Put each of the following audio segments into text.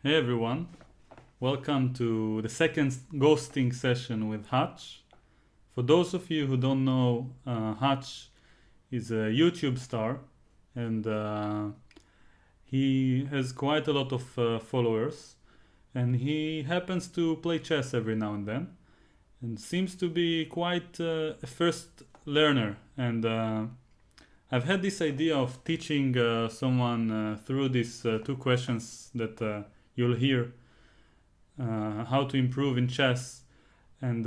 Hey everyone, welcome to the second ghosting session with Hutch. For those of you who don't know, Hutch is a YouTube star and he has quite a lot of followers, and he happens to play chess every now and then and seems to be quite a first learner. And I've had this idea of teaching someone through these two questions that you'll hear how to improve in chess. And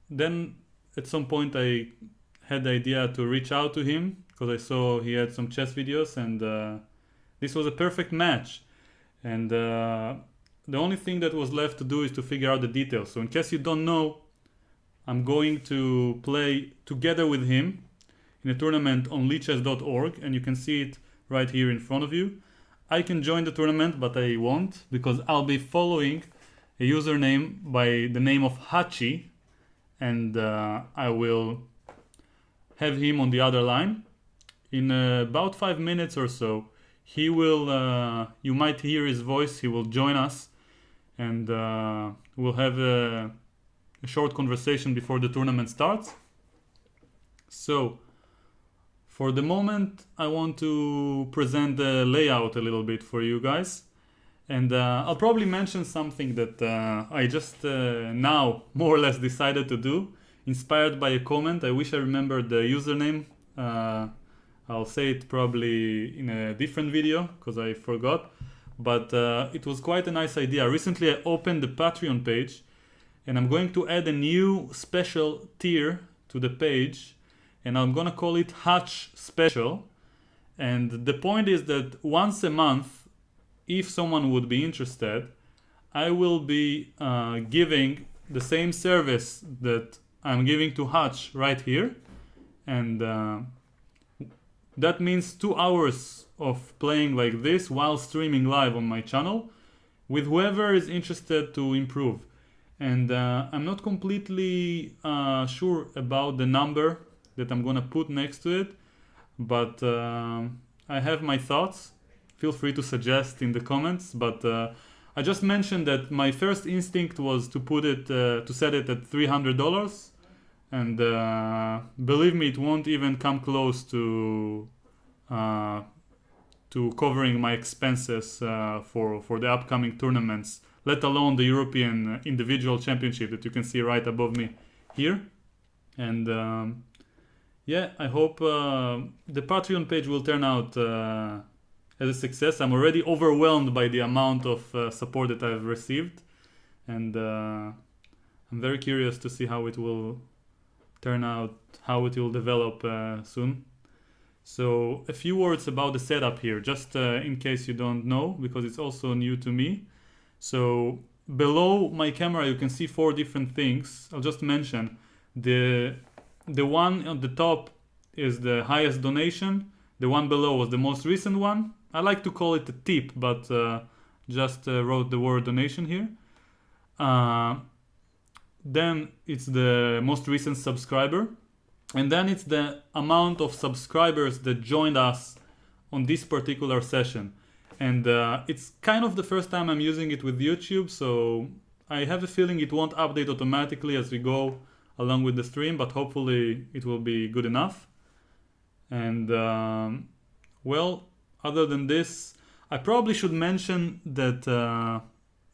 then at some point I had the idea to reach out to him because I saw he had some chess videos, and this was a perfect match. And the only thing that was left to do is to figure out the details. So in case you don't know, I'm going to play together with him in a tournament on lichess.org, and you can see it right here in front of you. I can join the tournament, but I won't, because I'll be following a username by the name of Hachi, and I will have him on the other line. In about 5 minutes or so, he will, you might hear his voice, he will join us, and we'll have a short conversation before the tournament starts. So, for the moment, I want to present the layout a little bit for you guys. And I'll probably mention something that I just now more or less decided to do, inspired by a comment. I wish I remembered the username. I'll say it probably in a different video because I forgot. But it was quite a nice idea. Recently I opened the Patreon page, and I'm going to add a new special tier to the page, and I'm gonna call it Hutch Special. And the point is that once a month, if someone would be interested, I will be giving the same service that I'm giving to Hutch right here. And that means 2 hours of playing like this while streaming live on my channel with whoever is interested to improve. And I'm not completely sure about the number that I'm gonna put next to it, but I have my thoughts. Feel free to suggest in the comments, but I just mentioned that my first instinct was to put it to set it at $300, and believe me, it won't even come close to covering my expenses for the upcoming tournaments, let alone the European individual championship that you can see right above me here. And yeah, I hope the Patreon page will turn out as a success. I'm already overwhelmed by the amount of support that I've received, and I'm very curious to see how it will turn out, how it will develop soon. So a few words about the setup here, just in case you don't know, because it's also new to me. So below my camera you can see 4 different things. I'll just mention the one on the top is the highest donation. The one below was the most recent one. I like to call it a tip, but just wrote the word donation here. Then it's the most recent subscriber. And then it's the amount of subscribers that joined us on this particular session. And it's kind of the first time I'm using it with YouTube, so I have a feeling it won't update automatically as we go along with the stream, but hopefully it will be good enough. And well, other than this, I probably should mention that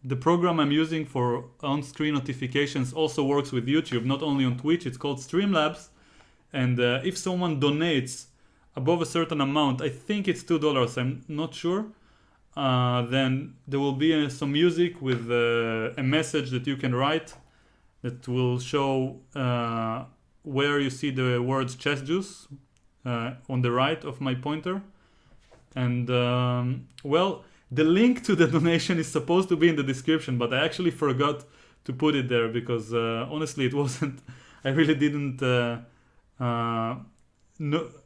the program I'm using for on-screen notifications also works with YouTube, not only on Twitch. It's called Streamlabs, and if someone donates above a certain amount, I think it's $2, I'm not sure, then there will be some music with a message that you can write that will show where you see the words chess juice on the right of my pointer. And well, the link to the donation is supposed to be in the description, but I actually forgot to put it there because honestly it wasn't, I really didn't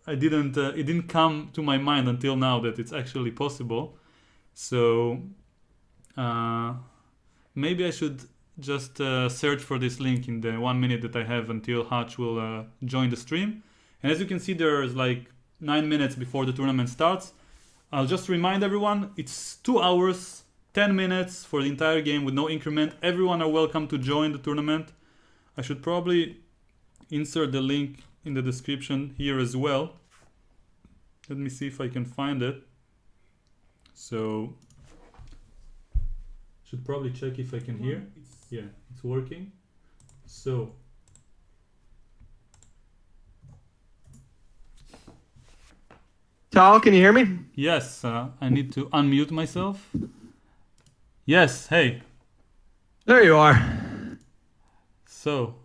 it didn't come to my mind until now that it's actually possible. So maybe I should just search for this link in the 1 minute that I have until Hutch will join the stream. And as you can see, there's like 9 minutes before the tournament starts. I'll just remind everyone, it's 2 hours 10 minutes for the entire game with no increment. Everyone are welcome to join the tournament. I should probably insert the link in the description here as well. Let me see if I can find it. So, should probably check if I can hear. Yeah, it's working. So, Tal, can you hear me? yes, I need to unmute myself. Yes, hey. There you are. So,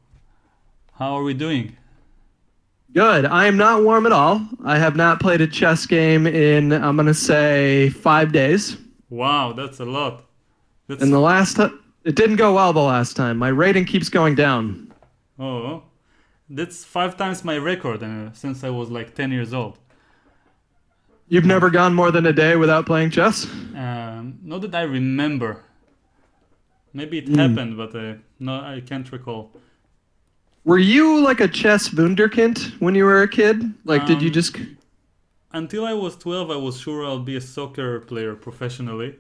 how are we doing? Good. I am not warm at all. I have not played a chess game in, I'm going to say, 5 days. Wow, that's a lot. That's And the last time, it didn't go well the last time. My rating keeps going down. Oh, that's 5 times my record since I was like 10 years old. You've never gone more than a day without playing chess? Not that I remember. Maybe it happened, but no, I can't recall. Were you like a chess wunderkind when you were a kid? Like, did you just... Until I was 12, I was sure I'll be a soccer player professionally.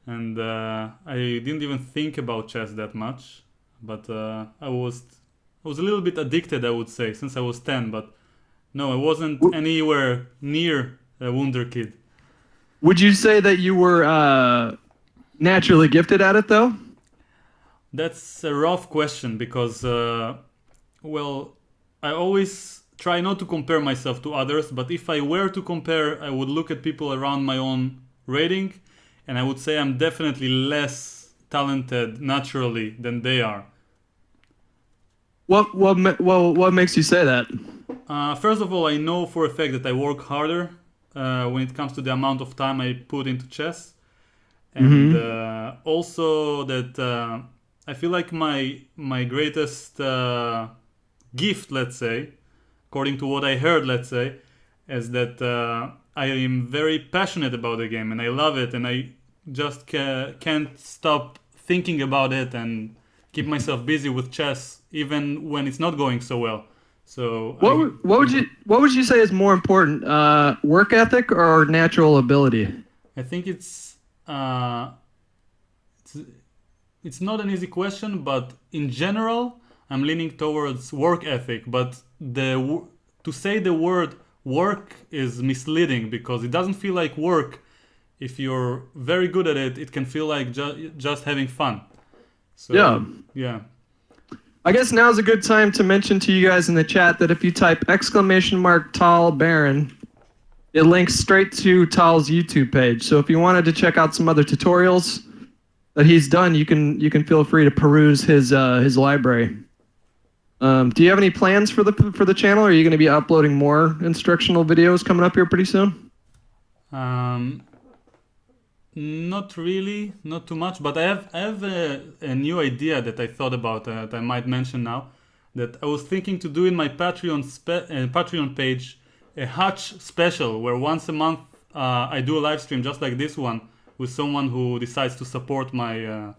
And I didn't even think about chess that much. But I was a little bit addicted, I would say, since I was 10. But no, I wasn't anywhere near a wunderkid. Would you say that you were naturally gifted at it, though? That's a rough question because, well, I always try not to compare myself to others, but if I were to compare, I would look at people around my own rating, and I would say I'm definitely less talented naturally than they are. What makes you say that? First of all, I know for a fact that I work harder when it comes to the amount of time I put into chess, and also that I feel like my greatest gift, let's say, according to what I heard, let's say, is that I am very passionate about the game and I love it, and I just can't stop thinking about it and keep myself busy with chess even when it's not going so well. So what would you say is more important, work ethic or natural ability? I think it's not an easy question, but in general, I'm leaning towards work ethic. But to say the word work is misleading because it doesn't feel like work. If you're very good at it, it can feel like just having fun. So, yeah. I guess now's a good time to mention to you guys in the chat that if you type !Tal Baron, it links straight to Tal's YouTube page. So if you wanted to check out some other tutorials that he's done, you can feel free to peruse his library. Do you have any plans for the channel? Are you going to be uploading more instructional videos coming up here pretty soon? Not really, not too much, but I have a new idea that I thought about that I might mention now. That I was thinking to do in my Patreon page a Hutch special where once a month I do a live stream just like this one with someone who decides to support my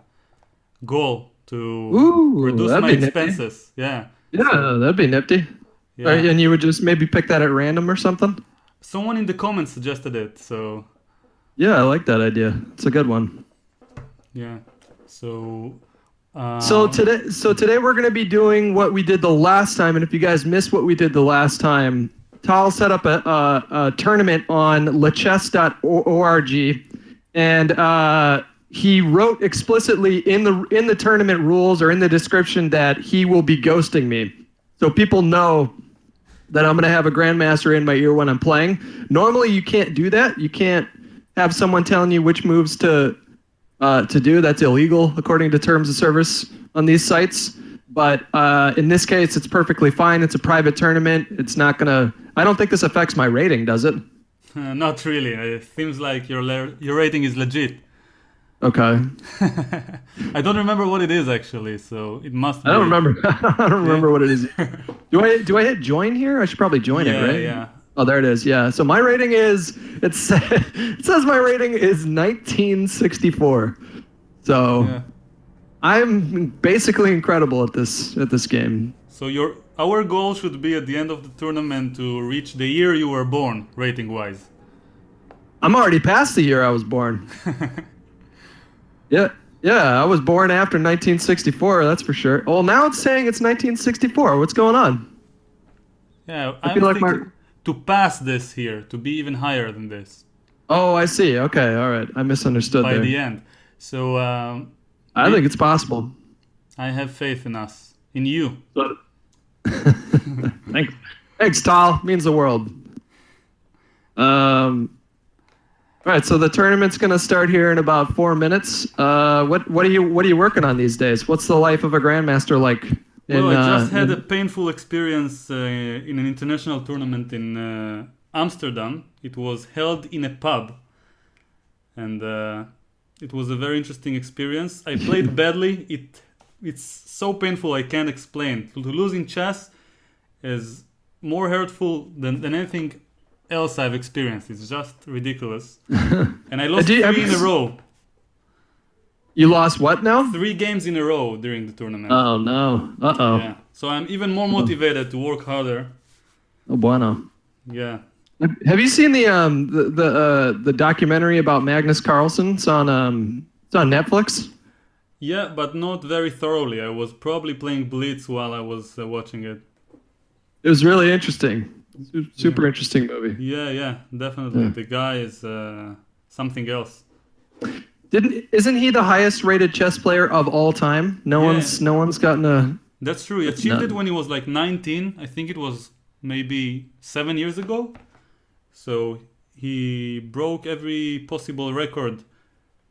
goal to reduce my expenses. Nifty. Yeah, that'd be nifty. Yeah. And you would just maybe pick that at random or something? Someone in the comments suggested it, so... Yeah, I like that idea. It's a good one. Yeah. So today we're going to be doing what we did the last time, and if you guys missed what we did the last time, Tal set up a tournament on lechess.org, and he wrote explicitly in the tournament rules or in the description that he will be ghosting me, so people know that I'm going to have a grandmaster in my ear when I'm playing. Normally, you can't do that. You can't have someone telling you which moves to do. That's illegal according to terms of service on these sites. But in this case, it's perfectly fine. It's a private tournament. It's not gonna. I don't think this affects my rating, does it? Not really. It seems like your rating is legit. Okay. I don't remember what it is actually, so it must be. I don't remember. I don't remember what it is. Do I hit join here? I should probably join it, right? Yeah. Oh, there it is. Yeah. So my rating is, it says my rating is 1964. So yeah. I'm basically incredible at this game. So our goal should be at the end of the tournament to reach the year you were born, rating wise. I'm already past the year I was born. Yeah, yeah. I was born after 1964. That's for sure. Well, now it's saying it's 1964. What's going on? Yeah, I I'm feel like my. thinking to pass this here, to be even higher than this Oh, I see. Okay, all right. I misunderstood by there. the end. So I think it's possible. I have faith in us, in you. But thanks, thanks, Tal. Means the world. All right, so the tournament's gonna start here in about 4 minutes. What are you working on these days? What's the life of a grandmaster like? Well, I just had a painful experience in an international tournament in Amsterdam. It was held in a pub, and it was a very interesting experience. I played badly. It's so painful I can't explain. To lose in chess is more hurtful than anything else I've experienced. It's just ridiculous. And I lost 3 in a row. You lost what now? 3 games in a row during the tournament. Oh no. Uh-oh. Yeah. So I'm even more motivated to work harder. Oh bueno. Yeah. Have you seen the documentary about Magnus Carlsen? It's on Netflix. Yeah, but not very thoroughly. I was probably playing Blitz while I was watching it. It was really interesting. Super interesting movie. Yeah, definitely. Yeah. The guy is something else. Isn't he the highest rated chess player of all time? No one's gotten a. That's true. He achieved it when he was like 19. I think it was maybe 7 years ago. So he broke every possible record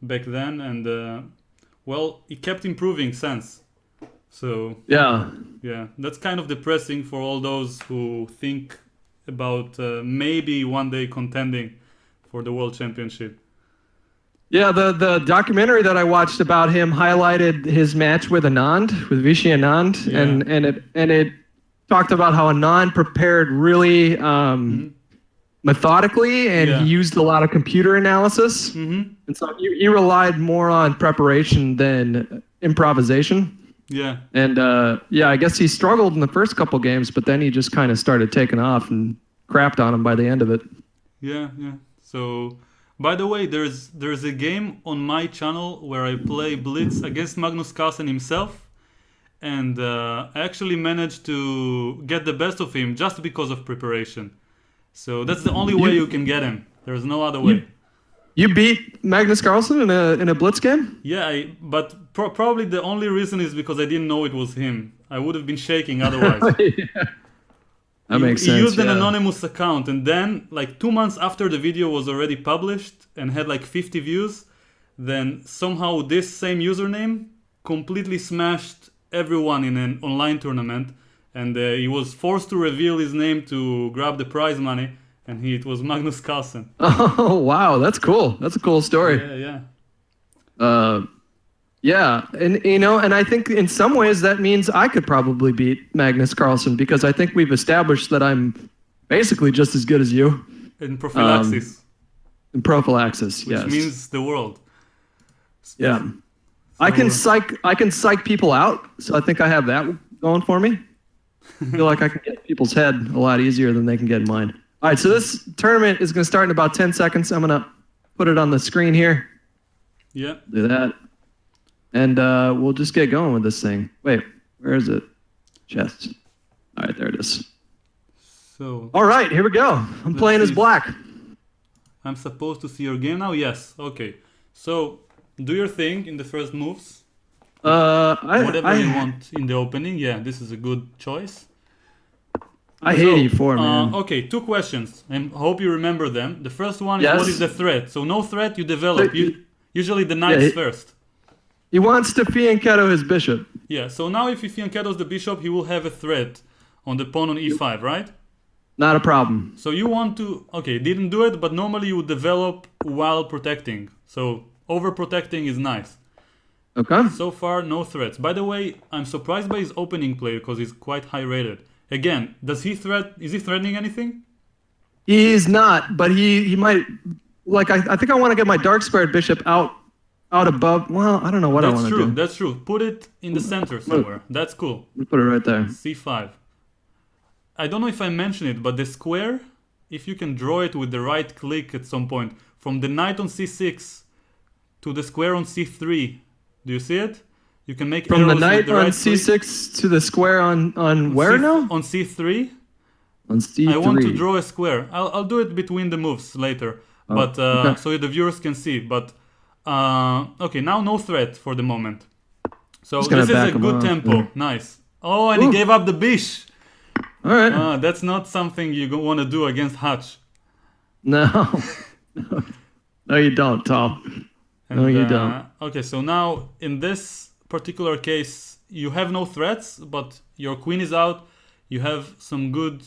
back then, and well, he kept improving since. So yeah, that's kind of depressing for all those who think about maybe one day contending for the world championship. Yeah, the documentary that I watched about him highlighted his match with Anand, with Vishy Anand, and it talked about how Anand prepared really methodically, and he used a lot of computer analysis, and so he relied more on preparation than improvisation. Yeah. And I guess he struggled in the first couple games, but then he just kind of started taking off and crapped on him by the end of it. Yeah. So, by the way, there's a game on my channel where I play Blitz against Magnus Carlsen himself, and I actually managed to get the best of him just because of preparation. So that's the only way you can get him. There's no other way. You beat Magnus Carlsen in a Blitz game? Yeah, but probably the only reason is because I didn't know it was him. I would have been shaking otherwise. That makes sense. He used an anonymous account, and then like 2 months after the video was already published and had like 50 views, then somehow this same username completely smashed everyone in an online tournament, and he was forced to reveal his name to grab the prize money. And it was Magnus Carlsen. Oh, wow. That's cool. That's a cool story. Yeah. And I think in some ways that means I could probably beat Magnus Carlsen, because I think we've established that I'm basically just as good as you. In prophylaxis. Yes. Which means the world. Yeah. So, I can psych people out, so I think I have that going for me. I feel like I can get people's head a lot easier than they can get mine. All right, so this tournament is going to start in about 10 seconds. I'm going to put it on the screen here. Yeah. Do that. And we'll just get going with this thing. Wait, where is it? Chess. All right, there it is. So. All right, here we go. I'm playing as black. I'm supposed to see your game now? Yes. Okay. So, do your thing in the first moves. Whatever you want in the opening. Yeah, this is a good choice. I hate E4, man. Okay, 2 questions. I hope you remember them. The first one is what is the threat? So no threat, you develop. Usually the knight's first. He wants to fianchetto his bishop. Yeah, so now if he fianchettos the bishop, he will have a threat on the pawn on e5, right? Not a problem. So you want to... Okay, didn't do it, but normally you would develop while protecting. So overprotecting is nice. Okay. So far, no threats. By the way, I'm surprised by his opening play because he's quite high rated. Again, is he threatening anything? He's not, but he might. Like I think I want to get my dark squared bishop out above. Well, I don't know what I want to do. That's true. Put it in the center somewhere. That's cool. Put it right there. C5. I don't know if I mentioned it, but the square, if you can draw it with the right click at some point, from the knight on C6 to the square on c3. Do you see it? You can make From the arrows knight with the on right c6 to the square on where now? On c3. On c3. I want to draw a square. I'll do it between the moves later, but okay. so the viewers can see. But okay, now no threat for the moment. So this is a good tempo. Nice. Oh, and he gave up the bish. All right. That's not something you want to do against Hutch. No. No, you don't, Tal. No, you don't. Okay, so now in this particular case, you have no threats, but your queen is out. You have some good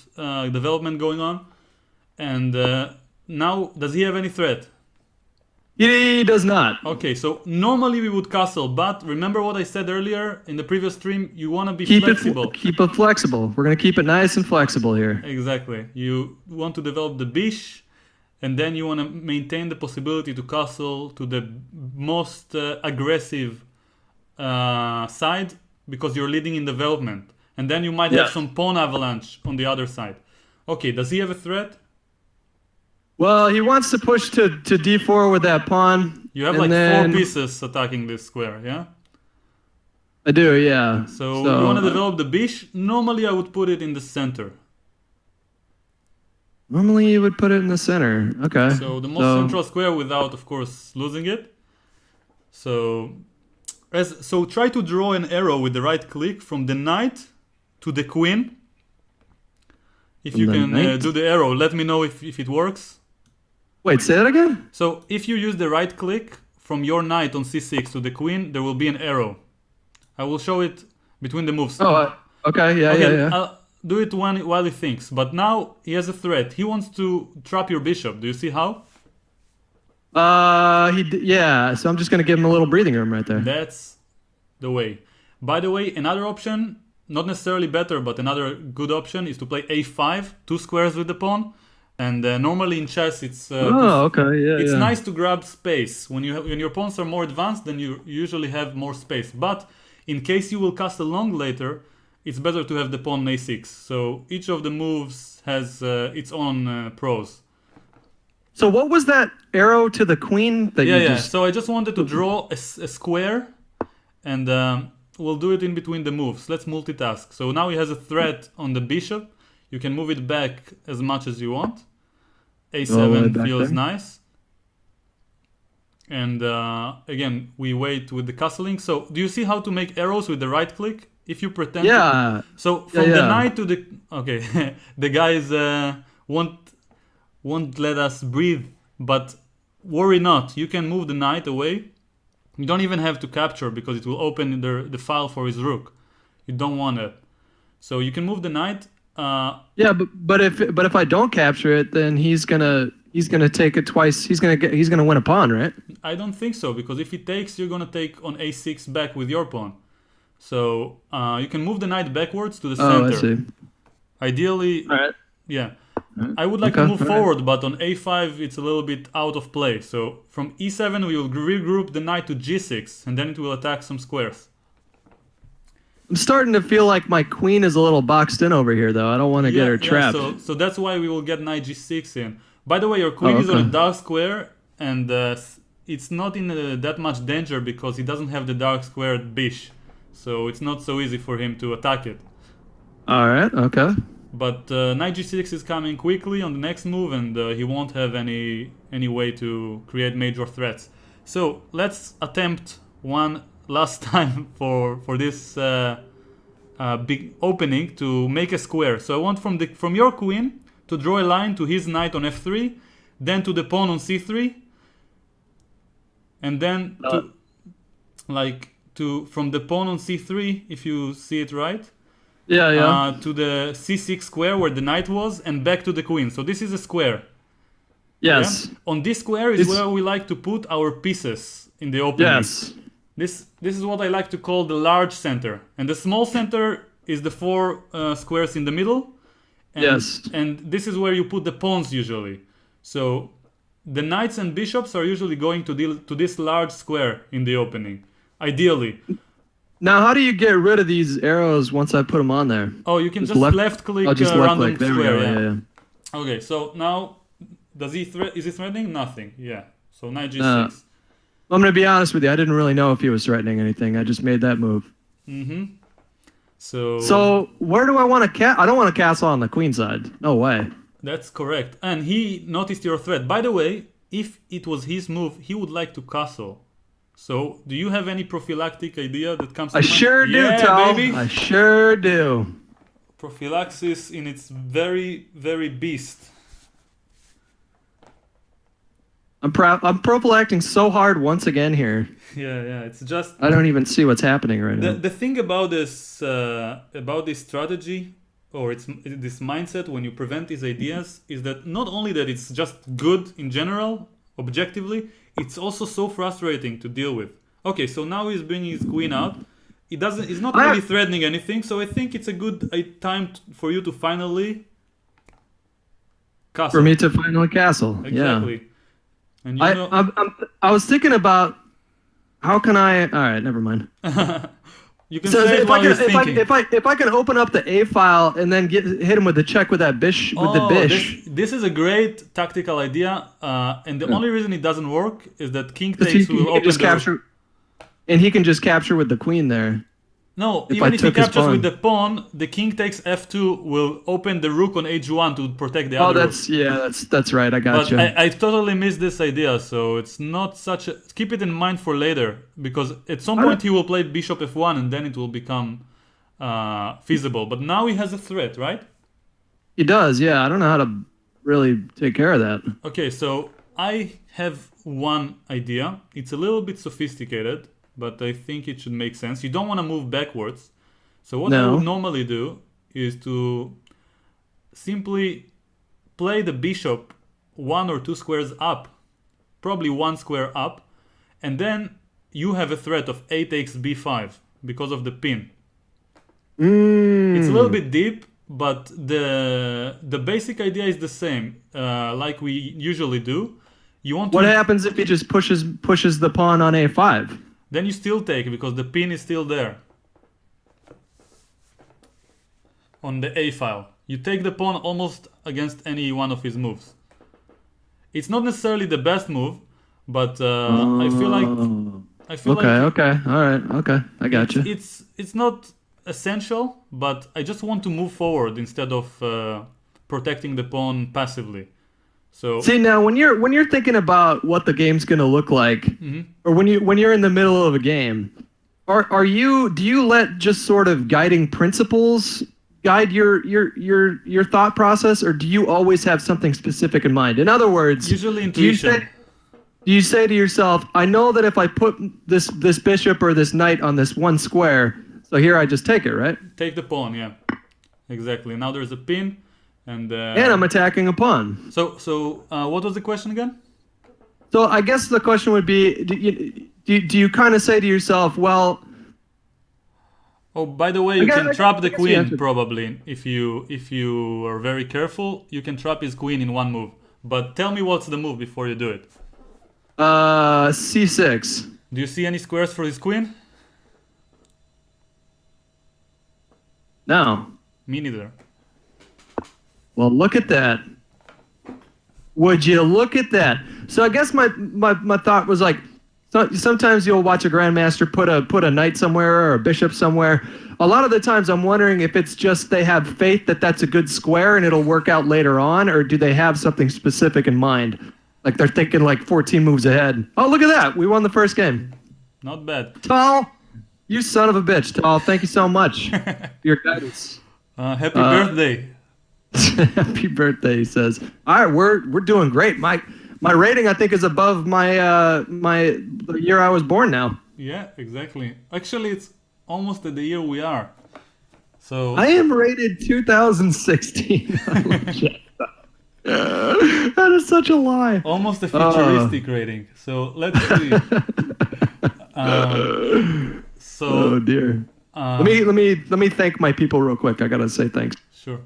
development going on. And now, does he have any threat? He does not. Okay, so normally we would castle, but remember what I said earlier in the previous stream, you want to be Keep flexible. Keep it flexible. We're going to keep it nice and flexible here. Exactly. You want to develop the bish, and then you want to maintain the possibility to castle to the most aggressive side because you're leading in development. And then you might have some pawn avalanche on the other side. Okay, does he have a threat? Well, he wants to push to d4 with that pawn. You have like 4 pieces attacking this square, yeah? I do, yeah. So you want to develop the bish? Normally I would put it in the center. Normally you would put it in the center. Okay. So the most central square without, of course, losing it. So try to draw an arrow with the right click from the knight to the queen. If you can do the arrow, let me know if it works. Wait, say that again? So if you use the right click from your knight on c6 to the queen, there will be an arrow. I will show it between the moves. Oh, okay, yeah. I'll do it while he thinks. But now he has a threat. He wants to trap your bishop. Do you see how? Yeah. So I'm just gonna give him a little breathing room right there. That's the way. By the way, another option, not necessarily better, but another good option is to play a5, 2 squares with the pawn. And normally in chess, it's nice to grab space. When your pawns are more advanced, then you usually have more space. But in case you will castle long later, it's better to have the pawn on a6. So each of the moves has its own pros. So what was that arrow to the queen that you just... So I just wanted to draw a square, and we'll do it in between the moves. Let's multitask. So now he has a threat on the bishop. You can move it back as much as you want. A7 feels nice. And again, we wait with the castling. So do you see how to make arrows with the right click? If you pretend So from the knight to the... Okay, the guys won't let us breathe. But worry not. You can move the knight away. You don't even have to capture because it will open the file for his rook. You don't want it. So you can move the knight. But if I don't capture it, then he's gonna take it twice. He's gonna win a pawn, right? I don't think so, because if he takes, you're gonna take on a6 back with your pawn. So you can move the knight backwards to the center. I see. Ideally, yeah. I would like to move forward, but on a5 it's a little bit out of play. So from e7 we will regroup the knight to g6, and then it will attack some squares. I'm starting to feel like my queen is a little boxed in over here, though. I don't want to get her trapped. So that's why we will get knight g6 in. By the way, your queen is on a dark square, and it's not in that much danger because he doesn't have the dark squared bish. So it's not so easy for him to attack it. All right, okay. But knight g6 is coming quickly on the next move, and he won't have any way to create major threats. So let's attempt one last time for this big opening to make a square. So I want from your queen to draw a line to his knight on f3, then to the pawn on c3, and then from the pawn on c3, if you see it right, to the c6 square where the knight was, and back to the queen. So this is a square. Yes. Yeah? On this square is where we like to put our pieces in the opening. Yes. This is what I like to call the large center. And the small center is the 4 squares in the middle. And, and this is where you put the pawns usually. So the knights and bishops are usually going to this large square in the opening, ideally. Now, how do you get rid of these arrows once I put them on there? Oh, you can just left click random square. Yeah. Okay, so now is he threatening? Nothing. Yeah. So knight g6. I'm gonna be honest with you. I didn't really know if he was threatening anything. I just made that move. Mm-hmm. So where do I want to I don't want to castle on the queen side. No way. that's correct. And he noticed your threat. By the way, if it was his move, he would like to castle. So, do you have any prophylactic idea that comes to I mind? sure do, Yeah, Tal. baby. I sure do. Prophylaxis in its very, very beast. I'm prophylacting so hard once again here. Yeah. It's just I don't even see what's happening right now. the thing about this strategy or it's this mindset when you prevent these ideas is that not only that it's just good in general, objectively, it's also so frustrating to deal with. Okay, so now he's bringing his queen out. He's not really threatening anything, so I think it's a good time for you to finally castle. For me to finally castle. Exactly. Yeah. And I was thinking about how can I. All right, never mind. You can say it while you're thinking. If I can open up the A file and then hit him with the check with that bish with the bish. This is a great tactical idea, and the only reason it doesn't work is that king takes will open just capture, and he can just capture with the queen there. No, even if he captures with the pawn, the king takes f2 will open the rook on h1 to protect the other rook. That's right. I got you. But I totally missed this idea, so it's not such a... Keep it in mind for later, because at some point he will play bishop f1 and then it will become feasible. But now he has a threat, right? He does, yeah. I don't know how to really take care of that. Okay, so I have one idea. It's a little bit sophisticated, but I think it should make sense. You don't want to move backwards. So what I would normally do is to simply play the bishop 1 or 2 squares up, probably 1 square up, and then you have a threat of a takes b5 because of the pin. It's a little bit deep, but the basic idea is the same, like we usually do. You want to... What happens if he just pushes the pawn on a5? Then you still take because the pin is still there. On the A file. You take the pawn almost against any one of his moves. It's not necessarily the best move, but I feel like... Okay. All right. Okay. I got you. It's not essential, but I just want to move forward instead of protecting the pawn passively. So see, now when you're thinking about what the game's gonna look like, or when you're in the middle of a game, do you let just sort of guiding principles guide your thought process, or do you always have something specific in mind? In other words, usually intuition. Do you say to yourself, I know that if I put this bishop or this knight on this one square, so here I just take it, right? Take the pawn, yeah, exactly. Now there's a pin. And I'm attacking a pawn. So what was the question again? So I guess the question would be, do you kind of say to yourself, well... Oh, by the way, you can trap the queen probably. If you are very careful, you can trap his queen in one move. But tell me what's the move before you do it. C6. Do you see any squares for his queen? No. Me neither. Well, look at that. Would you look at that? So I guess my thought was like, sometimes you'll watch a grandmaster put a knight somewhere or a bishop somewhere. A lot of the times I'm wondering if it's just they have faith that that's a good square and it'll work out later on, or do they have something specific in mind? Like they're thinking like 14 moves ahead. Oh, look at that. We won the first game. Not bad. Tal, you son of a bitch, Tal. Thank you so much for your guidance. Happy birthday. Happy birthday, he says. All right, we're doing great. My rating, I think, is above the year I was born now. Yeah, exactly. Actually, it's almost at the year we are. So I am rated 2016. That is such a lie. Almost a futuristic rating. So let's see. Oh dear. Let me thank my people real quick. I gotta say thanks. Sure.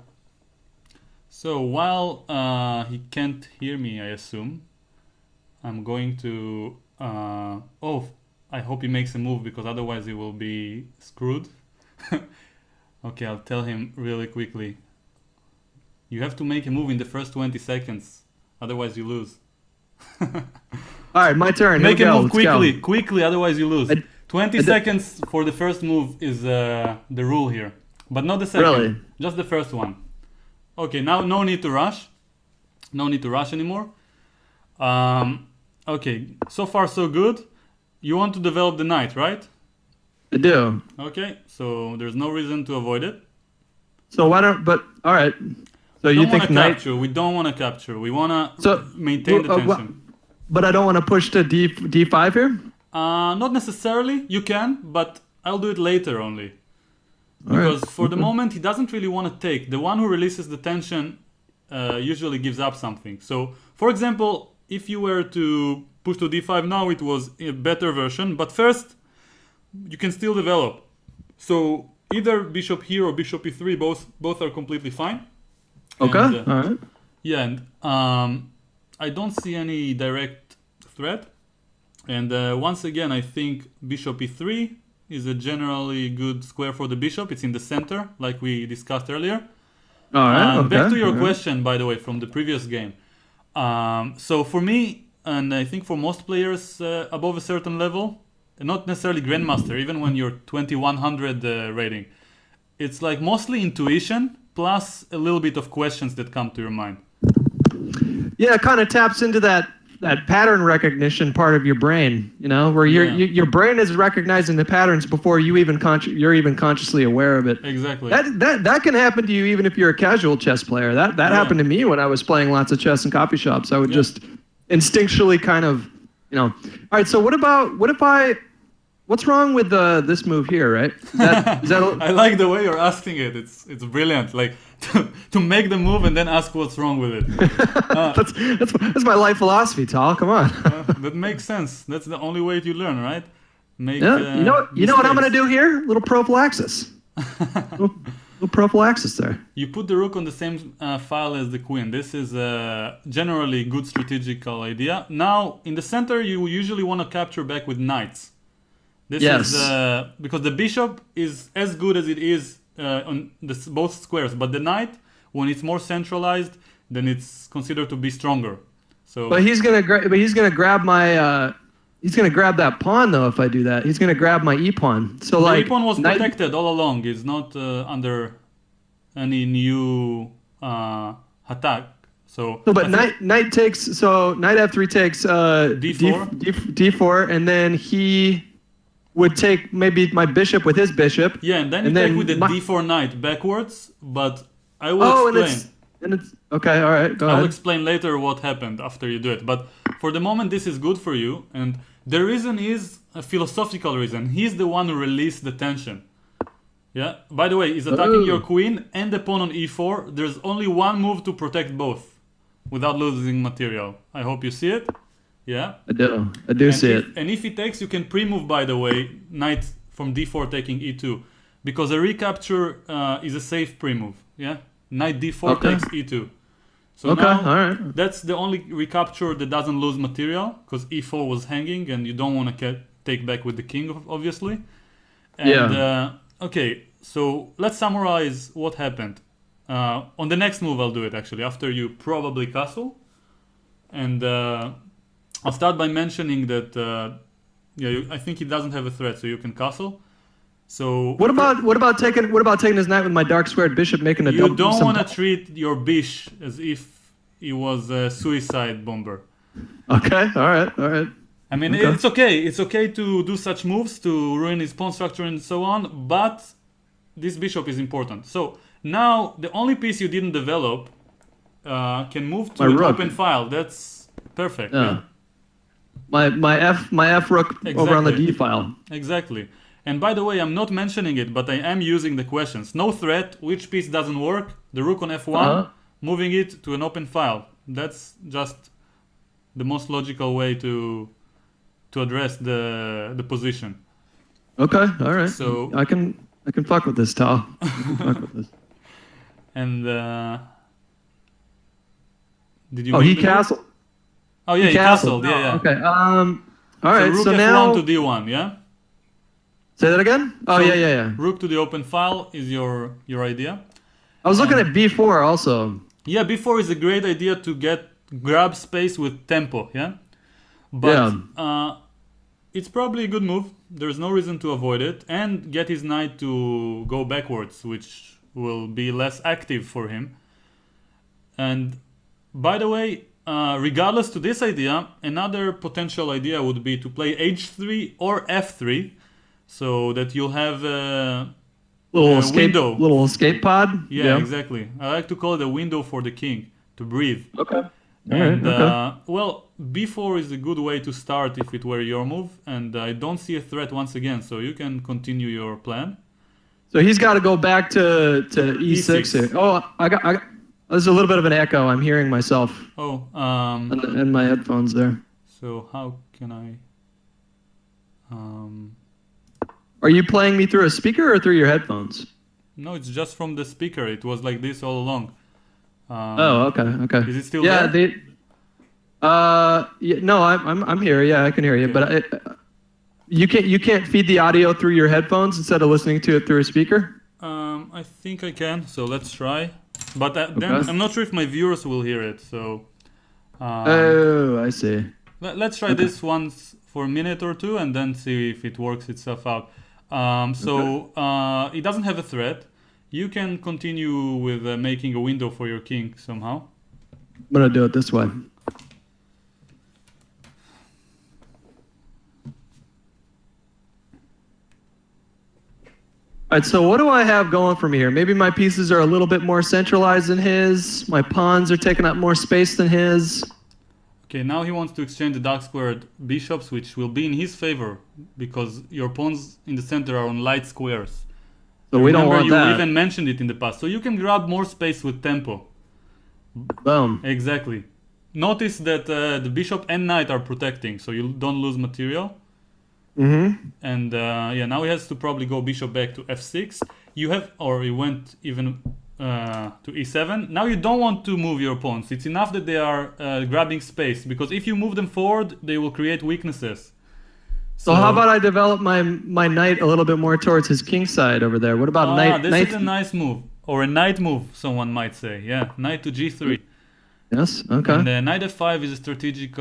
So while he can't hear me, I assume, I'm going to... I hope he makes a move because otherwise he will be screwed. Okay, I'll tell him really quickly. You have to make a move in the first 20 seconds, otherwise you lose. All right, my turn. Make Here a we go. move Let's go. quickly, otherwise you lose. 20 I- seconds for the first move is the rule here. But not the second. Really? Just the first one. Okay, now no need to rush. No need to rush anymore. Okay, so far so good. You want to develop the knight, right? I do. Okay, so there's no reason to avoid it. So why don't? But all right. So We you don't want think to knight? capture. We don't want to capture. We want to So maintain the tension. But I don't want to push to d5 here. Not necessarily. You can, but I'll do it later only. All right. Because for the moment, he doesn't really want to take. The one who releases the tension usually gives up something. So, for example, if you were to push to d5 now, it was a better version. But first, you can still develop. So either bishop here or bishop e3, both are completely fine. Okay. And, all right. Yeah, and I don't see any direct threat. And once again, I think bishop e3 is a generally good square for the bishop. It's in the center, like we discussed earlier. All right. Okay. Back to your all right. question, by the way, from the previous game. So for me, and I think for most players above a certain level, not necessarily grandmaster, even when you're 2100 rating, it's like mostly intuition plus a little bit of questions that come to your mind. Yeah, it kind of taps into that pattern recognition part of your brain, you know, where your brain is recognizing the patterns before you even you're even consciously aware of it. Exactly. That can happen to you even if you're a casual chess player. That happened to me when I was playing lots of chess in coffee shops. I would just instinctually kind of, you know. All right, so what's wrong with this move here, right? Is that I like the way you're asking it. It's brilliant. Like to make the move and then ask what's wrong with it. that's my life philosophy, Tal. Come on. That makes sense. That's the only way to learn, right? Make, you know what I'm gonna do here? Little prophylaxis. little prophylaxis there. You put the rook on the same file as the queen. This is generally a good strategical idea. Now, in the center, you usually want to capture back with knights. This is because the bishop is as good as it is on both squares, but the knight, when it's more centralized, then it's considered to be stronger. So, but he's gonna grab my. He's gonna grab that pawn though if I do that. He's gonna grab my e pawn. So the like e pawn was protected all along. It's not under any new attack. So but knight takes. So knight f3 takes d4, d4, and then he would take maybe my bishop with his bishop. Yeah, and then you take with the d4 knight backwards. But I will explain. And it's okay. All right, go ahead. I'll explain later what happened after you do it. But for the moment, this is good for you, and the reason is a philosophical reason. He's the one who released the tension. Yeah. By the way, he's attacking your queen and the pawn on e4. There's only one move to protect both, without losing material. I hope you see it. Yeah. I do see it. And if he takes, you can pre-move, by the way, knight from d4 taking e2. Because a recapture is a safe pre-move. Yeah? Knight d4 takes e2. So now, all right. That's the only recapture that doesn't lose material. Because e4 was hanging and you don't want to take back with the king, obviously. And, okay, so let's summarize what happened. On the next move I'll do it, actually, after you probably castle. And... I'll start by mentioning that I think he doesn't have a threat, so you can castle. So what about taking his knight with my dark squared bishop, making a you don't want to treat your bish as if he was a suicide bomber. Okay, all right. I mean, it's okay. It's okay to do such moves to ruin his pawn structure and so on, but this bishop is important. So now the only piece you didn't develop can move to an open file. That's perfect. Yeah. My F rook over on the D file. Exactly. And by the way, I'm not mentioning it, but I am using the questions. No threat, which piece doesn't work? The rook on F1, moving it to an open file. That's just the most logical way to address the position. Okay, all right. So I can fuck with this, Tal. I can fuck with this. And did you? Oh, he castled. Oh yeah, he castled. Yeah. Okay. All right. So so rook now F1 to D1. Yeah. Say that again. Oh So yeah. Rook to the open file is your idea. I was looking at B4 also. Yeah, B4 is a great idea to grab space with tempo. Yeah. But it's probably a good move. There's no reason to avoid it. And get his knight to go backwards, which will be less active for him. And by the way, regardless to this idea, another potential idea would be to play h3 or f3, so that you'll have a window. Little escape pod? Yeah, exactly. I like to call it a window for the king to breathe. Okay. And well, b4 is a good way to start if it were your move, and I don't see a threat once again, so you can continue your plan. So he's got to go back to e6 here. Oh, I got there's a little bit of an echo. I'm hearing myself. Oh, in my headphones there. So how can I? Are you playing me through a speaker or through your headphones? No, it's just from the speaker. It was like this all along. Okay. Is it still there? No, I'm here. Yeah, I can hear you. Okay. But you can't feed the audio through your headphones instead of listening to it through a speaker. I think I can. So let's try. But then I'm not sure if my viewers will hear it. So. I see. Let's try this once for a minute or two, and then see if it works itself out. It doesn't have a threat. You can continue with making a window for your king somehow. I'm gonna do it this way. All right, so what do I have going for me here? Maybe my pieces are a little bit more centralized than his. My pawns are taking up more space than his. Okay, now he wants to exchange the dark squared bishops, which will be in his favor, because your pawns in the center are on light squares. So we don't want that. Remember, you even mentioned it in the past. So you can grab more space with tempo. Boom. Exactly. Notice that the bishop and knight are protecting, so you don't lose material. Mm-hmm. And now he has to probably go bishop back to f6. He went even to e7. Now you don't want to move your pawns. It's enough that they are grabbing space, because if you move them forward, they will create weaknesses. So how about I develop my knight a little bit more towards his king side over there? What about knight? This is a nice move, or a knight move, someone might say. Yeah, knight to g3. Yes. Okay. And knight f5 is a strategically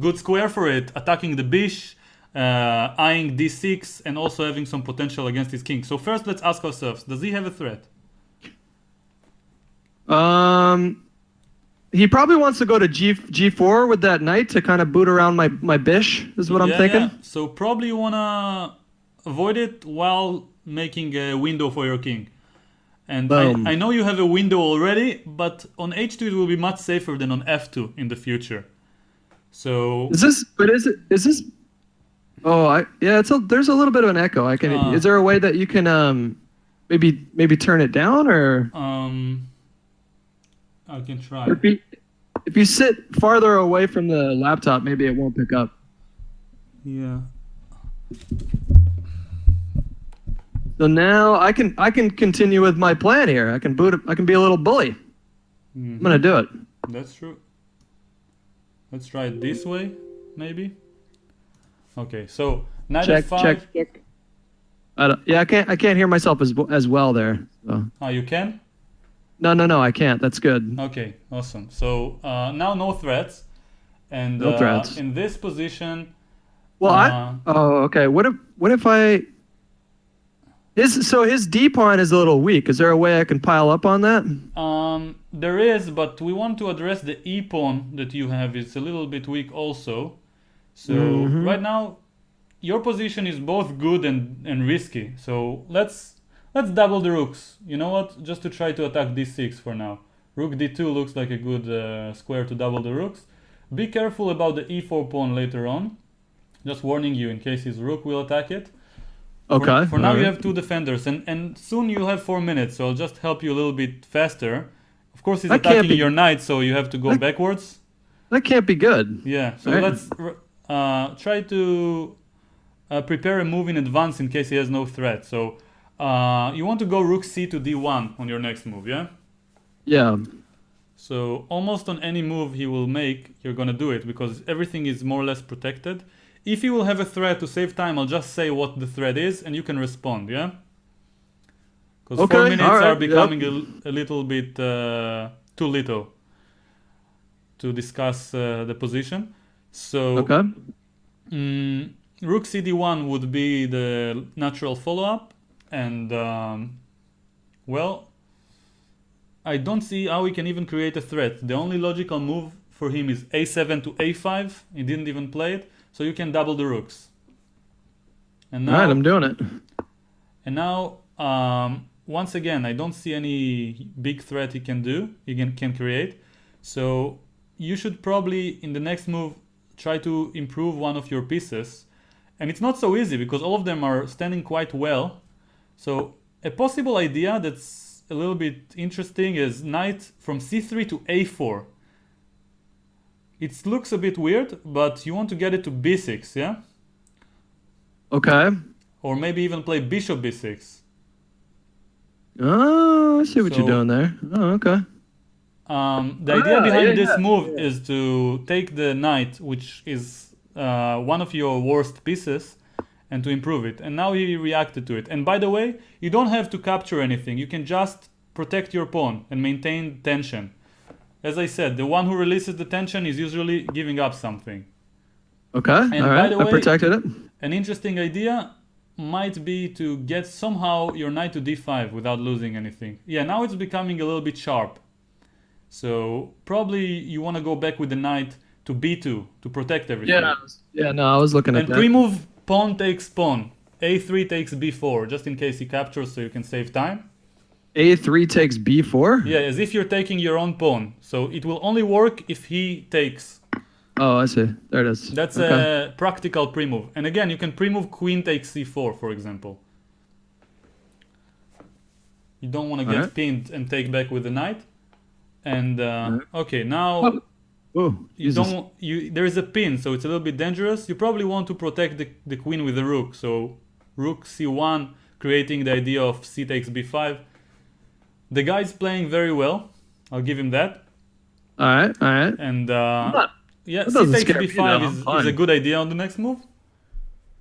good square for it, attacking the bish, eyeing d6, and also having some potential against his king. So first, let's ask ourselves: does he have a threat? He probably wants to go to g4 with that knight to kind of boot around my bish. Is what I'm thinking. Yeah. So probably you wanna avoid it while making a window for your king. And I know you have a window already, but on h2 it will be much safer than on f2 in the future. So is this? Oh, there's a little bit of an echo. Is there a way that you can maybe turn it down, or? I can try. If you sit farther away from the laptop, maybe it won't pick up. Yeah. So now I can continue with my plan here. I can be a little bully. Mm-hmm. I'm gonna do it. That's true. Let's try it this way, maybe. Okay, so knight f5. Check. I can't hear myself as well there. So. You can? No, I can't. That's good. Okay, awesome. So now no threats, and no threats. In this position. Well, okay. What if I? His D pawn is a little weak. Is there a way I can pile up on that? There is, but we want to address the E pawn that you have. It's a little bit weak also. So right now, your position is both good and risky. So let's double the rooks. You know what? Just to try to attack d6 for now. Rook d2 looks like a good square to double the rooks. Be careful about the e4 pawn later on. Just warning you in case his rook will attack it. Okay. For now you have two defenders, and soon you'll have 4 minutes, so I'll just help you a little bit faster. Of course he's attacking your knight, so you have to go backwards. That can't be good. Yeah, so let's try to prepare a move in advance in case he has no threat. So you want to go rook c to d1 on your next move, yeah? Yeah. So almost on any move he will make, you're gonna do it, because everything is more or less protected. If you will have a threat, to save time, I'll just say what the threat is, and you can respond, yeah? Because 4 minutes are becoming a little bit too little. to discuss the position. So Okay. Rook CD1 would be the natural follow-up, and well, I don't see how he can even create a threat. The only logical move for him is A7 to A5. He didn't even play it, so you can double the rooks. And now, All right, I'm doing it. And now, once again, I don't see any big threat he can do. He can create. So you should probably, in the next move, try to improve one of your pieces. And it's not so easy because all of them are standing quite well. So a possible idea that's a little bit interesting is knight from C3 to A4. It looks a bit weird, but you want to get it to B6, yeah? Okay. Or maybe even play bishop B6. Oh, I see what you're doing there. Oh, okay. The idea behind this move is to take the knight, which is one of your worst pieces, and to improve it. And now he reacted to it. And by the way, you don't have to capture anything. You can just protect your pawn and maintain tension. As I said, the one who releases the tension is usually giving up something. Okay, And all by right, the way, I protected it. An interesting idea might be to get somehow your knight to d5 without losing anything. Yeah, now it's becoming a little bit sharp. So probably you want to go back with the knight to b2 to protect everything. Yeah, no, I was looking at And that. pre-move pawn takes pawn. a3 takes b4, just in case he captures so you can save time. A3 takes B4? Yeah, as if you're taking your own pawn. So it will only work if he takes. Oh, I see. There it is. That's a practical pre-move. And again, you can pre-move queen takes c4, for example. You don't want to get pinned and take back with the knight. And okay, now you don't. There is a pin, so it's a little bit dangerous. You probably want to protect the queen with the rook. So rook c1, creating the idea of c takes b5. The guy's playing very well. I'll give him that. All right. And yeah, c doesn't takes scare me, b5 is a good idea on the next move.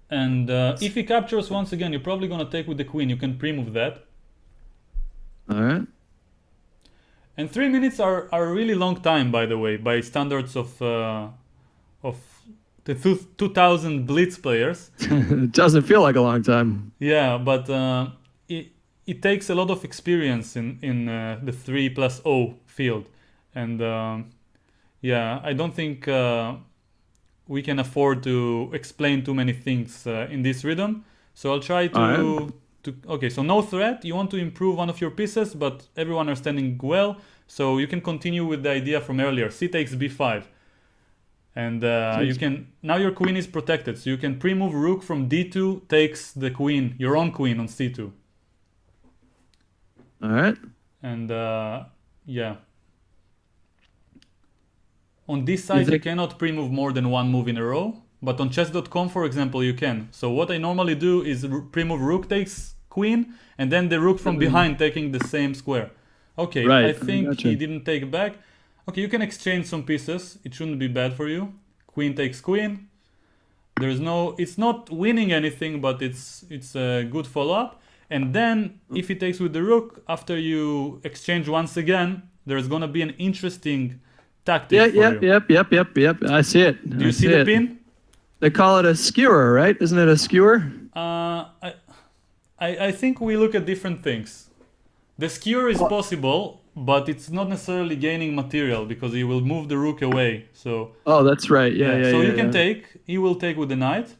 And if he captures once again, you're probably gonna take with the queen. You can pre-move that. All right. And 3 minutes are a really long time, by the way, by standards of the 2000 Blitz players. It doesn't feel like a long time. Yeah, but it takes a lot of experience in the 3+0 field. And yeah, I don't think we can afford to explain too many things in this rhythm. So I'll try to... Okay, so no threat. You want to improve one of your pieces, but everyone are standing well. So you can continue with the idea from earlier. C takes b5. And you can... Now your queen is protected. So you can pre-move rook from d2, takes the queen, your own queen on c2. All right. And yeah. On this side, you cannot pre-move more than one move in a row. But on chess.com, for example, you can. So what I normally do is pre-move rook takes queen, and then the rook from behind taking the same square. Okay, right. I think he didn't take back. Okay, you can exchange some pieces. It shouldn't be bad for you. Queen takes queen. There's no... It's not winning anything, but it's a good follow-up. And then, if he takes with the rook, after you exchange once again, there's gonna be an interesting tactic for you. Yep. I see it. Do you see the pin? They call it a skewer, right? Isn't it a skewer? I think we look at different things. The skewer is possible, but it's not necessarily gaining material because he will move the rook away. So. Oh, that's right. Yeah. So you can take. He will take with the knight.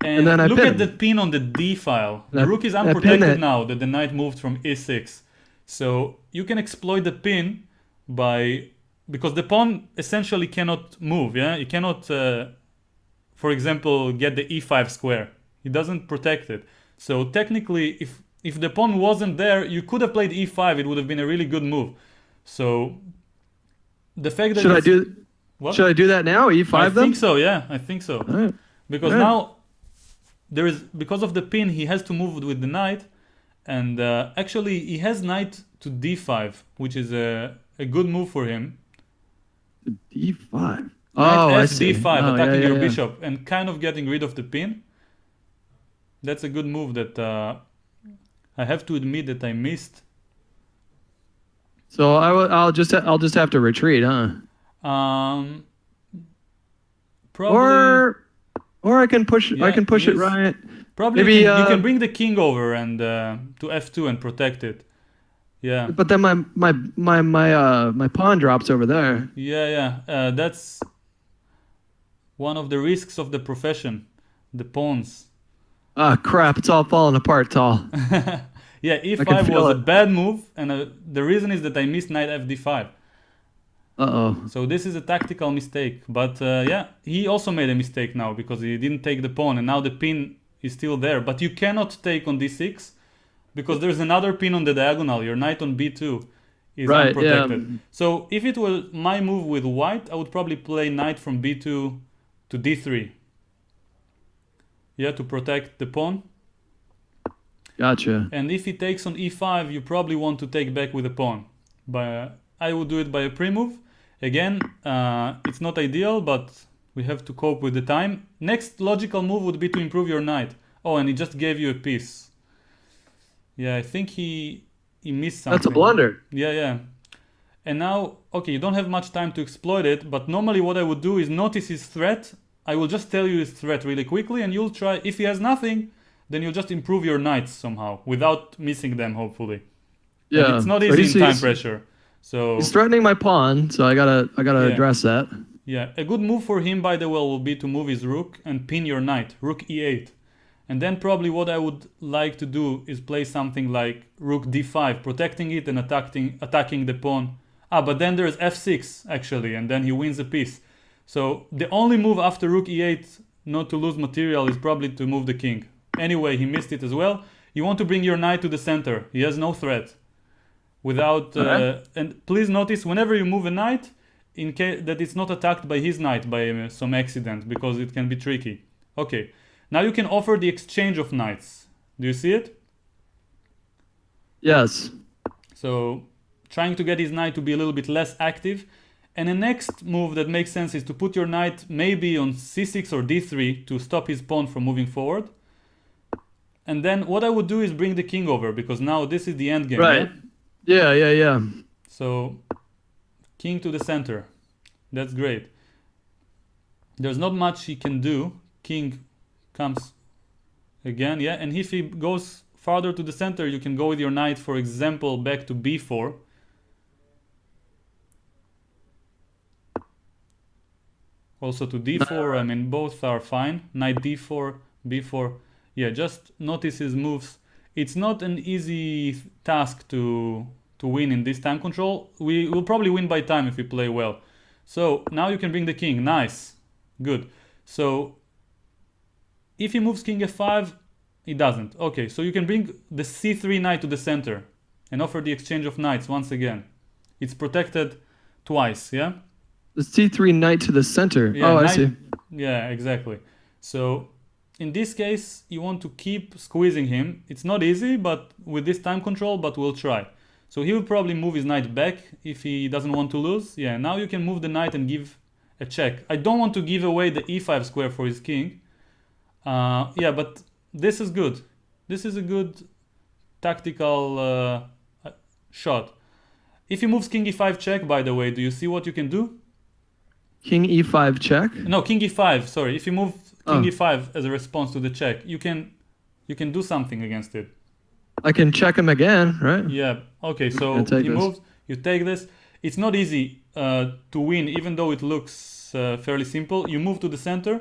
And then look at the pin on the D file. The rook is unprotected now that the knight moved from E6. So you can exploit the pin because the pawn essentially cannot move. Yeah, he cannot. For example, get the e5 square. He doesn't protect it. So technically, if the pawn wasn't there, you could have played e5. It would have been a really good move. So the fact that should I do that now? E5 I think so. Yeah, I think so. Right. Because now because of the pin, he has to move with the knight, and actually he has knight to d5, which is a good move for him. D5. I see. D5, attacking your bishop and kind of getting rid of the pin. That's a good move that I have to admit that I missed. So I'll just have to retreat, huh? Um, probably. Or I can push. I Yeah, can push it yes. right. Probably Maybe, you can bring the king over and to f2 and protect it. Yeah. But then my pawn drops over there. Yeah. That's one of the risks of the profession, the pawns. Ah, crap! It's all falling apart, Tal. Yeah, can e5 feel was a it. bad move, and the reason is that I missed knight fd5. Uh-oh. So this is a tactical mistake. But yeah, he also made a mistake now because he didn't take the pawn, and now the pin is still there. But you cannot take on d6 because there's another pin on the diagonal. Your knight on b2 is Right, unprotected. yeah. So if it were my move with white, I would probably play knight from b2 to d3. Yeah, to protect the pawn. Gotcha. And if he takes on e5, you probably want to take back with a pawn. But I would do it by a pre-move. Again, it's not ideal, but we have to cope with the time. Next logical move would be to improve your knight. Oh, and he just gave you a piece. Yeah, I think he missed something. That's a blunder. Yeah. And now, okay, you don't have much time to exploit it, but normally what I would do is notice his threat. I will just tell you his threat really quickly, and you'll try. If he has nothing, then you'll just improve your knights somehow, without missing them, hopefully. Yeah. And it's not So easy in time pressure. So he's threatening my pawn, so I gotta Yeah. address that. yeah, a good move for him, by the way, will be to move his rook and pin your knight, rook e8. And then probably what I would like to do is play something like rook d5, protecting it and attacking the pawn. But then there's f6 actually, and then he wins a piece. So the only move after rook e8 not to lose material is probably to move the king. Anyway, he missed it as well. You want to bring your knight to the center. He has no threat. Without and please notice whenever you move a knight, in case that it's not attacked by his knight by some accident, because it can be tricky. Okay, now you can offer the exchange of knights. Do you see it? Yes. So trying to get his knight to be a little bit less active. And the next move that makes sense is to put your knight maybe on c6 or d3 to stop his pawn from moving forward. And then what I would do is bring the king over, because now this is the end game. Right. Yeah? Yeah. So king to the center. That's great. There's not much he can do. King comes again, yeah. And if he goes farther to the center, you can go with your knight, for example, back to b4. Also to d4. I mean, both are fine. Knight d4, b4. Yeah, just notice his moves. It's not an easy task to win in this time control. We will probably win by time if we play well. So now you can bring the king. Nice. Good. So if he moves king f5, he doesn't. Okay, so you can bring the c3 knight to the center and offer the exchange of knights once again. It's protected twice, yeah? The c3 knight to the center. Yeah, I knight- see. Yeah, exactly. So in this case, you want to keep squeezing him. It's not easy, but with this time control, but we'll try. So he will probably move his knight back if he doesn't want to lose. Yeah, now you can move the knight and give a check. I don't want to give away the e5 square for his king. Yeah, but this is good. This is a good tactical shot. If he moves king e5 check, by the way, do you see what you can do? King e5 check. No, king e5, sorry. If you move king Oh. e5 as a response to the check, you can do something against it. I can check him again, right? Yeah, okay, so Yeah, take he this. moves, you take this. It's not easy to win, even though it looks fairly simple. You move to the center.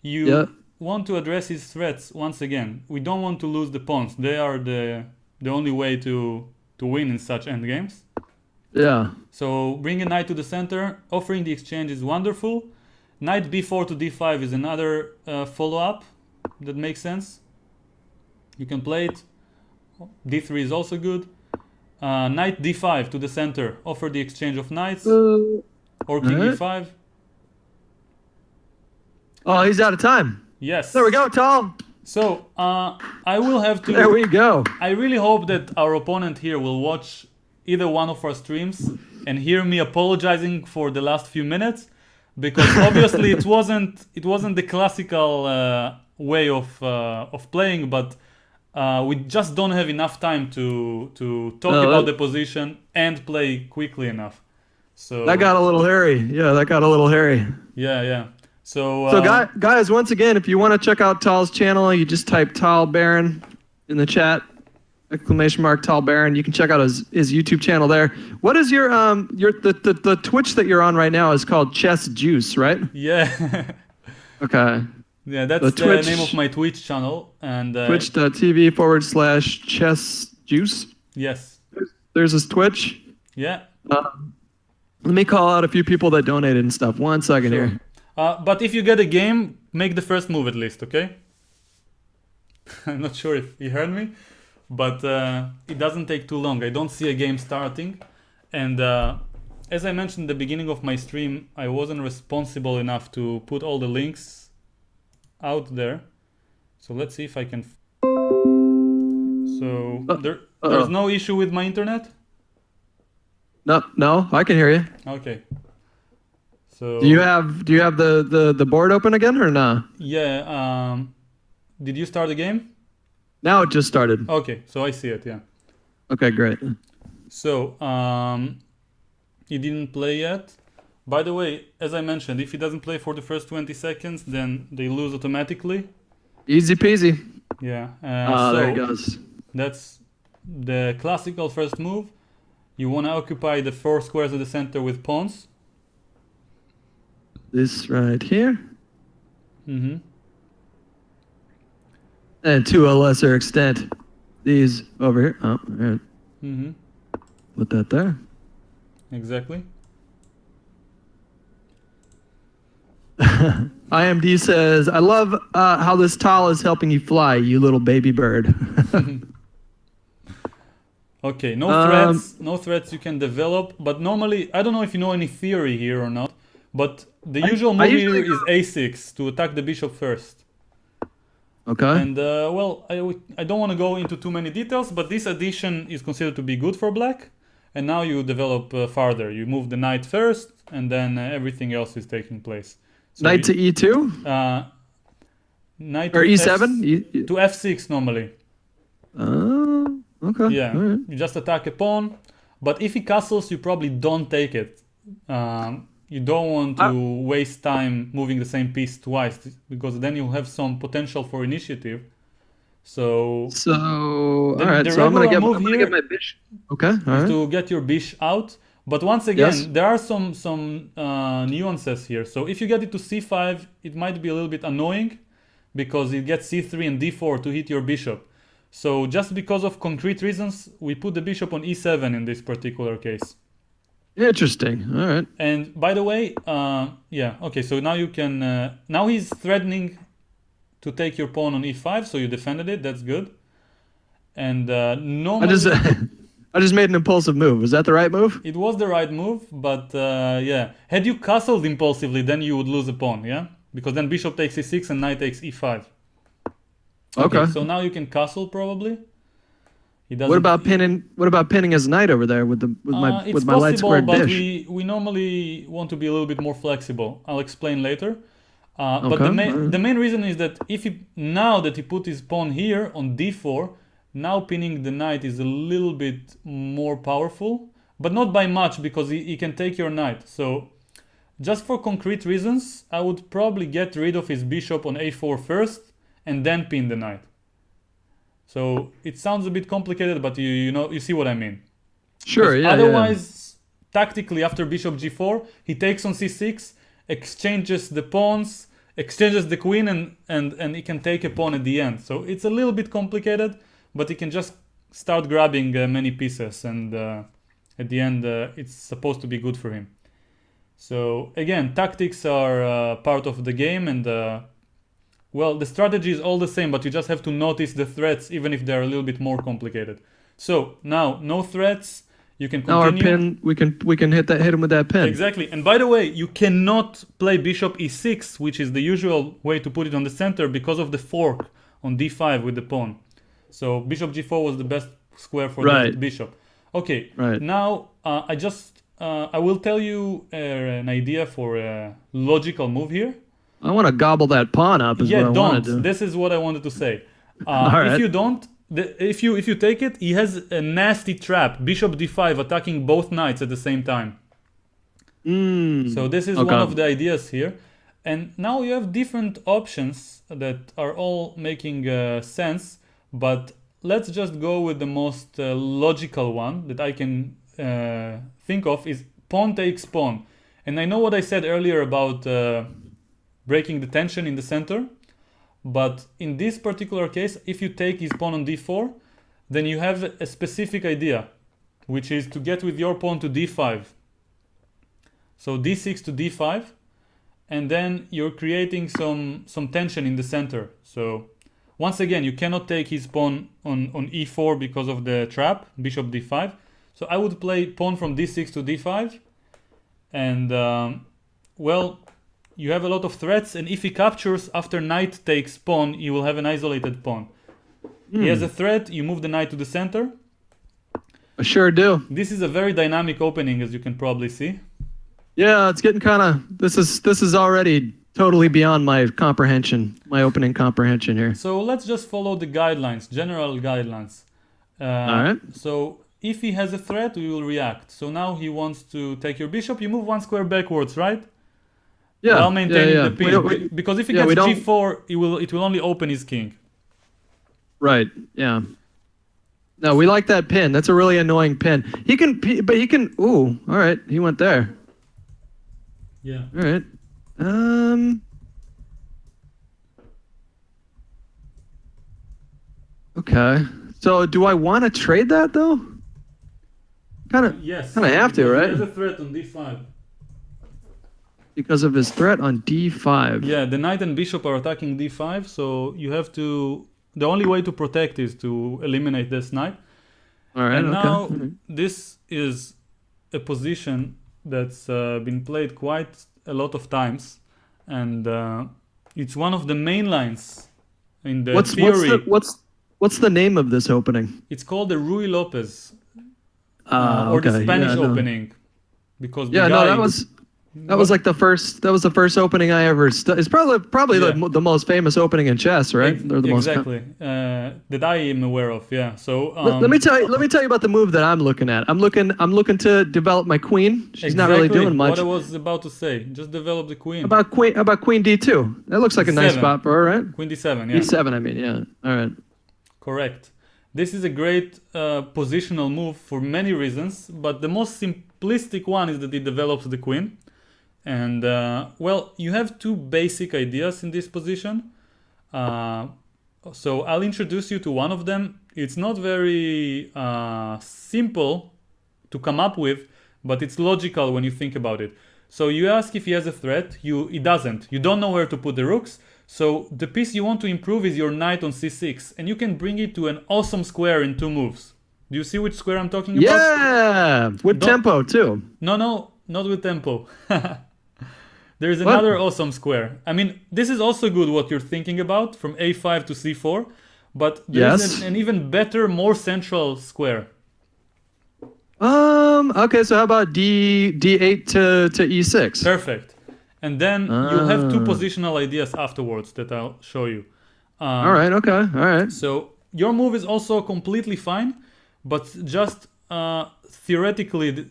You Yeah. want to address his threats once again. We don't want to lose the pawns. They are the only way to win in such endgames. Yeah. So bring a knight to the center. Offering the exchange is wonderful. Knight b4 to d5 is another follow-up that makes sense. You can play it. d3 is also good. Knight d5 to the center. Offer the exchange of knights. Or king alright. e5. Oh, he's out of time. Yes. There we go, Tal. So I will have to... There we go. I really hope that our opponent here will watch either one of our streams and hear me apologizing for the last few minutes, because obviously it wasn't the classical way of playing, but we just don't have enough time to talk about the position and play quickly enough. So That got a little hairy. Yeah, that got a little hairy. yeah. So Guys, once again, if you want to check out Tal's channel, you just type Tal Baron in the chat, !Tal Baron. You can check out his YouTube channel there. What is your the Twitch that you're on right now is called Chess Juice, right? yeah. Okay. Yeah, that's the name of my Twitch channel. And twitch.tv/Chess Juice. Yes. There's his Twitch. Yeah. Let me call out a few people that donated and stuff. 1 second Sure. here. But if you get a game, make the first move at least, okay? I'm not sure if you heard me, but it doesn't take too long. I don't see a game starting. And as I mentioned at the beginning of my stream, I wasn't responsible enough to put all the links out there. So let's see if I can... So there's no issue with my internet? No, I can hear you. Okay. So Do you have the board open again or no? yeah, did you start the game? Now it just started. Okay, so I see it, yeah. Okay, great. So he didn't play yet. By the way, as I mentioned, if he doesn't play for the first 20 seconds, then they lose automatically. Easy peasy. Yeah. So there it goes. That's the classical first move. You want to occupy the 4 squares at the center with pawns. This right here. Mm-hmm. And to a lesser extent, these over here. Oh, all right. Mm-hmm. Put that there. Exactly. IMD says, I love how this Tal is helping you fly, you little baby bird. Okay, no threats you can develop, but normally, I don't know if you know any theory here or not, but the usual move here is a6 to attack the bishop first. Okay. And well, I don't want to go into too many details, but this addition is considered to be good for black, and now you develop farther. You move the knight first, and then everything else is taking place. So Knight to e2? Knight Or to e7? to f6 normally. Oh, okay. Yeah, All right. you just attack a pawn, but if he castles, you probably don't take it. You don't want to waste time moving the same piece twice, because then you'll have some potential for initiative. So all right. So I'm gonna get my bishop. Okay. All right. to get your bish out. But once again, there are some nuances here. So if you get it to c5, it might be a little bit annoying, because it gets c3 and d4 to hit your bishop. So just because of concrete reasons, we put the bishop on e7 in this particular case. Interesting. All right. And by the way, yeah, okay, so now you can... now he's threatening to take your pawn on e5, so you defended it, that's good. And normally... I just made an impulsive move. Was that the right move? It was the right move, but yeah. Had you castled impulsively, then you would lose a pawn, yeah? Because then bishop takes e6 and knight takes e5. Okay. So now you can castle probably. What about pinning his knight over there with my light squared but dish? we normally want to be a little bit more flexible. I'll explain later. But the main reason is that now that he put his pawn here on d4, now pinning the knight is a little bit more powerful, but not by much, because he can take your knight. So just for concrete reasons, I would probably get rid of his bishop on a4 first and then pin the knight. So it sounds a bit complicated, but you see what I mean. Sure, yeah. Otherwise, tactically, after bishop g4, he takes on c6, exchanges the pawns, exchanges the queen, and he can take a pawn at the end. So it's a little bit complicated, but he can just start grabbing many pieces, and at the end, it's supposed to be good for him. So again, tactics are part of the game, and well, the strategy is all the same, but you just have to notice the threats, even if they're a little bit more complicated. So now, no threats. You can continue. Now our pin, we can hit him with that pin. Exactly. And by the way, you cannot play bishop e6, which is the usual way to put it on the center, because of the fork on d5 with the pawn. So bishop g4 was the best square for the bishop. Okay. Right. Now I will tell you an idea for a logical move here. I want to gobble that pawn up. What I want to do. This is what I wanted to say. Right. If you don't, if you take it, he has a nasty trap. Bishop d5 attacking both knights at the same time. So this is one of the ideas here. And now you have different options that are all making sense, but let's just go with the most logical one that I can think of is pawn takes pawn. And I know what I said earlier about breaking the tension in the center, but in this particular case, if you take his pawn on d4, then you have a specific idea, which is to get with your pawn to d5. So d6 to d5, and then you're creating some tension in the center. So once again, you cannot take his pawn on e4 because of the trap, bishop d5. So I would play pawn from d6 to d5, and well, you have a lot of threats, and if he captures after knight takes pawn, you will have an isolated pawn. He has a threat, you move the knight to the center. I sure do. This is a very dynamic opening, as you can probably see. Yeah, it's getting kind of, this is already totally beyond my comprehension, my opening comprehension here. So let's just follow the guidelines, general guidelines. All right. So if he has a threat, we will react. So now he wants to take your bishop, you move one square backwards, right? Yeah. While maintaining the pin. We because if he gets g4, it will only open his king. Right, yeah. No, we like that pin. That's a really annoying pin. He can, ooh, all right, he went there. Yeah. All right. Okay. So do I want to trade that though? Yes. Kind of have to, right? There's a threat on d5. Because of his threat on d5. Yeah, the knight and bishop are attacking d5, so you have to... The only way to protect is to eliminate this knight. All right, and now this is a position that's been played quite a lot of times, and it's one of the main lines in the theory. What's the name of this opening? It's called the Rui Lopez, or or the Spanish opening, because that was like the first opening I ever it's probably the most famous opening in chess, right? Exactly. That I am aware of. Yeah. So let me tell you about the move that I'm looking at. I'm looking to develop my queen. She's not really doing much. What I was about to say. Just develop the queen. About queen d2. That looks like a nice spot for her, right? Queen d7. Yeah. d7. I mean, yeah. All right. Correct. This is a great positional move for many reasons, but the most simplistic one is that it develops the queen. And well, you have two basic ideas in this position. So I'll introduce you to one of them. It's not very simple to come up with, but it's logical when you think about it. So you ask if he has a threat. He doesn't. You don't know where to put the rooks. So the piece you want to improve is your knight on c6, and you can bring it to an awesome square in 2 moves. Do you see which square I'm talking about? Yeah, with tempo too. No, not with tempo. There's another awesome square. I mean, this is also good what you're thinking about, from a5 to c4, but there's an even better, more central square. Okay, so how about d8 to e6? Perfect. And then you'll have 2 positional ideas afterwards that I'll show you. All right, okay, all right. So your move is also completely fine, but just theoretically,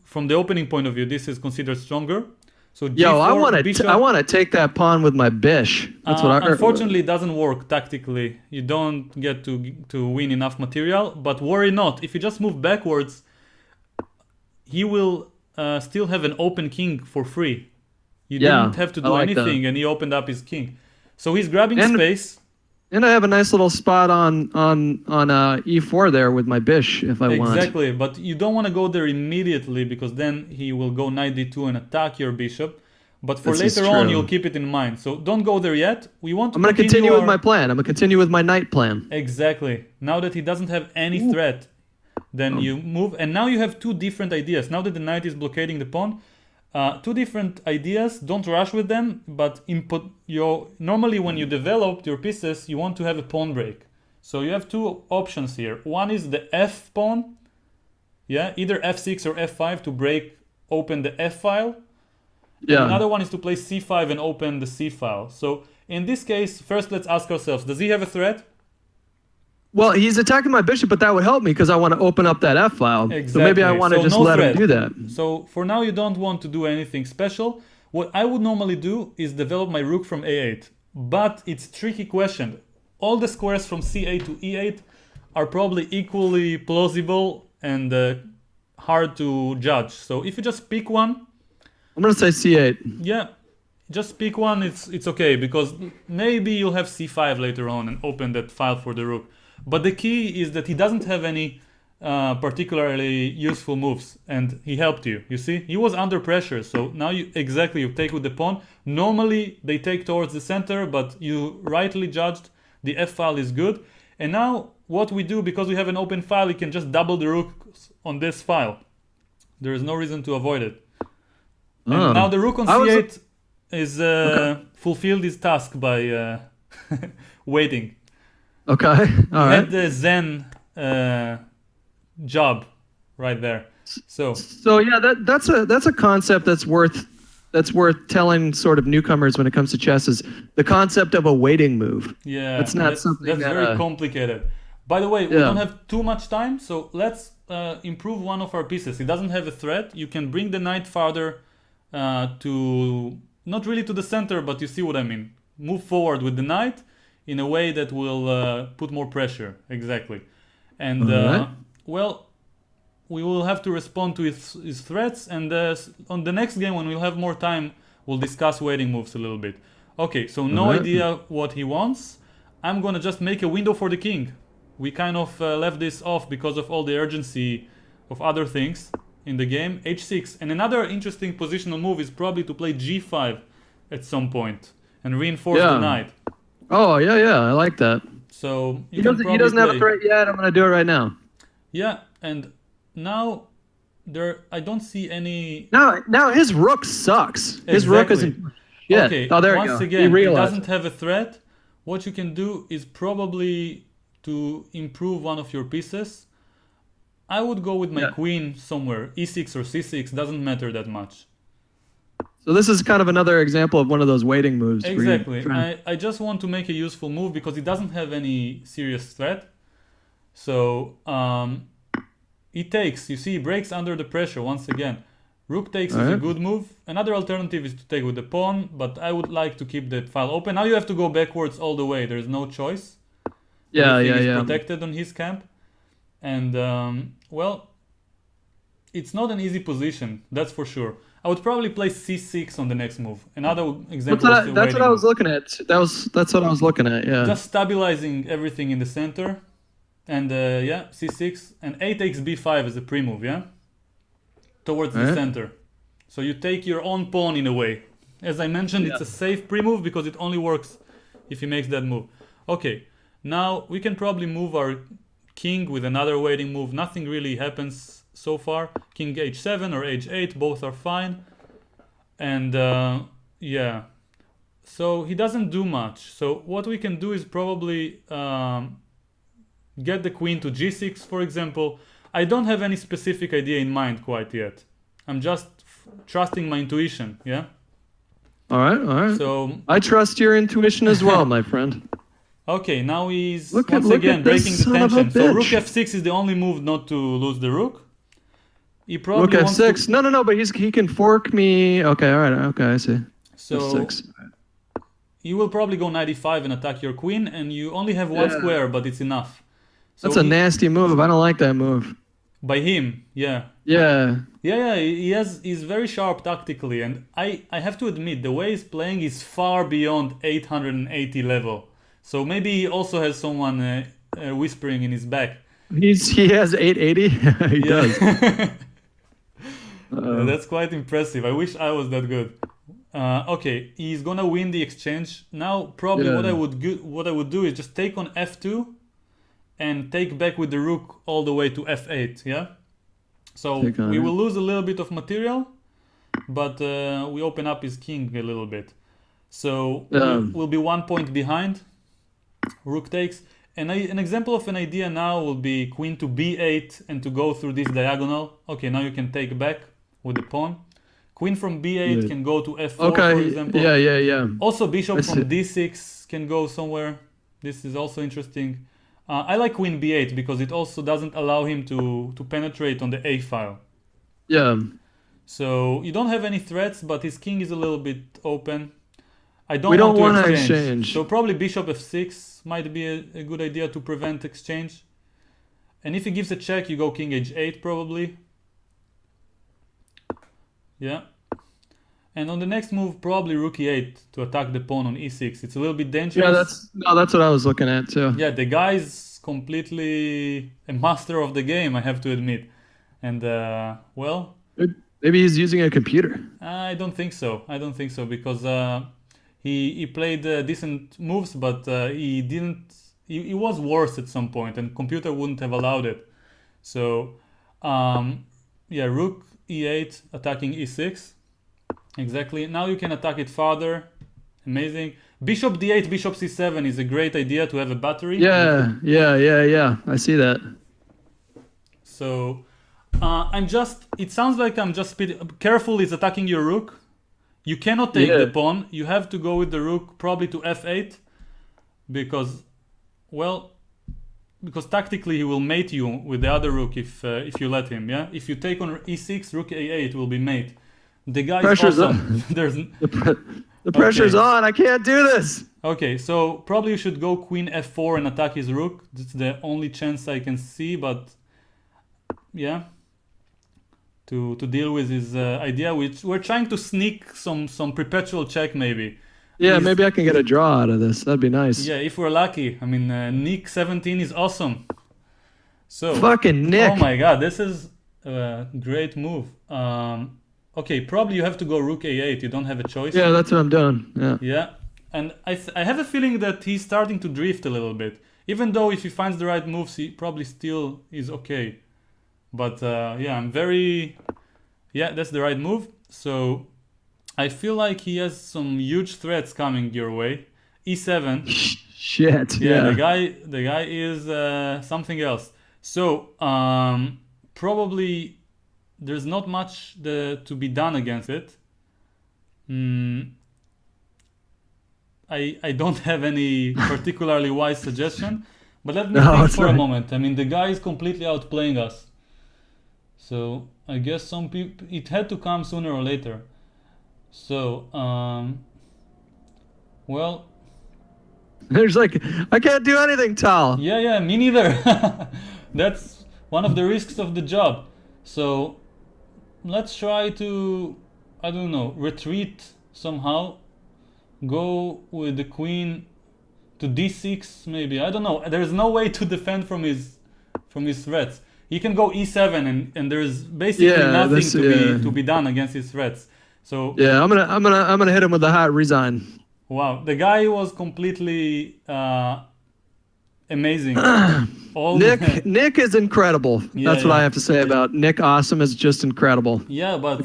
from the opening point of view, this is considered stronger. So G4, I want to take that pawn with my bish. That's what I. Unfortunately, it doesn't work tactically. You don't get to win enough material. But worry not. If you just move backwards, he will still have an open king for free. You didn't have to do anything, and he opened up his king. So he's grabbing space. And I have a nice little spot on e4 there with my bish if I want. Exactly, but you don't want to go there immediately because then he will go knight d2 and attack your bishop. But for later on, you'll keep it in mind. So don't go there yet. I'm going to continue with my plan. I'm going to continue with my knight plan. Exactly. Now that he doesn't have any threat, then you move. And now you have 2 different ideas. Now that the knight is blockading the pawn, 2 different ideas. Don't rush with them, but normally when you develop your pieces, you want to have a pawn break. So you have 2 options here. One is the f pawn, either f6 or f5 to open the f file. Yeah. And another one is to play c5 and open the c file. So in this case, first let's ask ourselves: does he have a threat? Well, he's attacking my bishop, but that would help me because I want to open up that F file. Exactly. So maybe I want to just let him do that. So for now, you don't want to do anything special. What I would normally do is develop my rook from A8. But it's a tricky question. All the squares from C8 to E8 are probably equally plausible and hard to judge. So if you just pick one, I'm gonna say C8. Yeah, just pick one. It's okay because maybe you'll have C5 later on and open that file for the rook. But the key is that he doesn't have any particularly useful moves, and he helped you. You see, he was under pressure. So now you take with the pawn. Normally they take towards the center, but you rightly judged the F file is good. And now what we do, because we have an open file, we can just double the rook on this file. There is no reason to avoid it. And now the rook on C8 is fulfilled his task by waiting. Okay, all right. Had the Zen job right there. So yeah, that's a concept that's worth telling sort of newcomers when it comes to chess, is the concept of a waiting move. Yeah, that's very complicated. By the way, we don't have too much time, so let's improve one of our pieces. It doesn't have a threat. You can bring the knight farther to, not really to the center, but you see what I mean. Move forward with the knight in a way that will put more pressure. Exactly. And well, we will have to respond to his threats, and on the next game when we'll have more time, we'll discuss waiting moves a little bit. Okay, so no idea what he wants. I'm gonna just make a window for the king. We kind of left this off because of all the urgency of other things in the game. H6, and another interesting positional move is probably to play G5 at some point and reinforce the knight. Oh yeah, I like that. So he doesn't have a threat yet. I'm gonna do it right now. Yeah, and now I don't see any. Now his rook sucks. His rook isn't. Yeah. Okay. Oh, there Once you go. again, it doesn't have a threat. What you can do is probably to improve one of your pieces. I would go with my queen somewhere. E6 or C6 doesn't matter that much. So this is kind of another example of one of those waiting moves. Exactly. I just want to make a useful move because it doesn't have any serious threat. So he takes. You see, he breaks under the pressure once again. Rook takes is a good move. Another alternative is to take with the pawn, but I would like to keep the file open. Now you have to go backwards all the way. There's no choice. Everything is protected on his camp. And, well, it's not an easy position, that's for sure. I would probably play C6 on the next move. Another example that's what I was looking at. That's what I was looking at, yeah. Just stabilizing everything in the center. And, C6. And A takes B5 as a pre-move, yeah? Towards the center. So you take your own pawn in a way. As I mentioned, it's a safe pre-move because it only works if he makes that move. Okay, now we can probably move our king with another waiting move. Nothing really happens so far. King H7 or H8, both are fine. And so he doesn't do much. So what we can do is probably get the queen to G6, for example. I don't have any specific idea in mind quite yet. I'm just trusting my intuition, yeah? All right. So I trust your intuition as well, my friend. Okay, now he's once again breaking the tension. So rook f6 is the only move not to lose the rook. He probably rook f6. No, but he can fork me. Okay, all right. Okay, I see. So f6. You will probably go knight e5 and attack your queen, and you only have one square, but it's enough. So that's a nasty move. I don't like that move. By him, yeah. Yeah. He's very sharp tactically, and I have to admit the way he's playing is far beyond 880 level. So maybe he also has someone whispering in his back. He has 880. He does. That's quite impressive. I wish I was that good. Okay, he's gonna win the exchange now. Probably what I would do is just take on f2 and take back with the rook all the way to f8. Yeah. So we will lose a little bit of material, but we open up his king a little bit. So we'll be 1 point behind. Rook takes. And an example of an idea now will be queen to b8 and to go through this diagonal. Okay, now you can take back with the pawn. Queen from b8 can go to f4, for example. Yeah. Also, bishop from d6 can go somewhere. This is also interesting. I like queen b8 because it also doesn't allow him to penetrate on the a file. Yeah. So you don't have any threats, but his king is a little bit open. I We don't want want to to exchange. exchange. So probably bishop f6 might be a good idea to prevent exchange. And if he gives a check, you go king h8 probably. Yeah. And on the next move, probably rook e8 to attack the pawn on e6. It's a little bit dangerous. Yeah, that's what I was looking at too. Yeah, the guy's completely a master of the game, I have to admit. And well, Maybe he's using a computer. I don't think so. I don't think so because he played decent moves, but he didn't. He was worse at some point, and computer wouldn't have allowed it. So yeah, rook e8 attacking e6. Exactly. Now you can attack it farther. Amazing. Bishop d8, bishop c7 is a great idea to have a battery. Yeah. I see that. So it sounds like I'm just careful is attacking your rook. You cannot take the pawn. You have to go with the rook probably to f8 because tactically he will mate you with the other rook if you let him, yeah? If you take on e6, rook a8 will be mate. The guy Pressure's is awesome. There's the pressure's on. I can't do this. Okay, so probably you should go queen f4 and attack his rook. That's the only chance I can see, but yeah. To deal with his idea, which we're trying to sneak some perpetual check maybe. Yeah, maybe I can get a draw out of this. That'd be nice. Yeah, if we're lucky. I mean, Nick 17 is awesome. So fucking Nick. Oh my god, this is a great move. Okay, probably you have to go rook a8. You don't have a choice. Yeah, that's what I'm doing. Yeah. Yeah, and I have a feeling that he's starting to drift a little bit. Even though if he finds the right moves, he probably still is okay. But yeah, that's the right move. So I feel like he has some huge threats coming your way. E7. Shit. Yeah, the guy is something else. So probably there's not much to be done against it. I don't have any particularly wise suggestion, but let me think for a moment. I mean, the guy is completely outplaying us. So I guess some people, it had to come sooner or later. So well, there's like, I can't do anything, Tal. Yeah, me neither. That's one of the risks of the job. So let's try to, I don't know, retreat somehow. Go with the queen to d6 maybe. I don't know. There's no way to defend from his threats. He can go e7 and there's basically nothing to be done against his threats. So yeah, I'm gonna hit him with the hot resign. Wow, the guy was completely amazing. Nick is incredible. That's what I have to say about Nick. Awesome is just incredible. Yeah, but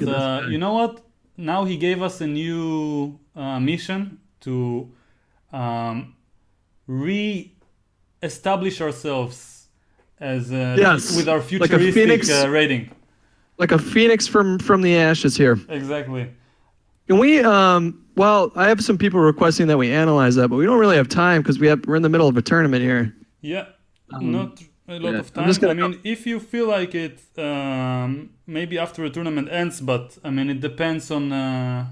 you know what? Now he gave us a new mission to re-establish ourselves as with our futuristic rating. Like a phoenix from the ashes here. Exactly. Can we? Well, I have some people requesting that we analyze that, but we don't really have time because we're in the middle of a tournament here. Yeah, not a lot of time. I mean, if you feel like it, maybe after a tournament ends, but I mean, it depends on the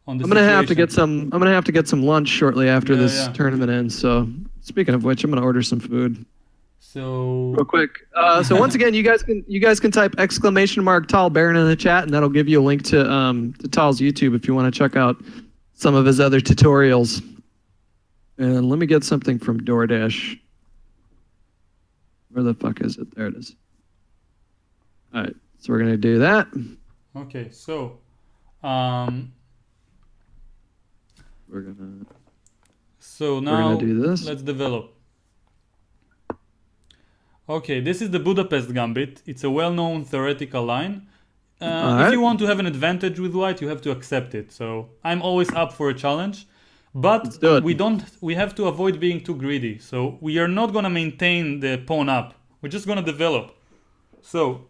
I'm gonna have to get some. I'm gonna have to get some lunch shortly after this tournament ends. So, speaking of which, I'm gonna order some food. So real quick. So once again, you guys can type ! Tal Baron in the chat, and that'll give you a link to Tal's YouTube if you want to check out some of his other tutorials. And let me get something from DoorDash. Where the fuck is it? There it is. All right, so we're gonna do that. Okay, so we're gonna. So now we're gonna do this. Let's develop. Okay, this is the Budapest Gambit. It's a well-known theoretical line. If you want to have an advantage with white, you have to accept it. So I'm always up for a challenge, but we have to avoid being too greedy. So we are not gonna maintain the pawn up. We're just gonna develop. So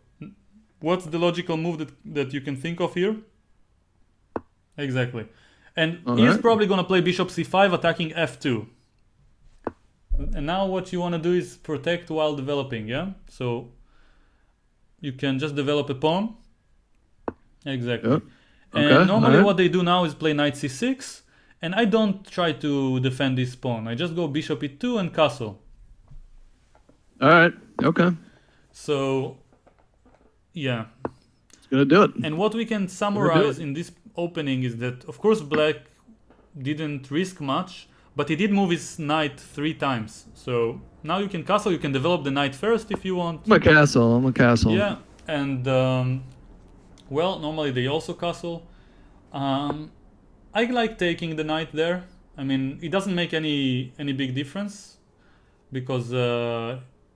what's the logical move that you can think of here? Exactly. And he's probably gonna play bishop c5 attacking f2. And now what you want to do is protect while developing, yeah? So you can just develop a pawn. Exactly. Yep. And Okay, normally alright. what they do now is play knight c6, and I don't try to defend this pawn. I just go bishop e2 and castle. All right. Okay. So, yeah. It's gonna do it. And what we can summarize in this opening is that, of course, black didn't risk much, but he did move his knight 3 times. So now you can castle, you can develop the knight first if you want. I'm a castle. Yeah, and well, normally they also castle. I like taking the knight there. I mean, it doesn't make any big difference because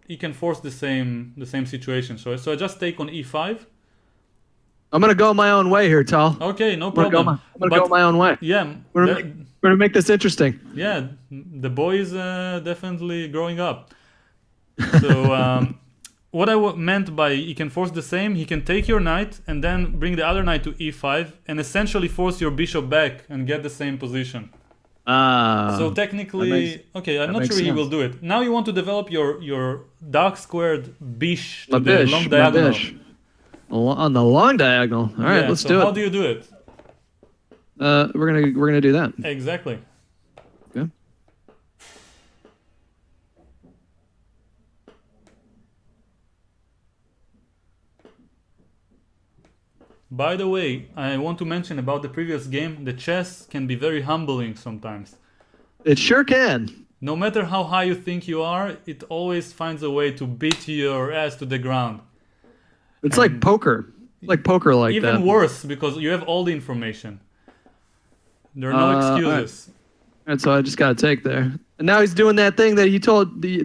he can force the same situation. So I just take on e5. I'm gonna go my own way here, Tal. Okay, no I'm gonna problem. go my own way. Yeah, We're gonna make this interesting. yeah, the boy is definitely growing up. So what I meant by he can force the same, he can take your knight and then bring the other knight to e5 and essentially force your bishop back and get the same position. So technically, okay, I'm not sure he will do it. Now you want to develop your dark squared bish to the long diagonal. On the long diagonal. All right, let's do it. How do you do it? We're gonna do that. Exactly. Okay. By the way, I want to mention about the previous game, the chess can be very humbling sometimes. It sure can. No matter how high you think you are, it always finds a way to beat your ass to the ground. It's like poker. Like poker like Even that. worse, because you have all the information. There are no excuses. All right, so I just gotta take there. And now he's doing that thing that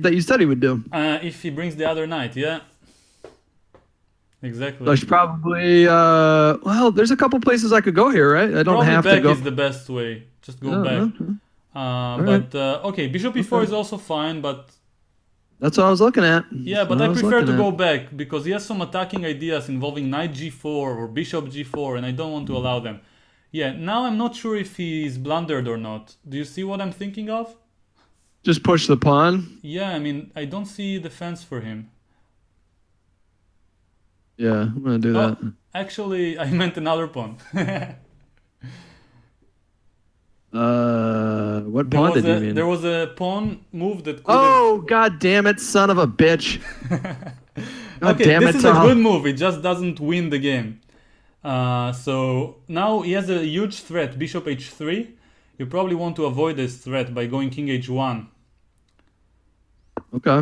that you said he would do. If he brings the other knight, yeah. Exactly. So I should probably well, there's a couple places I could go here, right? I don't Probably have back to go. is the best way. Just go back. Okay, bishop e4 is also fine, but that's what I was looking at. yeah, but I prefer to go back because he has some attacking ideas involving knight g4 or bishop g4, and I don't want to allow them. Yeah, now I'm not sure if he's blundered or not. Do you see what I'm thinking of? Just push the pawn. Yeah, I mean, I don't see defense for him. Yeah, I'm gonna do that. Actually, I meant another pawn. What pawn did you mean? There was a pawn move that could Oh, god damn it, son of a bitch. God okay, damn this it, is a Tal. good move. It just doesn't win the game. So now he has a huge threat, bishop h3. You probably want to avoid this threat by going king h1. Okay.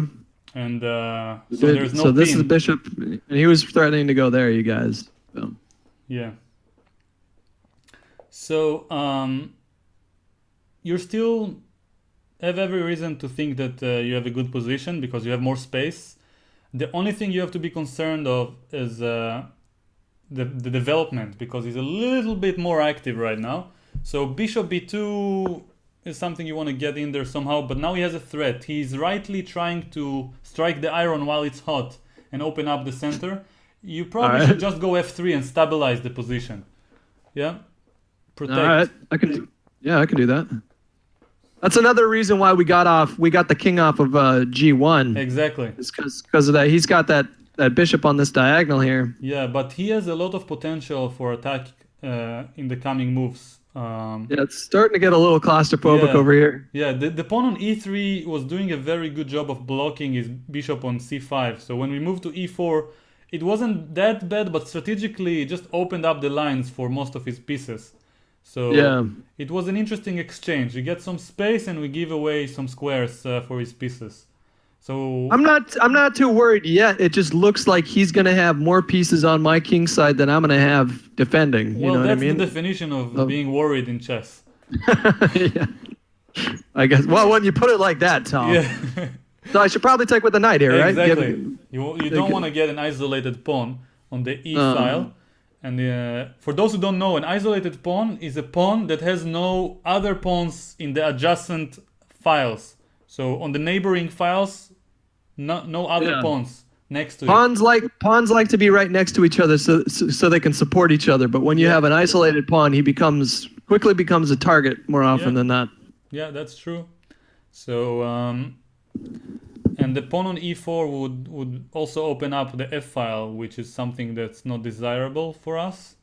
And so there's no So this pin. is bishop, and he was threatening to go there, you guys. So. Yeah. So you still have every reason to think that you have a good position because you have more space. The only thing you have to be concerned of is the development because he's a little bit more active right now. So bishop b2 is something you want to get in there somehow, but now he has a threat. He's rightly trying to strike the iron while it's hot and open up the center. You probably should just go f3 and stabilize the position. Yeah? Protect. All right, I can do that. That's another reason why we got the king off of g1. Exactly. It's because of that. He's got that bishop on this diagonal here. Yeah, but he has a lot of potential for attack in the coming moves. Yeah, it's starting to get a little claustrophobic over here. Yeah, the pawn on e3 was doing a very good job of blocking his bishop on c5. So when we moved to e4, it wasn't that bad, but strategically it just opened up the lines for most of his pieces. So yeah, it was an interesting exchange. We get some space and we give away some squares for his pieces. So I'm not too worried yet. It just looks like he's gonna have more pieces on my king side than I'm gonna have defending. You know what I mean? That's the definition of being worried in chess. Yeah. I guess. Well, when you put it like that, Tom. Yeah. So I should probably take with the knight here, right? Exactly. You don't want to get an isolated pawn on the e file. And for those who don't know, an isolated pawn is a pawn that has no other pawns in the adjacent files. So on the neighboring files, no other pawns next to it. Pawns like to be right next to each other so they can support each other. But when you have an isolated pawn, he quickly becomes a target more often than not. Yeah, that's true. So And the pawn on e4 would also open up the f-file, which is something that's not desirable for us,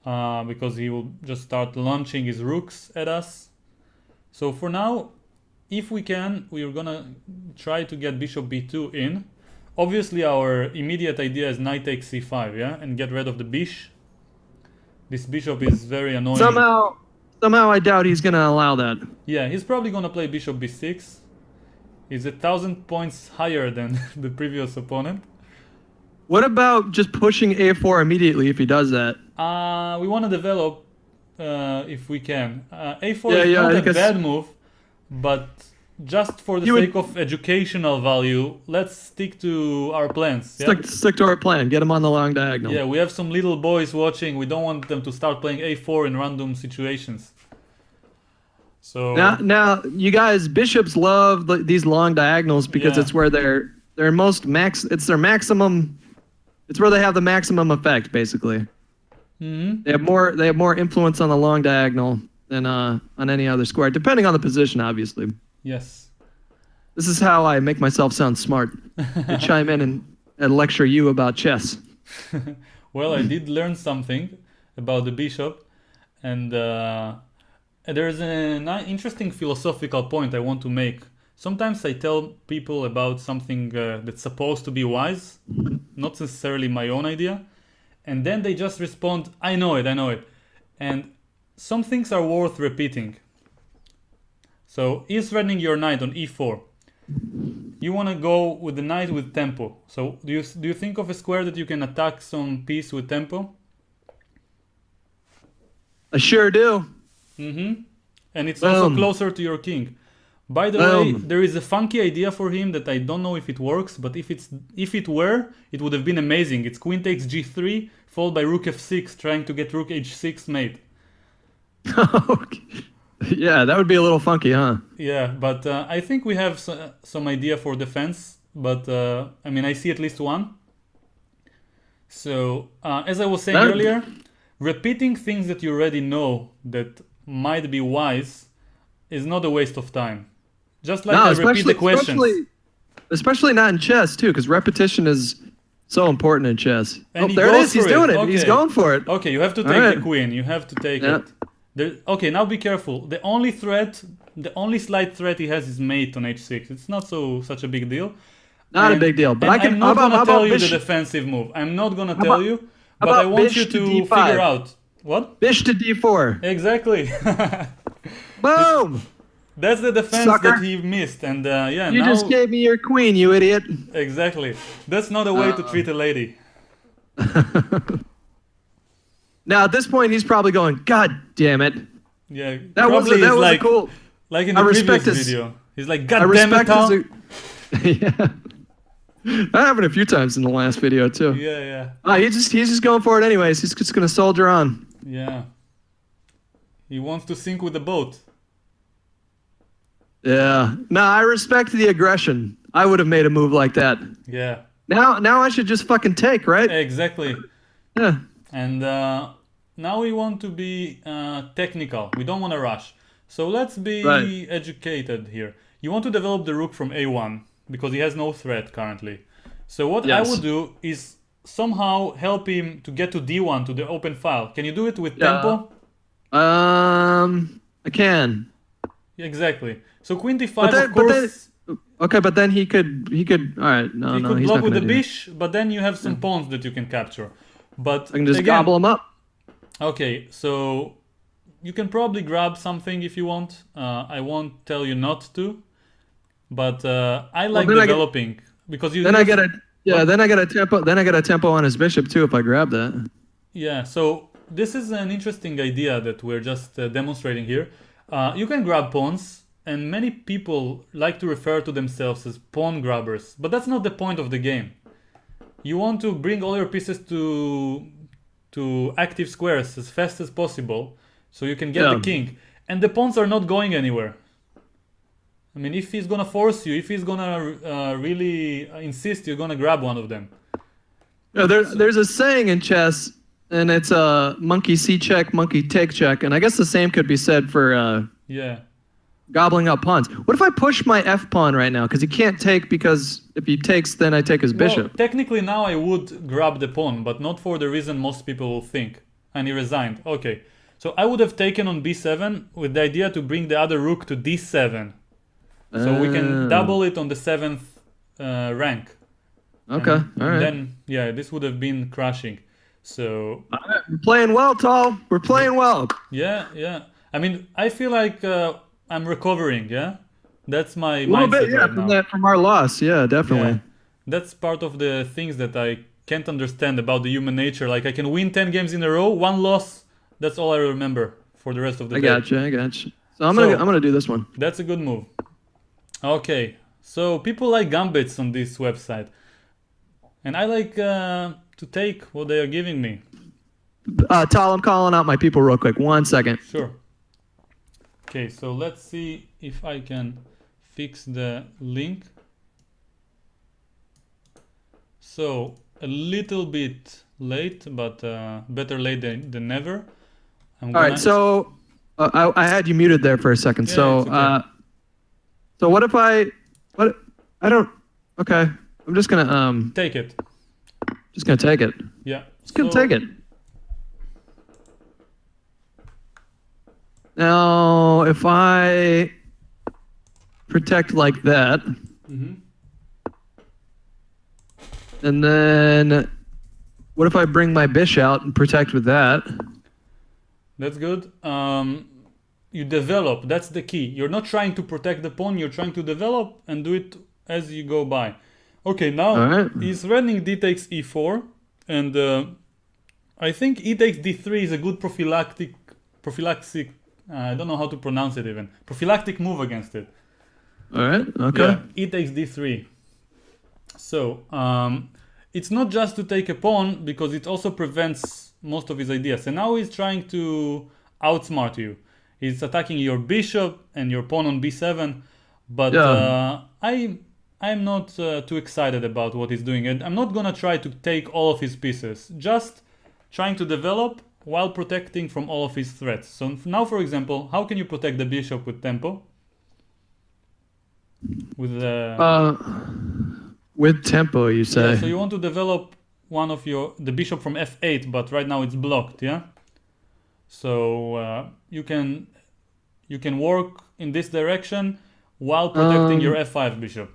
because he will just start launching his rooks at us. So for now, if we can, we're gonna try to get bishop b2 in. Obviously our immediate idea is knight takes c5, yeah? And get rid of the bish. This bishop is very annoying. Somehow I doubt he's gonna allow that. Yeah, he's probably gonna play bishop b6. He's 1,000 points higher than the previous opponent. What about just pushing a4 immediately if he does that? We want to develop if we can. a4 is not a bad move, but just for the sake of educational value, let's stick to our plans. Yeah? Stick to our plan. Get him on the long diagonal. Yeah, we have some little boys watching. We don't want them to start playing a4 in random situations. So now, you guys, bishops love these long diagonals because it's where they're most it's their maximum. It's where they have the maximum effect, basically. Mm-hmm. They have more influence on the long diagonal than on any other square, depending on the position, obviously. Yes. This is how I make myself sound smart. I chime in and lecture you about chess. Well, I did learn something about the bishop, and there's an interesting philosophical point I want to make. Sometimes I tell people about something that's supposed to be wise, not necessarily my own idea, and then they just respond, I know it. And some things are worth repeating. So he's threatening your knight on e4. You want to go with the knight with tempo. So do you think of a square that you can attack some piece with tempo? I sure do. Mm-hmm. And it's also closer to your king. By the way, there is a funky idea for him that I don't know if it works, but if it were, it would have been amazing. It's queen takes g3, followed by rook f6, trying to get rook h6 mate. Okay. Yeah, that would be a little funky, huh? Yeah, but I think we have some idea for defense, but I mean, I see at least one. So, as I was saying earlier, repeating things that you already know that might be wise is not a waste of time. Just like I repeat the questions. Especially not in chess, too, because repetition is so important in chess. And there it is. He's doing it. Okay. He's going for it. Okay, you have to take the queen. You have to take it. Okay, now be careful. The only slight threat he has is mate on h6. It's not such a big deal. Not a big deal. But I'm not going to tell you the defensive move. I'm not going to tell you, but I want you to figure out. What? Bish to d4. Exactly. Boom! That's the defense that he missed. And you just gave me your queen, you idiot. Exactly. That's not a way to treat a lady. Now, at this point, he's probably going, God damn it. Yeah, that was like, cool. Like in the previous video. He's like, God damn it, Tal. Yeah. That happened a few times in the last video, too. Yeah. He's just going for it anyways. He's just going to soldier on. Yeah. He wants to sink with the boat. Yeah. No, I respect the aggression. I would have made a move like that. Yeah. Now I should just fucking take, right? Exactly. Yeah. And now we want to be technical. We don't want to rush. So let's be educated here. You want to develop the rook from a1 because he has no threat currently. So what I would do is somehow help him to get to d1, to the open file. Can you do it with tempo? I can. Exactly. So queen d5, of course. Okay, but then he could. All right, no, he could block with the bish, but then you have some pawns that you can capture. But I can just gobble him up. Okay, so you can probably grab something if you want. I won't tell you not to, but I like developing because you. Then I get a tempo on his bishop too if I grab that. Yeah, so this is an interesting idea that we're just demonstrating here. You can grab pawns. And many people like to refer to themselves as pawn grabbers, but that's not the point of the game. You want to bring all your pieces to active squares as fast as possible, so you can get the king. And the pawns are not going anywhere. I mean, if he's gonna force you, if he's gonna really insist, you're gonna grab one of them. Yeah, there's a saying in chess, and it's monkey c check, monkey take check, and I guess the same could be said for gobbling up pawns. What if I push my f pawn right now? Because he can't take, because if he takes, then I take his bishop. Well, technically now I would grab the pawn, but not for the reason most people will think. And he resigned. Okay. So I would have taken on b7 with the idea to bring the other rook to d7. So we can double it on the 7th rank. Okay, all right. Then, yeah, this would have been crushing. So... We're playing well, Tal. We're playing well. Yeah. I mean, I feel like I'm recovering, yeah? That's my A little mindset bit, yeah, right now. from our loss. Yeah, definitely. Yeah. That's part of the things that I can't understand about the human nature. Like, I can win 10 games in a row, one loss, that's all I remember for the rest of the day. I got you. So I'm gonna do this one. That's a good move. Okay, so people like gambits on this website. And I like to take what they are giving me. Tal, I'm calling out my people real quick. 1 second. Sure. Okay, so let's see if I can fix the link. So, a little bit late, but better late than never. All right, so I had you muted there for a second. Yeah, so, it's okay. So what if I don't. Okay, I'm just gonna take it. Just gonna take it. Yeah. Just gonna take it. Now, if I protect like that, and then what if I bring my bishop out and protect with that? That's good. You develop. That's the key. You're not trying to protect the pawn. You're trying to develop and do it as you go by. Okay, now he's running d takes e4, and I think e takes d3 is a good prophylactic. I don't know how to pronounce it even. Prophylactic move against it. All right. Okay. Yeah, e takes d3. So it's not just to take a pawn, because it also prevents most of his ideas. And now he's trying to outsmart you. He's attacking your bishop and your pawn on b7. But I'm not too excited about what he's doing. And I'm not gonna try to take all of his pieces. Just trying to develop while protecting from all of his threats. So now, for example, how can you protect the bishop with tempo? With tempo, you say? Yeah, so you want to develop the bishop from f8, but right now it's blocked, yeah? So you can work in this direction while protecting your f5 bishop.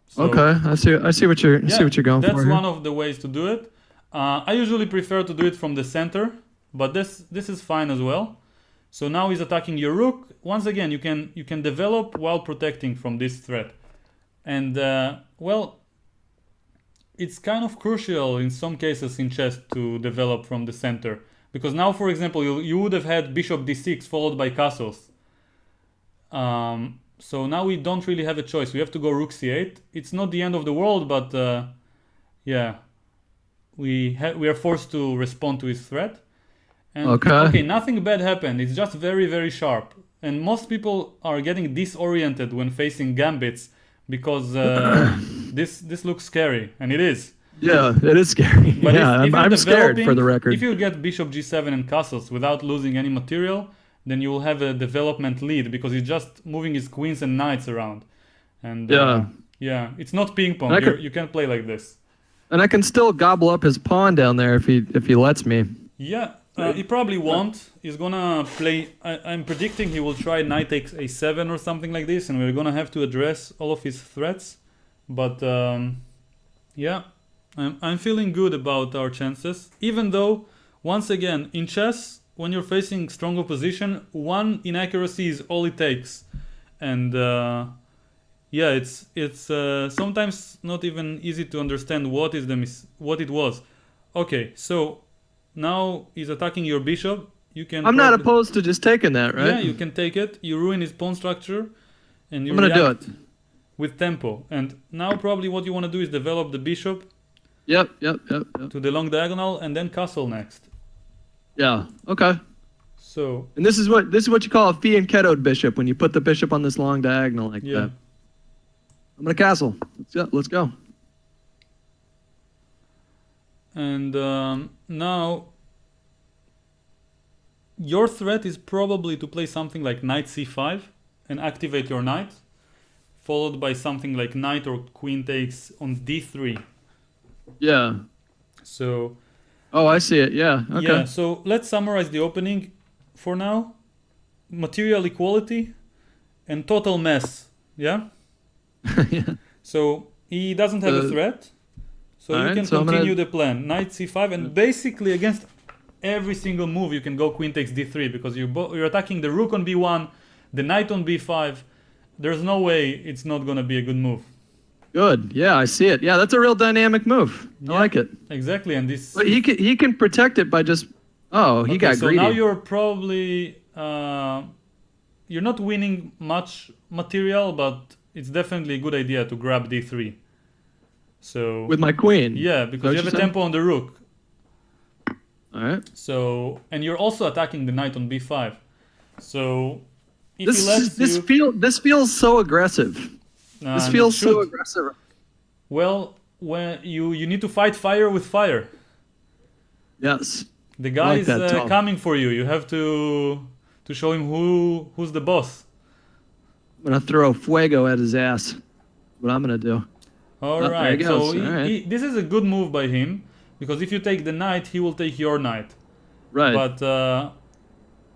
So, okay, I see what you're going for. That's one of the ways to do it. I usually prefer to do it from the center, but this is fine as well. So now he's attacking your rook. Once again, you can develop while protecting from this threat. And well, it's kind of crucial in some cases in chess to develop from the center, because now, for example, you would have had bishop d6 followed by castles. So now we don't really have a choice. We have to go rook c8. It's not the end of the world, but yeah, we are forced to respond to his threat. And, okay, nothing bad happened. It's just very, very sharp. And most people are getting disoriented when facing gambits, because this looks scary, and it is. Yeah, it is scary. But yeah, if I'm scared for the record. If you get bishop g7 and castles without losing any material, then you will have a development lead, because he's just moving his queens and knights around. And yeah, it's not ping pong. You can't play like this. And I can still gobble up his pawn down there if he lets me. Yeah. He probably won't. He's gonna play. I'm predicting he will try knight takes a7 or something like this, and we're gonna have to address all of his threats. But yeah, I'm feeling good about our chances. Even though, once again, in chess, when you're facing strong opposition, one inaccuracy is all it takes, and yeah, it's sometimes not even easy to understand what it was. Okay, so. Now he's attacking your bishop. I'm not opposed to just taking that, right? Yeah, you can take it. You ruin his pawn structure, and you I'm gonna do it with tempo. And now probably what you want to do is develop the bishop. Yep. To the long diagonal, and then castle next. Yeah. Okay. So. And this is what you call a fianchettoed bishop, when you put the bishop on this long diagonal like that. I'm gonna castle. Let's go. And now your threat is probably to play something like knight c5, and activate your knight, followed by something like knight or queen takes on d3. Yeah. So Oh, I see it. Yeah. Okay. yeah, so let's summarize the opening for now. Material equality and total mess. Yeah? Yeah. So he doesn't have a threat. So you alright, can so I'm continue gonna- the plan. Knight c5, and basically against every single move you can go queen takes d3 because you're attacking the rook on b1, the knight on b5. There's no way it's not gonna be a good move. Good. Yeah, I see it. Yeah, that's a real dynamic move. I Yeah. like it. Exactly, and this. But he can protect it by just. Oh, he Okay, got so greedy. now you're probably you're not winning much material, but it's definitely a good idea to grab d3. So With my queen. yeah, Is because that you what have a you're saying? tempo on the rook. All right. So and you're also attacking the knight on b5. So if he lets This feels so aggressive. This and feels it so should. aggressive. Well, when you need to fight fire with fire. Yes. The guy like is that, Tom. coming for you. You have to show him who's the boss. I'm gonna throw fuego at his ass. What I'm gonna do. All there right. he So goes. All right. this is a good move by him because if you take the knight, he will take your knight. Right. But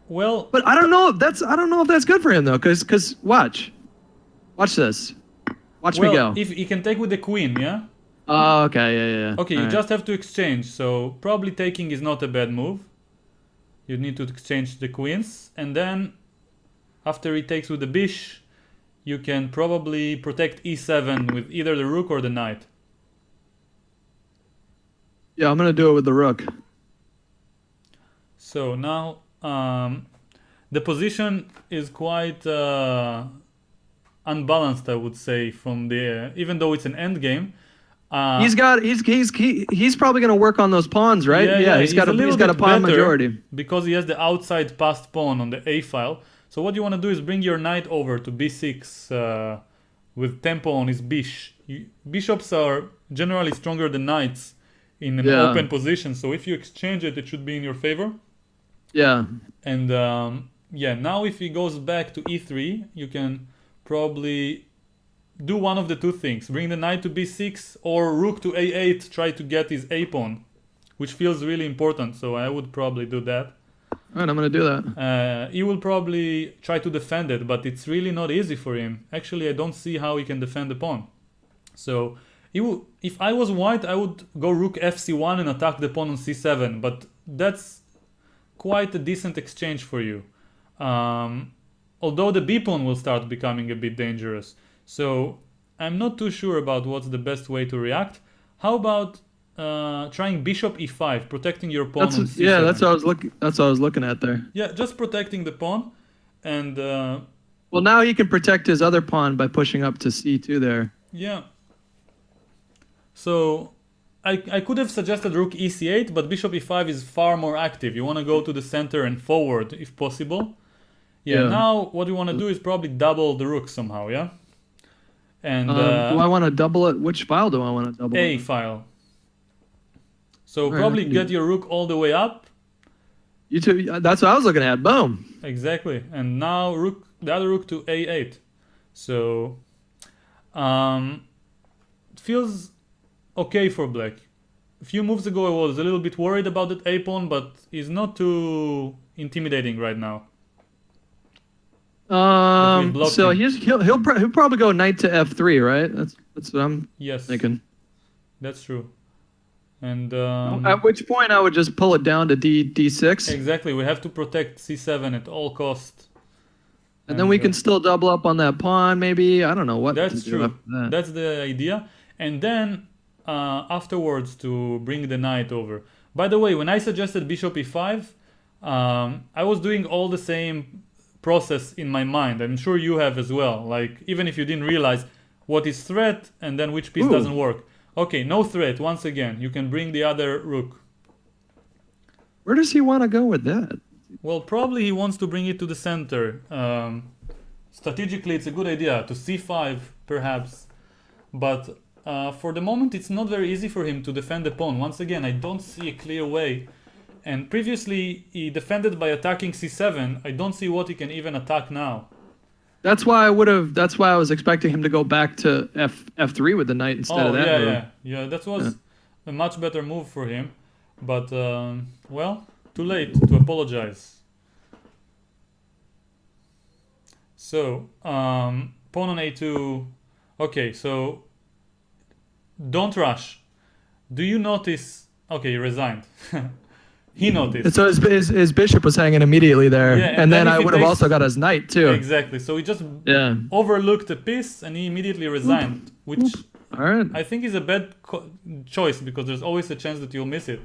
well, But I don't know if that's good for him though, because watch this. Watch me go. if he can take with the queen, yeah. Oh, okay, yeah. Okay, All you right. just have to exchange. So probably taking is not a bad move. You need to exchange the queens, and then after he takes with the bish, you can probably protect e7 with either the rook or the knight. Yeah, I'm gonna do it with the rook. So now the position is quite unbalanced, I would say, from the even though it's an endgame. He's probably gonna work on those pawns, right? Yeah, he's got a pawn better majority. because he has the outside passed pawn on the a file. So what you want to do is bring your knight over to b6 with tempo on his bish. Bishops are generally stronger than knights in an open position. So if you exchange it, it should be in your favor. Yeah. And now if he goes back to e3, you can probably do one of the two things. Bring the knight to b6 or rook to a8, try to get his a pawn, which feels really important. So I would probably do that. All right, I'm gonna do that. He will probably try to defend it, but it's really not easy for him. Actually, I don't see how he can defend the pawn. So if I was white, I would go rook fc1 and attack the pawn on c7, but that's quite a decent exchange for you. Although the b pawn will start becoming a bit dangerous. So I'm not too sure about what's the best way to react. How about trying bishop e5, protecting your pawn on c7? Yeah, that's what I was looking at there. Yeah, just protecting the pawn. And well, now he can protect his other pawn by pushing up to c2 there. yeah. So I could have suggested rook ec8, but bishop e5 is far more active. You want to go to the center and forward if possible. Yeah. Now what you want to do is probably double the rook somehow, yeah? And do I want to double it? Which file do I want to double A it? file. So Alright, probably I can get do- your rook all the way up. You two, that's what I was looking at. Boom. Exactly. And now the other rook to a8. So it feels okay for black. A few moves ago I was a little bit worried about that a pawn, but he's not too intimidating right now. blocked So him. he'll probably go knight to f3, right? That's what I'm Yes, thinking. that's true. And At which point I would just pull it down to d6, exactly, we have to protect c7 at all costs. and then we can still double up on that pawn. Maybe I don't know what. That's to do true. after that. That's the idea. And then afterwards to bring the knight over. By the way, when I suggested bishop e5, I was doing all the same process in my mind. I'm sure you have as well. Like even if you didn't realize what is threat and then which piece Ooh. doesn't work. Okay, no threat. Once again, you can bring the other rook. Where does he want to go with that? Well, probably he wants to bring it to the center. Strategically, it's a good idea to c5 perhaps, but for the moment it's not very easy for him to defend the pawn. Once again, I don't see a clear way. And previously he defended by attacking c7. I don't see what he can even attack now. That's why I was expecting him to go back to f3 with the knight instead of that move. Yeah. That was a much better move for him, but well, too late to apologize. So pawn on a2. Okay, so don't rush. Do you notice? Okay, he resigned. He noticed. So his bishop was hanging immediately there, Yeah, and then I would have also got his knight too. Exactly. So he just overlooked a piece, and he immediately resigned, which I think is a bad choice because there's always a chance that you'll miss it.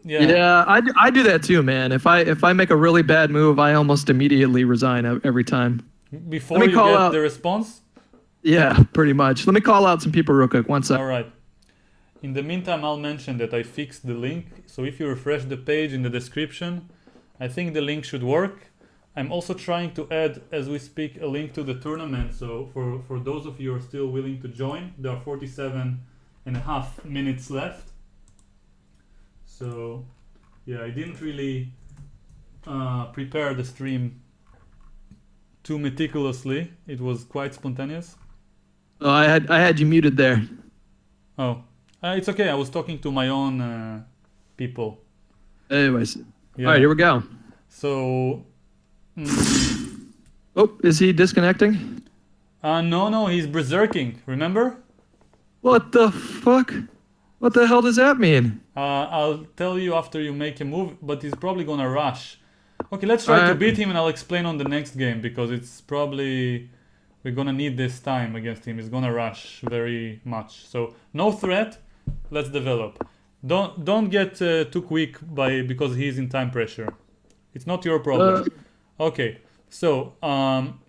Yeah, I do that too, man. If I make a really bad move, I almost immediately resign every time. Before you get the response? Yeah, pretty much. Let me call out some people real quick. One sec. All right. In the meantime, I'll mention that I fixed the link. So if you refresh the page in the description, I think the link should work. I'm also trying to add, as we speak, a link to the tournament. So for those of you who are still willing to join, there are 47.5 minutes left. So yeah, I didn't really prepare the stream too meticulously. It was quite spontaneous. Oh, I had you muted there. Oh, it's okay. I was talking to my own people. Anyways, all right, here we go. So, oh, is he disconnecting? No, he's berserking. Remember? What the fuck? What the hell does that mean? I'll tell you after you make a move, but he's probably gonna rush. Okay, let's try to beat him, and I'll explain on the next game because it's probably we're gonna need this time against him. He's gonna rush very much. So no threat. Let's develop. Don't get too quick because he's in time pressure. It's not your problem. Okay, so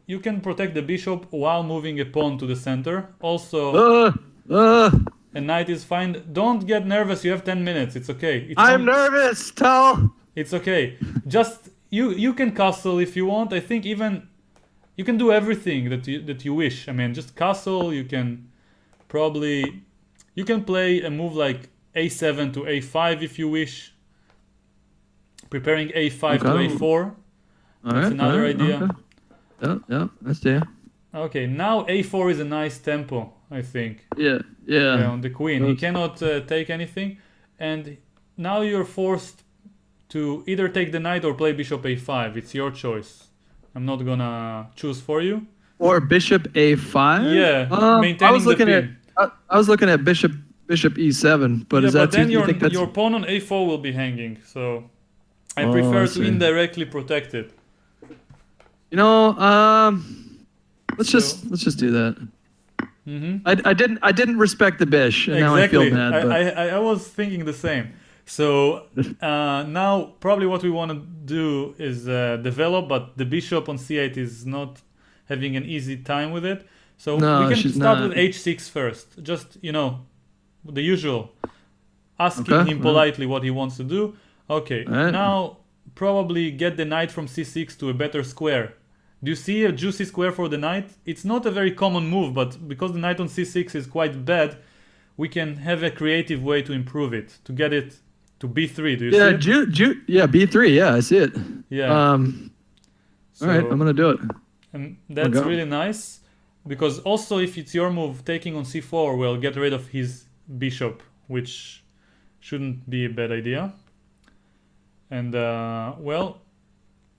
you can protect the bishop while moving a pawn to the center. Also, a knight is fine. Don't get nervous. You have 10 minutes. It's okay. I'm nervous, Tal. It's okay. Just you can castle if you want. I think even you can do everything that you wish. I mean, just castle. You can play a move like a7 to a5 if you wish. Preparing a5 to a4. That's another idea. Okay. Yeah, that's there. Okay, now a4 is a nice tempo, I think. Yeah. On the queen. He cannot take anything. And now you're forced to either take the knight or play bishop a5. It's your choice. I'm not gonna choose for you. Or bishop a5? Yeah, maintaining the pin. I was looking at bishop e7, but is that then your pawn on a4 will be hanging, so I prefer to indirectly protect it. You know, let's just do that. Mm-hmm. I didn't respect the bish, and now I feel bad. I was thinking the same. So now probably what we want to do is develop, but the bishop on c8 is not having an easy time with it. So we can start with h6 first. Just, the usual. Asking him politely what he wants to do. Okay, now probably get the knight from c6 to a better square. Do you see a juicy square for the knight? It's not a very common move, but because the knight on c6 is quite bad, we can have a creative way to improve it, to get it to b3. Do you see it? Yeah, b3. Yeah, I see it. Yeah. All right, I'm gonna do it. And that's really nice, because also if it's your move, taking on c4 will get rid of his bishop, which shouldn't be a bad idea. And well,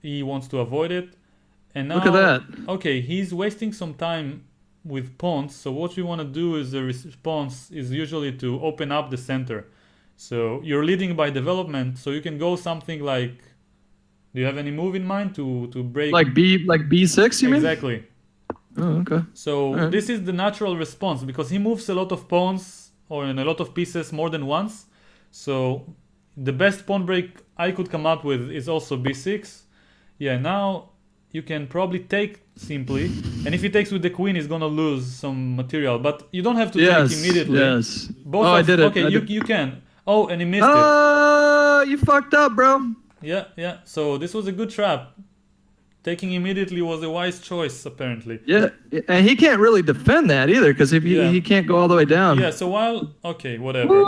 he wants to avoid it. And now, look at that. Okay, he's wasting some time with pawns. So what we want to do is the response is usually to open up the center. So you're leading by development. So you can go something like. Do you have any move in mind to break? Like b6, you mean? Exactly. Oh, okay. So this is the natural response because he moves a lot of pawns or in a lot of pieces more than once. So the best pawn break I could come up with is also b6. Yeah, now you can probably take simply, and if he takes with the queen, he's gonna lose some material. But you don't have to take immediately. Yes. I did it. Okay, you can. Oh, and he missed it. You fucked up, bro. Yeah. So this was a good trap. Taking immediately was a wise choice, apparently. Yeah, and he can't really defend that either, because if he can't go all the way down. Yeah. So whatever.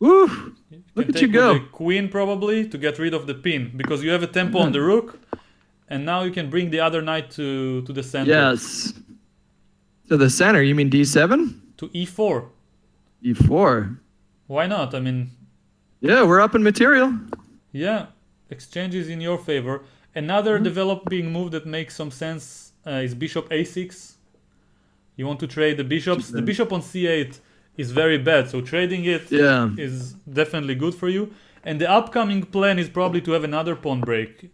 Woo! Look at you go. With the queen probably to get rid of the pin because you have a tempo on the rook. and now you can bring the other knight to the center. Yes. To the center. You mean D7? To E4. E4. Why not? I mean, yeah, we're up in material. Yeah, exchange is in your favor. Another developing move that makes some sense is bishop A6. You want to trade the bishops. The bishop on C8 is very bad, so trading it is definitely good for you. And the upcoming plan is probably to have another pawn break.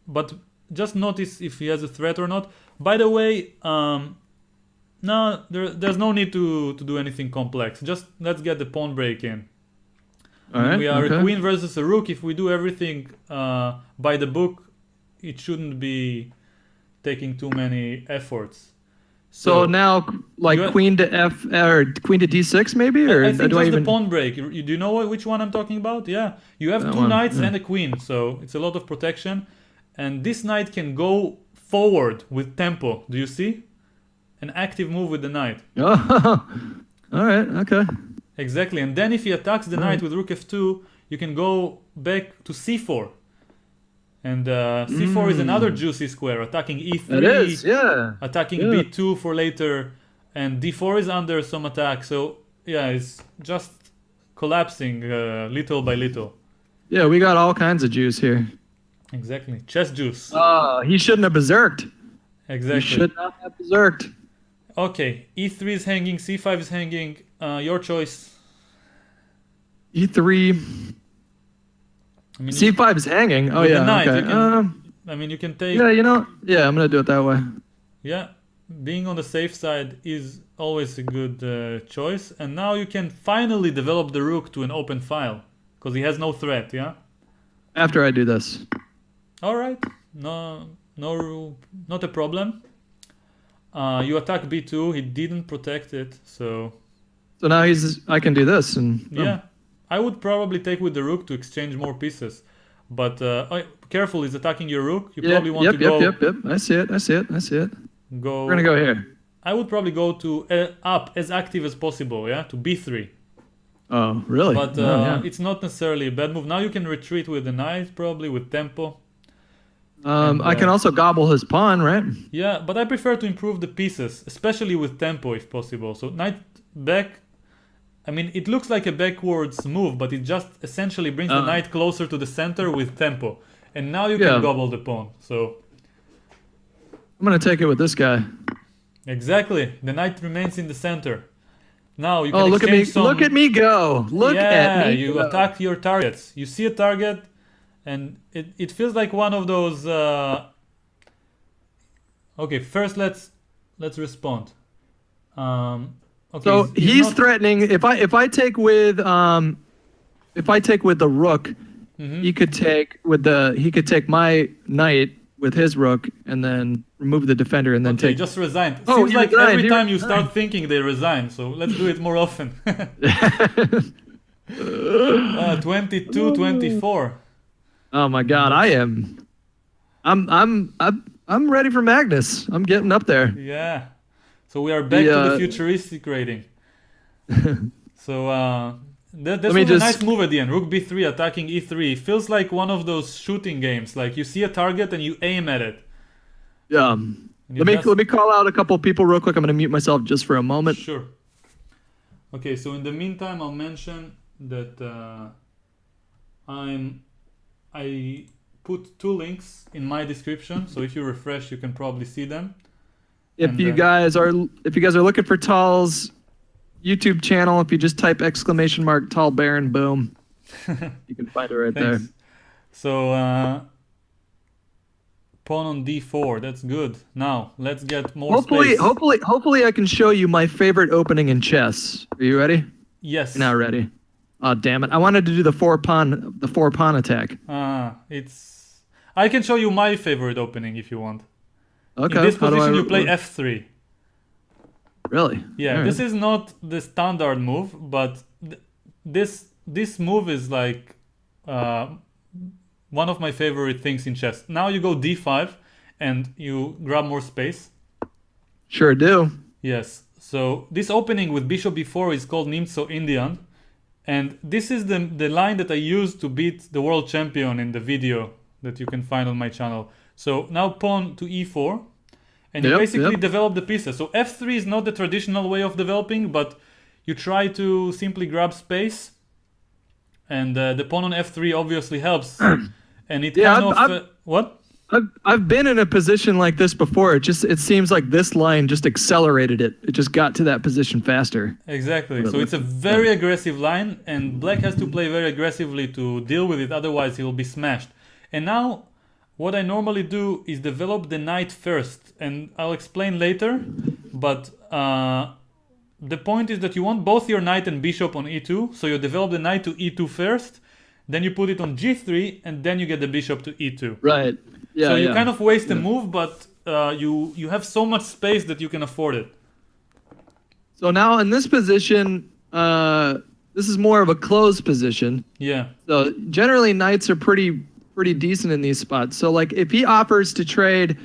But just notice if he has a threat or not. By the way, no, there's no need to do anything complex. Just let's get the pawn break in. We are a queen versus a rook. If we do everything by the book, it shouldn't be taking too many efforts. So now, like queen to F or queen to D6, maybe, or I think just the pawn break. Do you know which one I'm talking about? Yeah, you have two knights and a queen, so it's a lot of protection. And this knight can go forward with tempo. Do you see? An active move with the knight. Oh, all right, okay. Exactly, and then if he attacks the knight with rook f2, you can go back to c4. And c4 is another juicy square, attacking e3, it is, attacking b2 for later, and d4 is under some attack. So yeah, it's just collapsing little by little. Yeah, we got all kinds of juice here. Exactly, chess juice. He shouldn't have berserked. Exactly. He should not have berserked. Okay, e3 is hanging, c5 is hanging. Your choice. E3. I mean, C5 is hanging. Oh yeah. Knight, okay. I mean, you can take. Yeah, I'm gonna do it that way. Yeah, being on the safe side is always a good choice. And now you can finally develop the rook to an open file because he has no threat. Yeah. After I do this. All right. No, not a problem. You attack b2. He didn't protect it, so. So now I can do this and. Yeah. I would probably take with the rook to exchange more pieces. But careful, he's attacking your rook. You probably want to go... Yep. I see it. We're going to go here. I would probably go to up as active as possible, yeah? To b3. Oh, really? But it's not necessarily a bad move. Now you can retreat with the knight, probably, with tempo. I can also gobble his pawn, right? Yeah, but I prefer to improve the pieces, especially with tempo if possible. So knight back... I mean, it looks like a backwards move, but it just essentially brings the knight closer to the center with tempo. And now you can gobble the pawn, so... I'm going to take it with this guy. Exactly. The knight remains in the center. Now you can look at me! Look at me go! Look at me! Yeah, you attack your targets. You see a target, and it feels like one of those... Okay, first let's respond. Okay, so he's threatening. If I take with the rook, he could take my knight with his rook and then remove the defender and then take. Just resign. Seems like every time you start thinking they resign. So let's do it more often. 22-24. Oh my God, I'm ready for Magnus. I'm getting up there. Yeah. So we are back to the futuristic rating. So that was a nice move at the end. Rook b3 attacking e3. It feels like one of those shooting games. Like you see a target and you aim at it. Yeah. Let me call out a couple of people real quick. I'm going to mute myself just for a moment. Sure. Okay, so in the meantime, I'll mention that I put 2 links in my description. So if you refresh, you can probably see them. If you guys are looking for Tal's YouTube channel, if you just type !Tal Baron, boom, you can find it right there. So pawn on d4, that's good. Now let's get more space. Hopefully I can show you my favorite opening in chess. Are you ready? Yes. You're not ready. Oh damn it! I wanted to do the four pawn attack. I can show you my favorite opening if you want. Okay. In this position, you play f3. Really? Yeah. Right. This is not the standard move, but this move is like one of my favorite things in chess. Now you go d5, and you grab more space. Sure do. Yes. So this opening with bishop b4 is called Nimzo Indian, and this is the line that I used to beat the world champion in the video that you can find on my channel. So now pawn to e4, and you basically develop the pieces. So f3 is not the traditional way of developing, but you try to simply grab space, and the pawn on f3 obviously helps. And it what? I've been in a position like this before. It seems like this line just accelerated it. It just got to that position faster. Exactly. So it's a very aggressive line, and black has to play very aggressively to deal with it, otherwise he will be smashed. And now what I normally do is develop the knight first, and I'll explain later, but the point is that you want both your knight and bishop on e2, so you develop the knight to e2 first, then you put it on g3, and then you get the bishop to e2. Right. Yeah, so you kind of waste a move, but you have so much space that you can afford it. So now in this position, this is more of a closed position. Yeah. So generally knights are pretty decent in these spots. So like if he offers to trade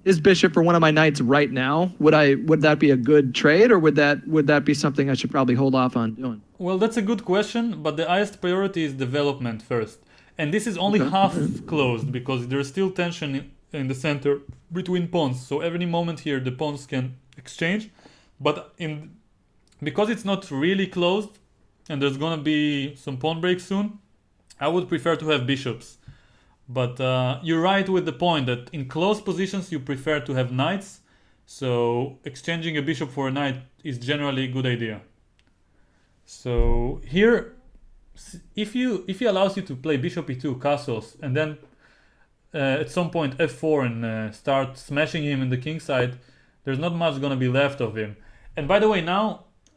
his bishop for one of my knights right now, would that be a good trade, or would that be something I should probably hold off on doing? Well, that's a good question, but the highest priority is development first. And this is only half closed because there's still tension in the center between pawns. So every moment here the pawns can exchange. But because it's not really closed and there's gonna be some pawn breaks soon, I would prefer to have bishops. But you're right with the point that in close positions you prefer to have knights. So exchanging a bishop for a knight is generally a good idea. So here, if he allows you to play bishop e2 castles, and then at some point f4 and start smashing him in the king side, there's not much gonna be left of him. And by the way, now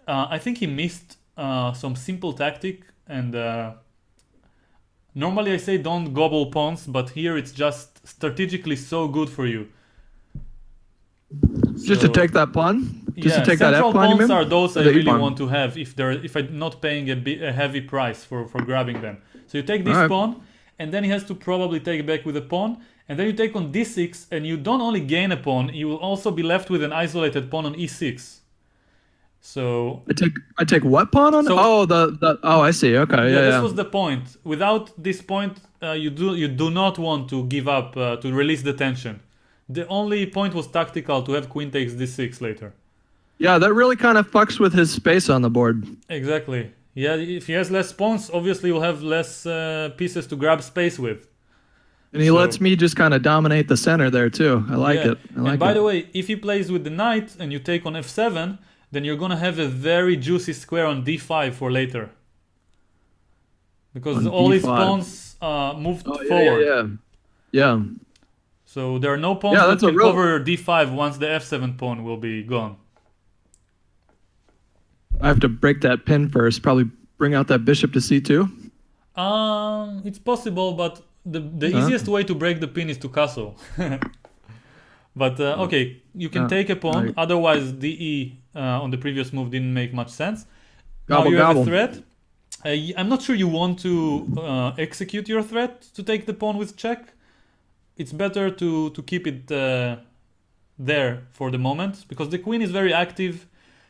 I think he missed some simple tactic, and normally I say don't gobble pawns, but here it's just strategically so good for you. Just to take that pawn? Just to take that central F pawn, pawns are those I really want to have if I'm not paying a heavy price for grabbing them. So you take this pawn, and then he has to probably take back with a pawn, and then you take on d6, and you don't only gain a pawn, you will also be left with an isolated pawn on e6. So I take what pawn on? I see. Okay, this was the point. Without this point, you do not want to give up to release the tension. The only point was tactical, to have queen takes d6 later. Yeah, that really kind of fucks with his space on the board. Exactly. Yeah, if he has less pawns, obviously you'll have less pieces to grab space with. And he lets me just kind of dominate the center there too. I like it. And by the way, if he plays with the knight and you take on f7, then you're gonna have a very juicy square on d5 for later. Because all his pawns moved forward. Yeah. So there are no pawns that can cover d5 once the f7 pawn will be gone. I have to break that pin first. Probably bring out that bishop to c2. It's possible, but the easiest way to break the pin is to castle. But okay, you can take a pawn. Otherwise, de on the previous move didn't make much sense. Now you have a threat. I'm not sure you want to execute your threat to take the pawn with check. It's better to keep it there for the moment, because the queen is very active,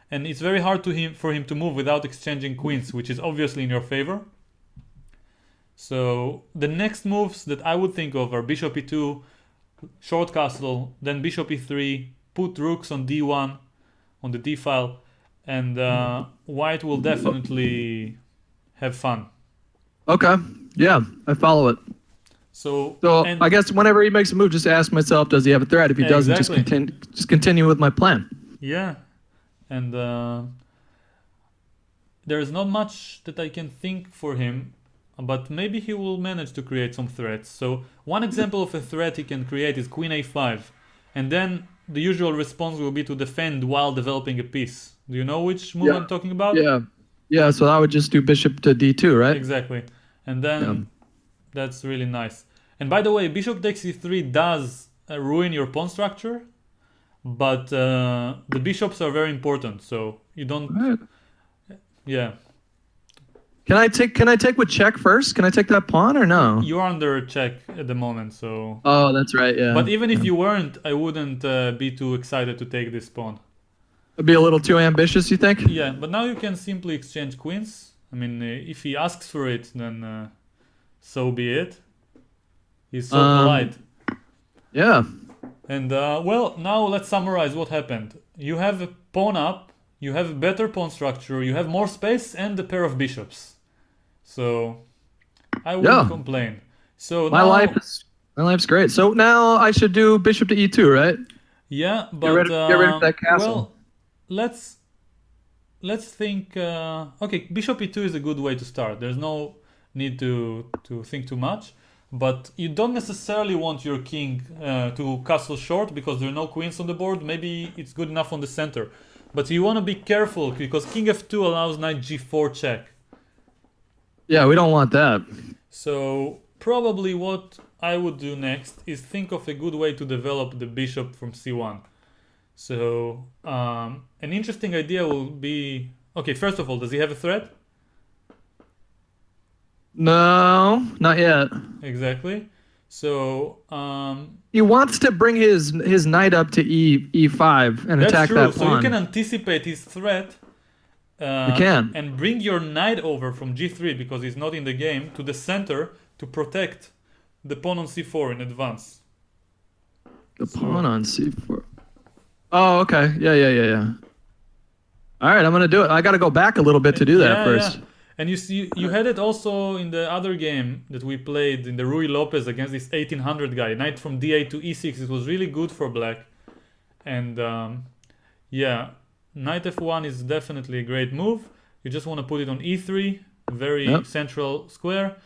and it's very hard for him to move without exchanging queens, which is obviously in your favor. So the next moves that I would think of are bishop e2, short castle, then bishop e3, put rooks on d1, on the d file, and white will definitely have fun. Okay, yeah, I follow it. So I guess whenever he makes a move, just ask myself, does he have a threat? If he doesn't, just continue with my plan. Yeah, and there's not much that I can think for him, but maybe he will manage to create some threats. So one example of a threat he can create is queen a5, and then the usual response will be to defend while developing a piece. Do you know which move I'm talking about? Yeah. So I would just do bishop to d2, right? Exactly, and then that's really nice. And by the way, bishop takes e3 does ruin your pawn structure, but the bishops are very important, so you don't. Right. Yeah. Can I take with check first? Can I take that pawn or no? You're under check at the moment, so. Oh, that's right. Yeah. But even if you weren't, I wouldn't be too excited to take this pawn. It'd be a little too ambitious, you think? Yeah, but now you can simply exchange queens. I mean, if he asks for it, then so be it. He's so polite. Yeah. And well, now let's summarize what happened. You have a pawn up, you have a better pawn structure, you have more space, and a pair of bishops. So I wouldn't complain. So my life's great. So now I should do bishop to e2, right? Yeah, but get rid of that castle. Well, let's think. Okay, bishop e2 is a good way to start. There's no need to think too much, but you don't necessarily want your king to castle short because there are no queens on the board. Maybe it's good enough on the center, but you want to be careful because king f2 allows knight g4 check. Yeah, we don't want that. So probably what I would do next is think of a good way to develop the bishop from c1. So an interesting idea will be, okay, first of all, does he have a threat? No, not yet. Exactly. So he wants to bring his knight up to e5 and attack that pawn. So you can anticipate his threat. You can. And bring your knight over from g3 because he's not in the game to the center to protect the pawn on c4 in advance. Pawn on c4. Oh, okay. Yeah. All right, I'm gonna do it. I gotta go back a little bit to do that first. Yeah. And you see, you had it also in the other game that we played in the Rui Lopez against this 1800 guy. Knight from d8 to e6. It was really good for black. And yeah, knight f1 is definitely a great move. You just want to put it on e3, very central square,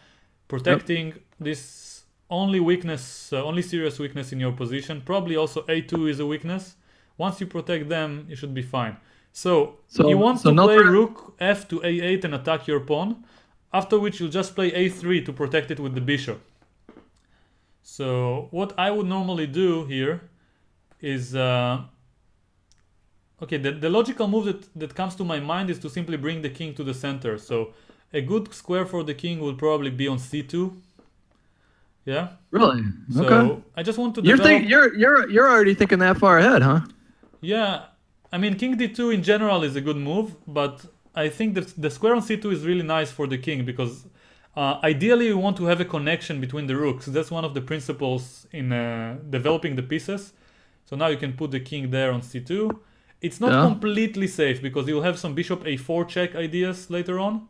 protecting this only weakness, only serious weakness in your position. Probably also a2 is a weakness. Once you protect them, you should be fine. So he wants to play rook f to a8 and attack your pawn, after which you'll just play a3 to protect it with the bishop. So what I would normally do here is, okay, the logical move that comes to my mind is to simply bring the king to the center. So a good square for the king will probably be on c2. Yeah. Really? So okay. I just want to. You're already thinking that far ahead, huh? Yeah. I mean, king d2 in general is a good move, but I think that the square on c2 is really nice for the king because ideally you want to have a connection between the rooks. That's one of the principles in developing the pieces. So now you can put the king there on c2. It's not completely safe because you'll have some bishop a4 check ideas later on.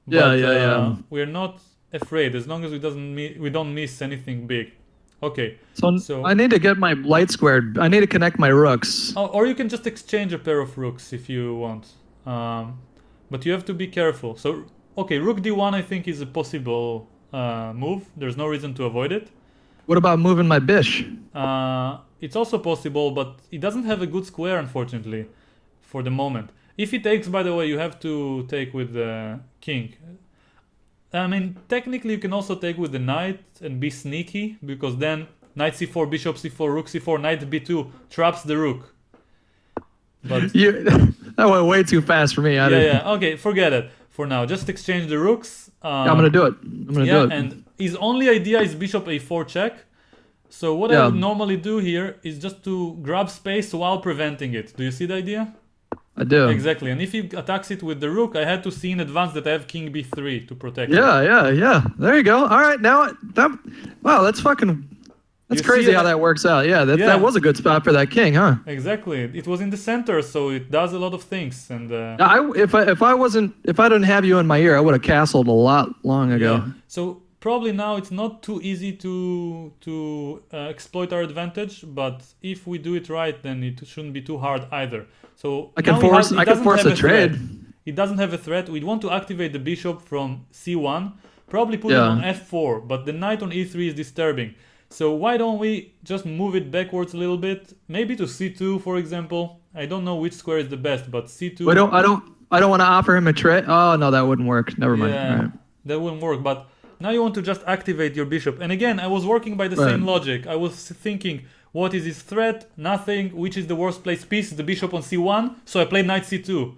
But, we're not afraid as long as we don't miss anything big. Okay. So I need to get my light squared. I need to connect my rooks. Oh, or you can just exchange a pair of rooks if you want. But you have to be careful. So, okay, rook d1 I think is a possible move. There's no reason to avoid it. What about moving my bish? It's also possible, but it doesn't have a good square, unfortunately, for the moment. If he takes, by the way, you have to take with the king. I mean, technically you can also take with the knight and be sneaky, because then knight c4, bishop c4, rook c4, knight b2 traps the rook. But that went way too fast for me. Okay, forget it for now. Just exchange the rooks. I'm gonna do it. Do it. And his only idea is bishop a4 check. So what I would normally do here is just to grab space while preventing it. Do you see the idea? I do. Exactly. And if he attacks it with the rook, I had to see in advance that I have king b3 to protect it. Yeah. There you go. All right, wow, that's crazy how that works out. Yeah, that was a good spot for that king, huh? Exactly. It was in the center, so it does a lot of things. And if I didn't have you in my ear, I would have castled a lot long ago. Yeah. So probably now it's not too easy to exploit our advantage, but if we do it right, then it shouldn't be too hard either. So I can force a trade. It doesn't have a threat. We want to activate the bishop from c1, probably put it on f4, but the knight on e3 is disturbing. So why don't we just move it backwards a little bit, maybe to c2, for example. I don't know which square is the best, but c2. I don't want to offer him a trade. Oh no, that wouldn't work. Never mind. Yeah, right. That wouldn't work. But now you want to just activate your bishop. And again, I was working by the same logic. I was thinking, what is his threat? Nothing. Which is the worst placed piece? The bishop on c1. So I played knight c2.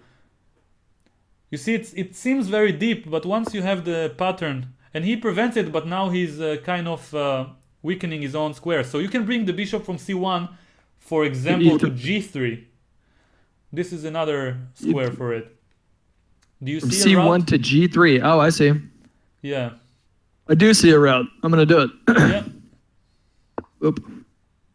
You see, it seems very deep, but once you have the pattern, and he prevents it, but now he's kind of weakening his own square. So you can bring the bishop from c1, for example, to g3. This is another square for it. Do you see a route? c1 to g3. Oh, I see. Yeah. I do see a route. I'm going to do it. Yeah. Oop.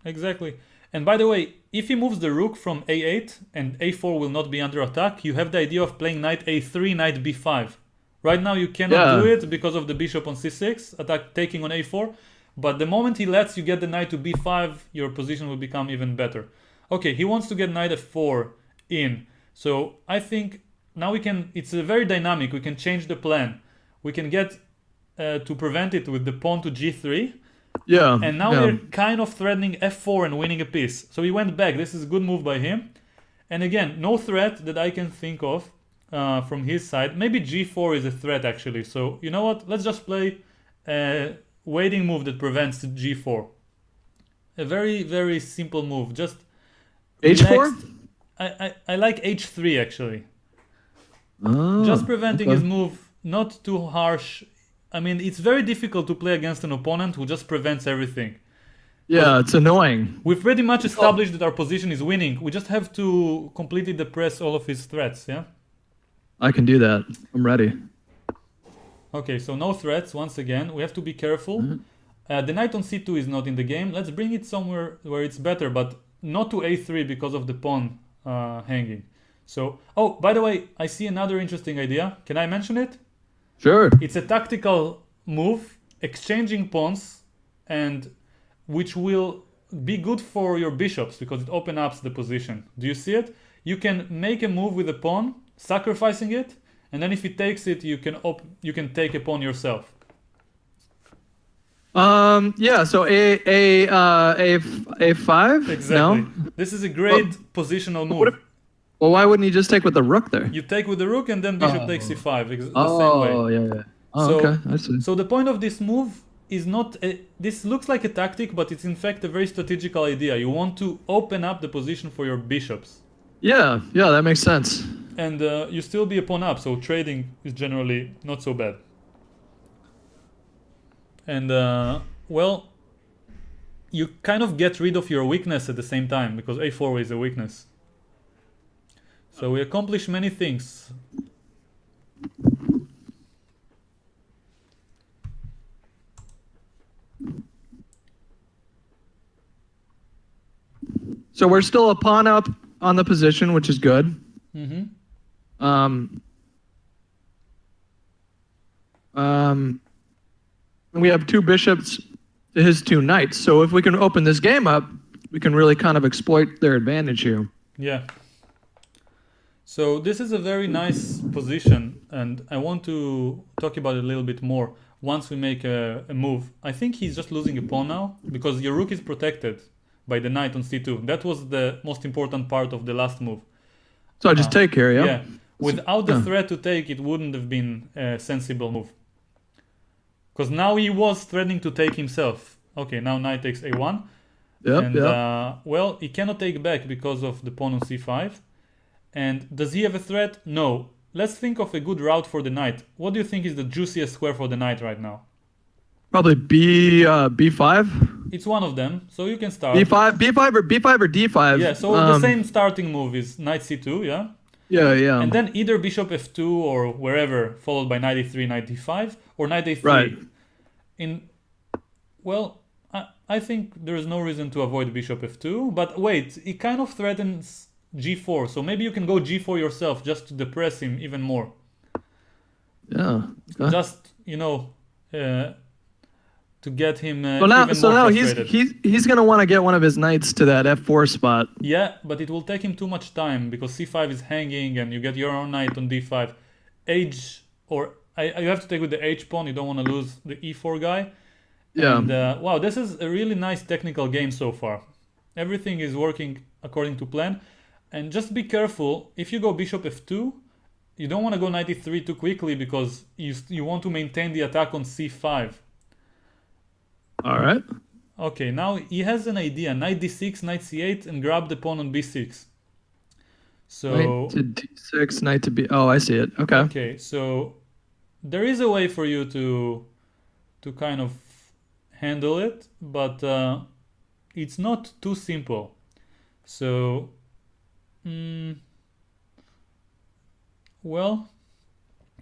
Exactly. And by the way, if he moves the rook from a8 and a4 will not be under attack, you have the idea of playing knight a3, knight b5. Right now you cannot do it because of the bishop on c6, attack taking on a4. But the moment he lets you get the knight to b5, your position will become even better. Okay, he wants to get knight f4 in. So I think now we can, it's very dynamic, we can change the plan. We can get to prevent it with the pawn to g3. Yeah. And now we're kind of threatening f4 and winning a piece. So he went back. This is a good move by him. And again, no threat that I can think of from his side. Maybe g4 is a threat actually. So you know what? Let's just play a waiting move that prevents g4. A very, very simple move. Just h4? I like h3 actually. Oh, Just preventing his move, not too harsh. I mean, it's very difficult to play against an opponent who just prevents everything. Yeah, it's annoying. We've pretty much established that our position is winning. We just have to completely depress all of his threats, yeah? I can do that. I'm ready. Okay, so no threats once again. We have to be careful. The knight on c2 is not in the game. Let's bring it somewhere where it's better, but not to a3 because of the pawn hanging. So, oh, by the way, I see another interesting idea. Can I mention it? Sure. It's a tactical move, exchanging pawns, and which will be good for your bishops because it opens up the position. Do you see it? You can make a move with a pawn, sacrificing it, and then if he takes it, you can take a pawn yourself. Yeah. So a5. Exactly. No? This is a great positional move. Well, why wouldn't you just take with the rook there? You take with the rook and then bishop takes c5. The same way. Oh, yeah. Oh, okay. I see. So the point of this move is not this looks like a tactic, but it's in fact a very strategical idea. You want to open up the position for your bishops. Yeah, that makes sense. And you still be a pawn up, so trading is generally not so bad. And well, you kind of get rid of your weakness at the same time because a4 is a weakness. So we accomplish many things. So we're still a pawn up on the position, which is good. We have two bishops to his two knights. So if we can open this game up, we can really kind of exploit their advantage here. Yeah. So this is a very nice position, and I want to talk about it a little bit more once we make a move. I think he's just losing a pawn now because your rook is protected by the knight on c2. That was the most important part of the last move. So I just take here, yeah? Yeah. Without the threat to take, it wouldn't have been a sensible move. Because now he was threatening to take himself. Okay, now knight takes a1. Well, he cannot take back because of the pawn on c5. And does he have a threat? No. Let's think of a good route for the knight. What do you think is the juiciest square for the knight right now? Probably b5. It's one of them, so you can start. b5 or d5. Yeah, so the same starting move is knight c2, yeah? Yeah. And then either bishop f2 or wherever, followed by knight e3, knight d5, or knight a3. Right. Well, I think there's no reason to avoid bishop f2, but wait, it kind of threatens g4, so maybe you can go g4 yourself just to depress him even more. Yeah. Okay. Just, to get him even more frustrated. he's going to want to get one of his knights to that f4 spot. Yeah, but it will take him too much time because c5 is hanging and you get your own knight on d5. You have to take with the h pawn, you don't want to lose the e4 guy. Yeah. And wow, this is a really nice technical game so far. Everything is working according to plan. And just be careful, if you go bishop f2, you don't want to go knight e3 too quickly because you want to maintain the attack on c5. All right. Okay, now he has an idea. Knight d6, knight c8, and grab the pawn on b6. So knight to d6, knight to b... Oh, I see it. Okay. Okay, so there is a way for you to kind of handle it, but it's not too simple. So... well,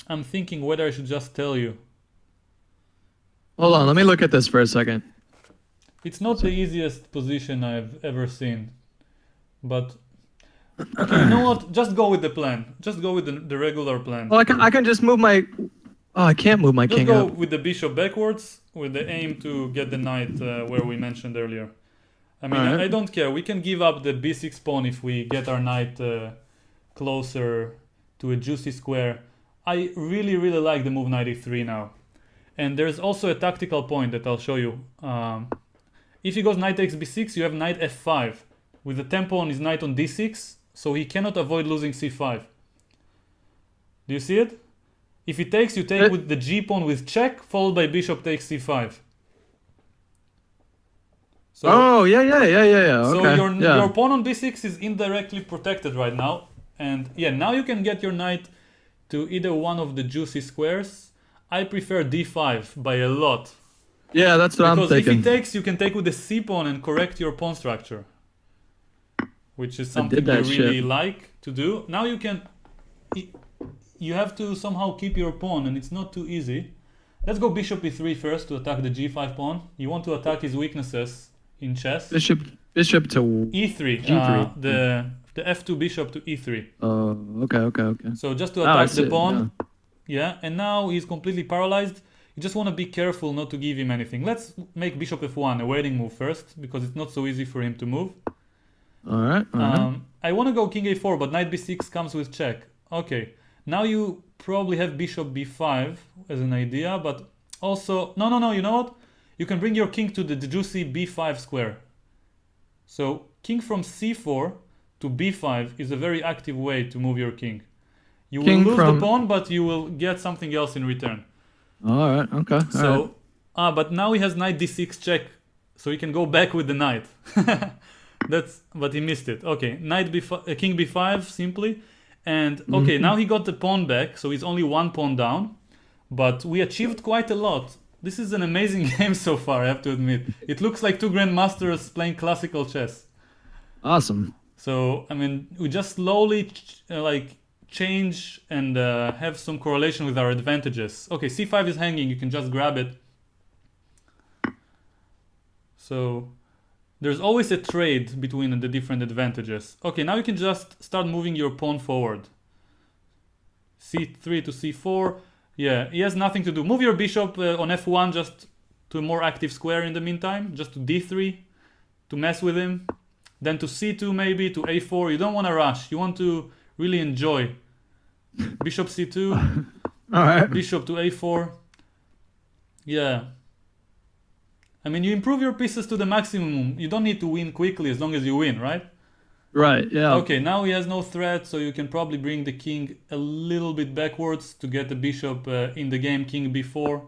I'm thinking whether I should just tell you. Hold on, let me look at this for a second. It's not the easiest position I've ever seen. But okay, you know what? Just go with the plan. Just go with the regular plan. Well, I can just move my. Oh, I can't move my Just king go up. with the bishop backwards with the aim to get the knight where we mentioned earlier. I mean, Alright. I don't care. We can give up the b6 pawn if we get our knight closer to a juicy square. I really, really like the move knight e3 now. And there's also a tactical point that I'll show you. If he goes knight takes b6, you have knight f5. With the tempo on his knight on d6, so he cannot avoid losing c5. Do you see it? If he takes, you take with the g pawn with check, followed by bishop takes c5. So, Oh, yeah. Okay. so your yeah. pawn on b6 is indirectly protected right now. And yeah, now you can get your knight to either one of the juicy squares. I prefer d5 by a lot. Yeah, that's what I'm Because if thinking. he takes, you can take with the c pawn and correct your pawn structure. Which is something I really like to do. Now you can... You have to somehow keep your pawn, and it's not too easy. Let's go bishop e3 first to attack the g5 pawn. You want to attack his weaknesses in chess. Bishop to e3. g3. The f2 bishop to e3. Oh, okay. So just to attack the pawn. Yeah. Yeah, and now he's completely paralyzed. You just want to be careful not to give him anything. Let's make bishop f1 a waiting move first, because it's not so easy for him to move. Alright. I want to go king a4, but knight b6 comes with check. Okay. Now you probably have bishop b5 as an idea, but also... No, you know what? You can bring your king to the juicy b5 square. So king from c4 to b5 is a very active way to move your king. You will lose the pawn, but you will get something else in return. Alright, okay. So, but now he has knight d6 check, so he can go back with the knight. But he missed it. Okay, knight b5, king b5 simply. And okay, now he got the pawn back, so he's only one pawn down. But we achieved quite a lot. This is an amazing game so far, I have to admit. It looks like two grandmasters playing classical chess. Awesome. So, I mean, we just slowly change and have some correlation with our advantages. Okay, c5 is hanging, you can just grab it. So, there's always a trade between the different advantages. Okay, now you can just start moving your pawn forward. c3 to c4. Yeah, he has nothing to do. Move your bishop on f1 just to a more active square in the meantime. Just to d3 to mess with him. Then to c2 maybe, to a4. You don't want to rush. You want to really enjoy. Bishop c2. Alright. Bishop to a4. Yeah. I mean, you improve your pieces to the maximum. You don't need to win quickly as long as you win, right? Right, yeah. Okay, now he has no threat, so you can probably bring the king a little bit backwards to get the bishop in the game, king b4.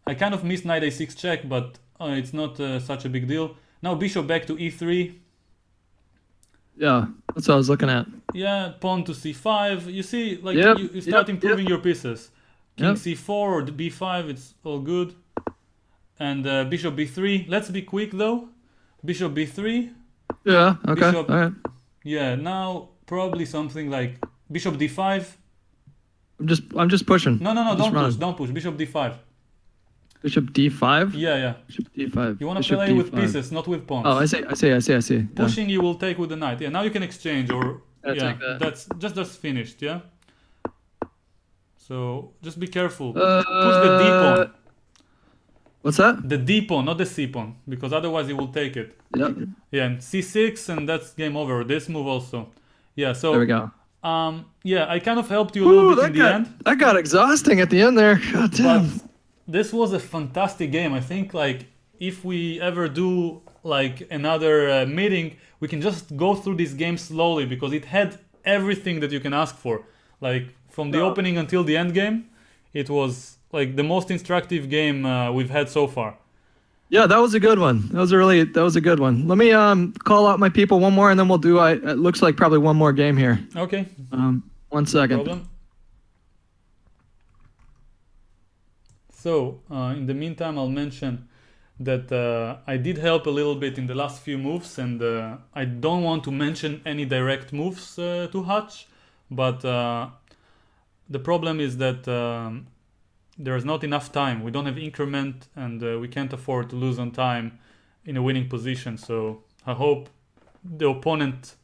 I kind of missed knight a6 check, but it's not such a big deal. Now bishop back to e3. Yeah, that's what I was looking at. Yeah, pawn to c5. You see, like you start improving your pieces. King c4 or the b5, it's all good. And bishop b3. Let's be quick though. Bishop b3. Yeah, okay. Bishop, alright. Yeah, now probably something like bishop d5. I'm just pushing. No, don't push. Bishop d5. Bishop d5? Yeah. Bishop d5. You want to play with pieces, not with pawns. Oh, I see. Pushing you will take with the knight. Yeah, now you can exchange or Take that. that's just finished, yeah? So just be careful. Push the d pawn. What's that? The d pawn, not the c pawn, because otherwise he will take it. Yep. Yeah, and c6 and that's game over. This move also. Yeah, so There we go. Yeah, I kind of helped you a little bit in the end. That got exhausting at the end there. God damn. But this was a fantastic game. I think like if we ever do like another meeting, we can just go through this game slowly because it had everything that you can ask for. Like from the opening until the end game, it was like the most instructive game we've had so far. Yeah, that was a good one. That was a good one. Let me call out my people one more, and then we'll do. It looks like probably one more game here. Okay. 1 second. No problem. So in the meantime, I'll mention that I did help a little bit in the last few moves, and I don't want to mention any direct moves to Hutch, but the problem is that there's not enough time. We don't have increment, and we can't afford to lose on time in a winning position. So I hope the opponent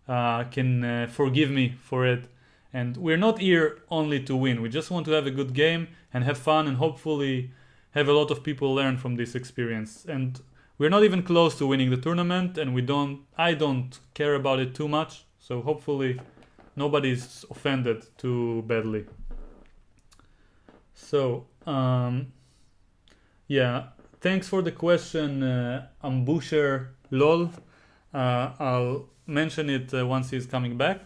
can forgive me for it. And we're not here only to win. We just want to have a good game and have fun, and hopefully have a lot of people learn from this experience. And we're not even close to winning the tournament, and I don't care about it too much. So hopefully nobody's offended too badly. So yeah, thanks for the question, Ambusher Lol. I'll mention it once he's coming back.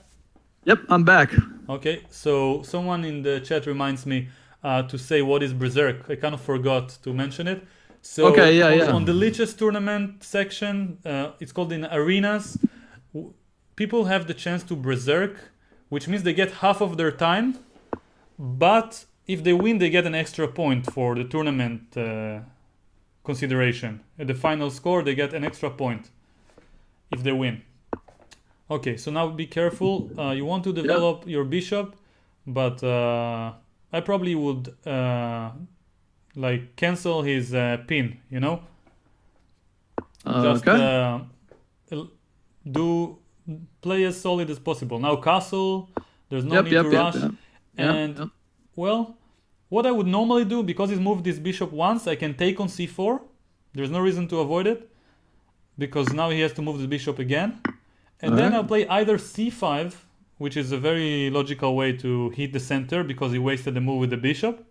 Yep, I'm back. Okay, so someone in the chat reminds me to say what is Berserk. I kind of forgot to mention it. So Okay, yeah. On the Lichess tournament section, it's called in arenas. People have the chance to Berserk, which means they get half of their time, but if they win, they get an extra point for the tournament consideration. At the final score, they get an extra point if they win. Okay, so now be careful. You want to develop your bishop, but I probably would cancel his pin, you know? Just play as solid as possible. Now castle, there's no need to rush. And well, what I would normally do, because he's moved this bishop once, I can take on c4. There's no reason to avoid it, because now he has to move the bishop again. And then I'll play either c5, which is a very logical way to hit the center because he wasted the move with the bishop.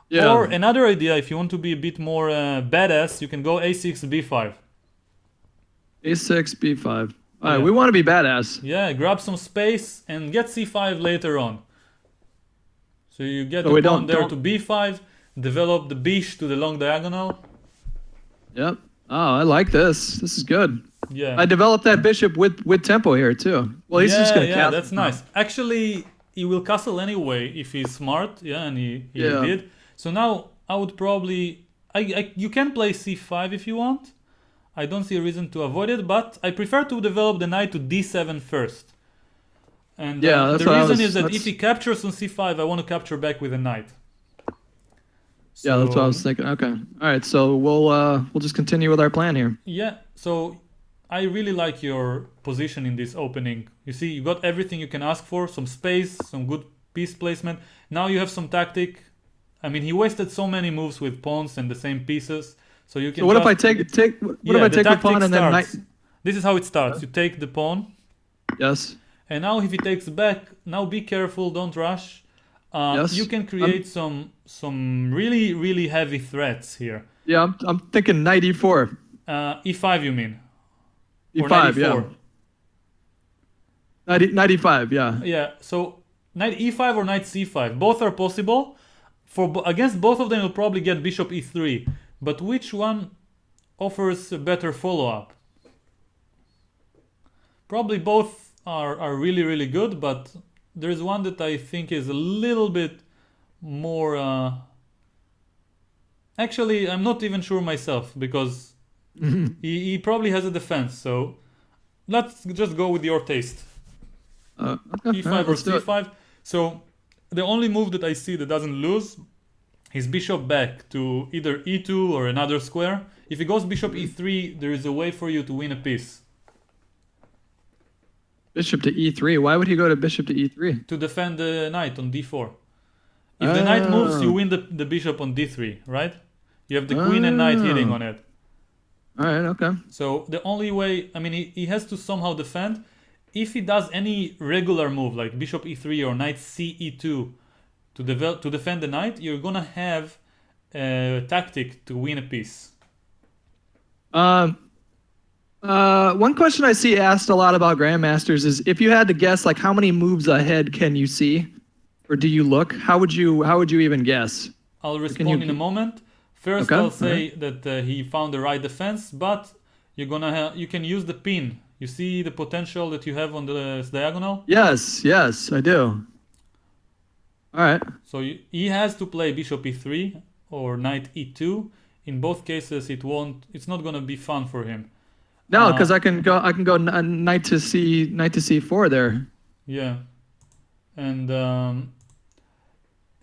Yeah. Or another idea, if you want to be a bit more badass, you can go a6, b5. a6, b5. All right, we want to be badass. Yeah, grab some space and get c5 later on. So you get the pawn there to b5, develop the bish to the long diagonal. Yep. Oh, I like this. This is good. Yeah. I developed that bishop with tempo here too. Well, he's just gonna castle. Yeah, that's nice. Actually, he will castle anyway if he's smart. Yeah, and he did. So now I would probably you can play c5 if you want. I don't see a reason to avoid it, but I prefer to develop the knight to d7 first. And the reason is that if he captures on c5, I want to capture back with a knight. So, that's what I was thinking. Okay. All right. So we'll just continue with our plan here. Yeah. So I really like your position in this opening. You see, you got everything you can ask for: some space, some good piece placement. Now you have some tactic. I mean, he wasted so many moves with pawns and the same pieces. So you can. So what if I take the pawn and then knight? This is how it starts. You take the pawn. Yes. And now if he takes back, now be careful, don't rush. You can create some really, really heavy threats here. Yeah, I'm thinking knight e4. E5 you mean? E5, yeah. Knight e5, yeah. Yeah, so knight e5 or knight c5, both are possible. Against both of them you'll probably get bishop e3. But which one offers a better follow-up? Probably both are really, really good, but there's one that I think is a little bit more... Actually, I'm not even sure myself, because he probably has a defense, so let's just go with your taste. E5 or c5. So the only move that I see that doesn't lose is bishop back to either e2 or another square. If he goes bishop e3, there is a way for you to win a piece. Bishop to e3. Why would he go to bishop to e3? To defend the knight on d4. If the knight moves, you win the bishop on d3, right? You have the queen and knight hitting on it. Alright, okay. So the only way, I mean, he has to somehow defend. If he does any regular move, like bishop e3 or knight ce2, to defend the knight, you're gonna have a tactic to win a piece. One question I see asked a lot about grandmasters is if you had to guess, like, how many moves ahead can you see, or do you look? How would you even guess? I'll respond in a moment. First, I'll say that he found the right defense, but you can use the pin. You see the potential that you have on the diagonal? Yes, I do. All right. So he has to play bishop e3 or knight e2. In both cases, it's not gonna be fun for him. No, because I can go knight to c4 there. Yeah, and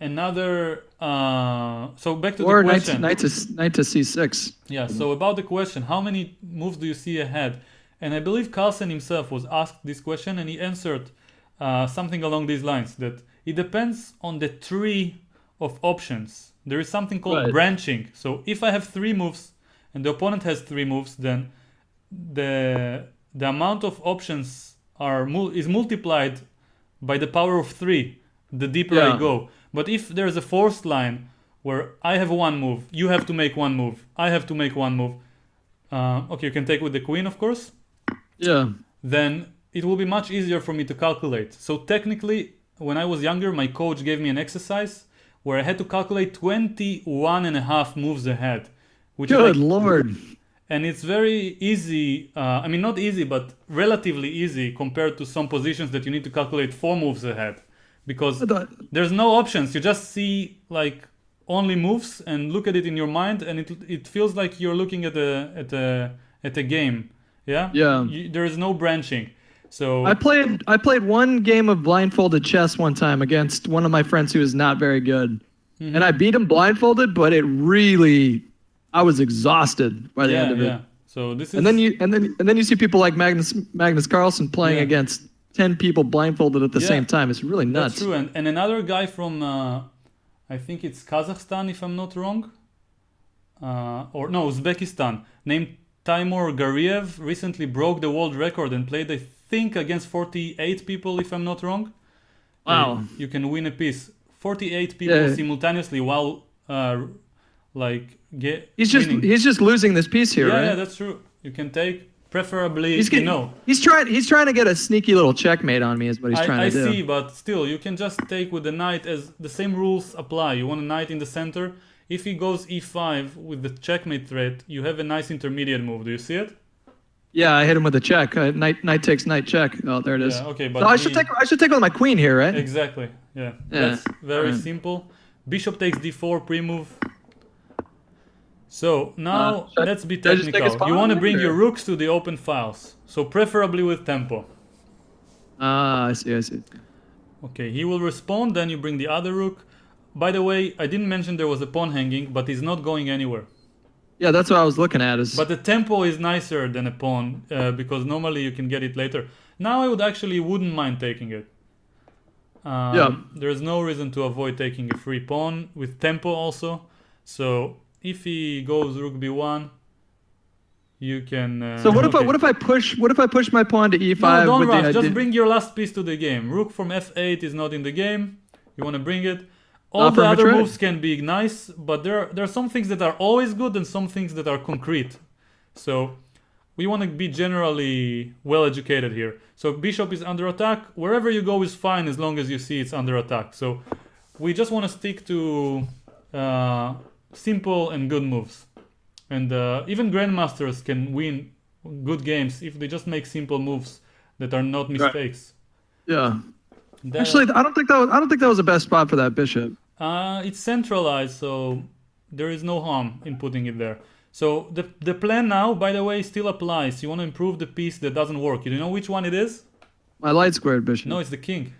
another. So back to Or the question. knight to c6. Yeah. So about the question, how many moves do you see ahead? And I believe Carlsen himself was asked this question, and he answered something along these lines, that it depends on the tree of options. There is something called branching. So if I have 3 moves and the opponent has 3 moves, then the amount of options is multiplied by the power of 3 the deeper I go. But if there's a forced line where I have 1 move, you have to make 1 move, I have to make 1 move, okay, you can take with the queen, of course. Yeah. Then it will be much easier for me to calculate. So technically, when I was younger, my coach gave me an exercise where I had to calculate 21 and a half moves ahead. Which Good is like, Lord. And it's very easy, I mean not easy, but relatively easy compared to some positions that you need to calculate 4 moves ahead. Because there's no options, you just see like only moves and look at it in your mind, and it feels like you're looking at a game. Yeah? There is no branching. So I played one game of blindfolded chess one time against one of my friends who was not very good. Mm-hmm. And I beat him blindfolded, but I was exhausted by the end of it. So this is and then you see people like Magnus Carlsen playing against 10 people blindfolded at the same time. It's really nuts. That's true. And another guy from I think it's Kazakhstan, if I'm not wrong. Or no, Uzbekistan, named Timur Gariev, recently broke the world record and played, I think, against 48 people, if I'm not wrong. Wow. You can win a piece. 48 people simultaneously while he's just losing this piece here, right? Yeah, that's true. You can take preferably, he's trying to get a sneaky little checkmate on me is what he's trying to do. I see, but still, you can just take with the knight, as the same rules apply. You want a knight in the center. If he goes e5 with the checkmate threat, you have a nice intermediate move. Do you see it? Yeah, I hit him with a check. Knight takes knight check. Oh, there it is. Yeah, okay, but so I should take with my queen here, right? Exactly. Yeah. That's very simple. Bishop takes d4 pre-move. So now let's be technical. You want to bring your rooks to the open files. So preferably with tempo. I see. Okay, he will respond, then you bring the other rook. By the way, I didn't mention there was a pawn hanging, but he's not going anywhere. Yeah, that's what I was looking at. But the tempo is nicer than a pawn, because normally you can get it later. Now I wouldn't mind taking it. There's no reason to avoid taking a free pawn with tempo also. So if he goes rook b1, you can. So what if I push my pawn to e5? No, don't rush. Just bring your last piece to the game. Rook from f8 is not in the game. You want to bring it. All the other moves can be nice, but there are some things that are always good and some things that are concrete. So we want to be generally well educated here. So bishop is under attack. Wherever you go is fine as long as you see it's under attack. So we just want to stick to simple and good moves. And even grandmasters can win good games if they just make simple moves that are not mistakes. Right. Yeah. Actually, I don't think that was the best spot for that bishop. It's centralized, so there is no harm in putting it there. So the plan now, by the way, still applies. You want to improve the piece that doesn't work. You know which one it is? My light squared bishop. No, it's the king.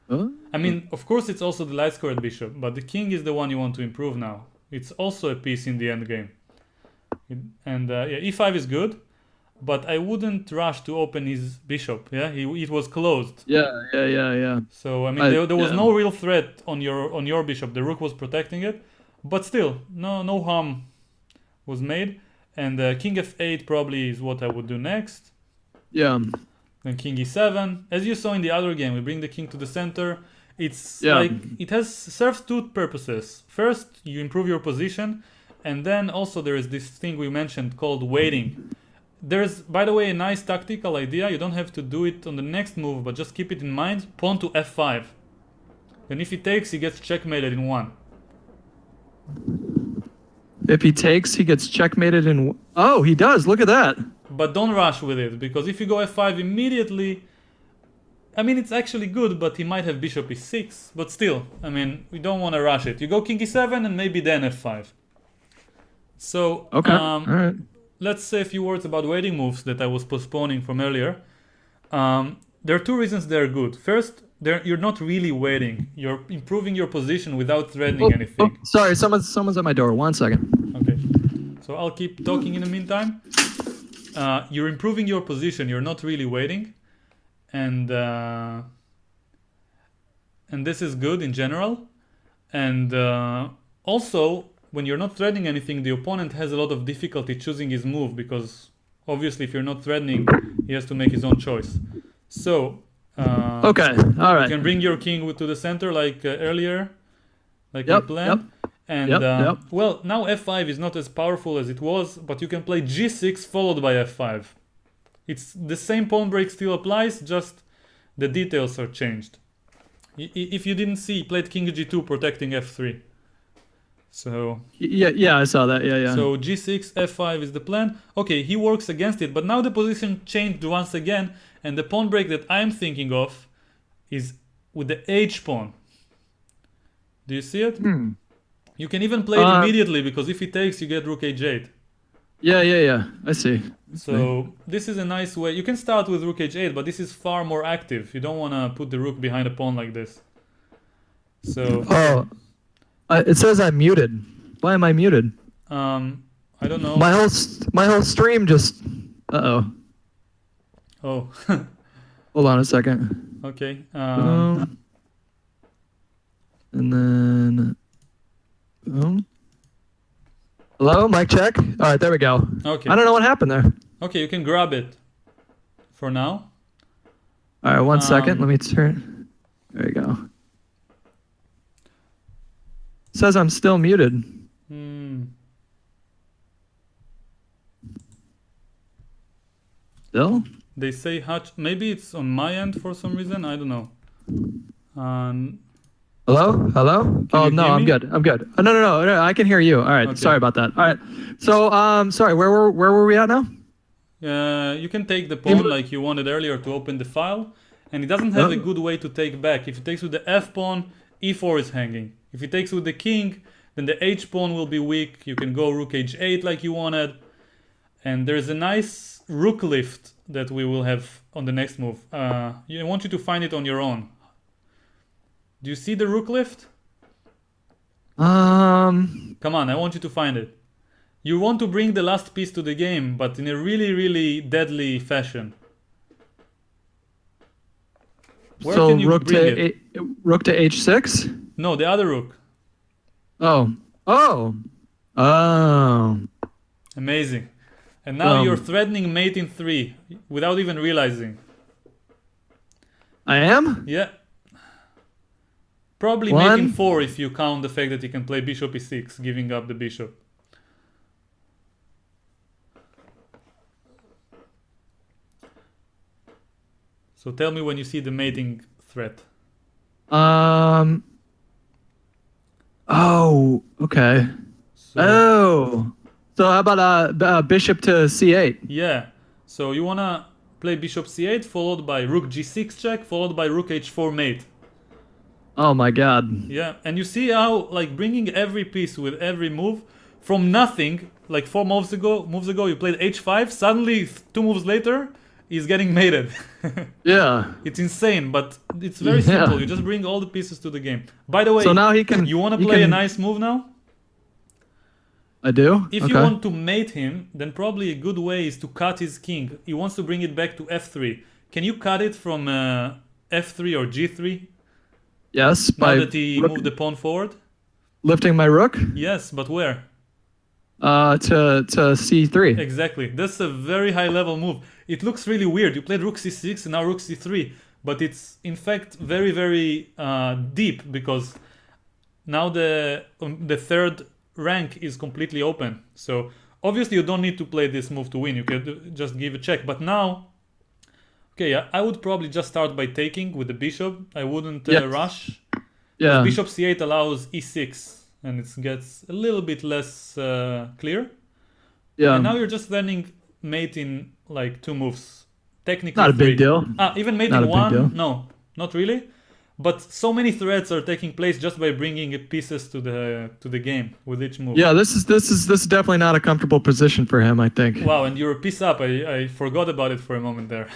Huh? I mean, of course, it's also the light squared bishop, but the king is the one you want to improve now. It's also a piece in the end game. And e5 is good. But I wouldn't rush to open his bishop. Yeah, it was closed. Yeah. So I mean, there was no real threat on your bishop. The rook was protecting it, but still, no harm was made. And king f8 probably is what I would do next. Yeah. Then king e7. As you saw in the other game, we bring the king to the center. It's like it serves 2 purposes. First, you improve your position, and then also there is this thing we mentioned called waiting. There's, by the way, a nice tactical idea. You don't have to do it on the next move, but just keep it in mind. Pawn to f5. Then if he takes, he gets checkmated in 1. If he takes, he gets checkmated in... Oh, he does. Look at that. But don't rush with it, because if you go f5 immediately... I mean, it's actually good, but he might have bishop e6. But still, I mean, we don't want to rush it. You go king e7 and maybe then f5. So, okay. All right. Let's say a few words about waiting moves that I was postponing from earlier. There are 2 reasons they're good. First, you're not really waiting. You're improving your position without threatening anything. Sorry, someone's at my door. 1 second. Okay. So I'll keep talking in the meantime. You're improving your position. You're not really waiting, and this is good in general. And also, when you're not threatening anything, the opponent has a lot of difficulty choosing his move because obviously, if you're not threatening, he has to make his own choice. So. Okay. All right. You can bring your king to the center like earlier, like we planned. And well, now f5 is not as powerful as it was, but you can play g6 followed by f5. It's the same pawn break still applies, just the details are changed. If you didn't see, he played king g2 protecting f3. So yeah, I saw that. Yeah. So g6 f5 is the plan. Okay, he works against it, but now the position changed once again, and the pawn break that I'm thinking of is with the h pawn. Do you see it? You can even play it immediately because if he takes, you get rook h8. Yeah. I see. So this is a nice way. You can start with rook h8, but this is far more active. You don't want to put the rook behind a pawn like this. So. It says I'm muted. Why am I muted? I don't know. My whole stream just. Oh. Hold on a second. Okay. And then. Hello, mic check. All right, there we go. Okay. I don't know what happened there. Okay, you can grab it. For now. All right, 1 second. Let me turn. There you go. Says I'm still muted. Still? They say Hutch. Maybe it's on my end for some reason. I don't know. Hello? Oh no, I'm good. No. I can hear you. All right. Okay. Sorry about that. All right. So sorry. Where were we at now? You can take the pawn like you wanted earlier to open the file, and it doesn't have a good way to take back. If it takes with the f pawn, e4 is hanging. If he takes with the king, then the h pawn will be weak. You can go rook h8 like you wanted. And there's a nice rook lift that we will have on the next move. I want you to find it on your own. Do you see the rook lift? Come on, I want you to find it. You want to bring the last piece to the game, but in a really, really deadly fashion. Where can you bring it? Rook to h6? No, the other rook. Oh. Amazing. And now you're threatening mate in 3 without even realizing. I am? Yeah. Probably mate in 4 if you count the fact that you can play bishop e6, giving up the bishop. So tell me when you see the mating threat. Oh, okay. So how about bishop to c8? Yeah. So you wanna play bishop c8 followed by rook g6 check followed by rook h4 mate. Oh my god. Yeah, and you see how like bringing every piece with every move from nothing, like 4 moves ago you played h5, suddenly 2 moves later he's getting mated. Yeah. It's insane, but it's very simple. You just bring all the pieces to the game. By the way, so now he can. You want to play a nice move now? I do. If you want to mate him, then probably a good way is to cut his king. He wants to bring it back to f3. Can you cut it from f3 or g3? Yes. Now that he moved the pawn forward? Lifting my rook? Yes, but where? To c3. Exactly. That's a very high level move. It looks really weird. You played rook c6 and now rook c3, but it's in fact very, very deep because now the third rank is completely open. So obviously you don't need to play this move to win. You can just give a check. But now, okay, I would probably just start by taking with the bishop. I wouldn't rush. Yeah. Bishop c8 allows e6. And it gets a little bit less clear. Yeah. And now you're just learning mate in like 2 moves. Technically not a 3. big deal. Even mate in 1? No, not really. But so many threats are taking place just by bringing pieces to the game with each move. Yeah, this is definitely not a comfortable position for him, I think. Wow, and you're a piece up. I forgot about it for a moment there.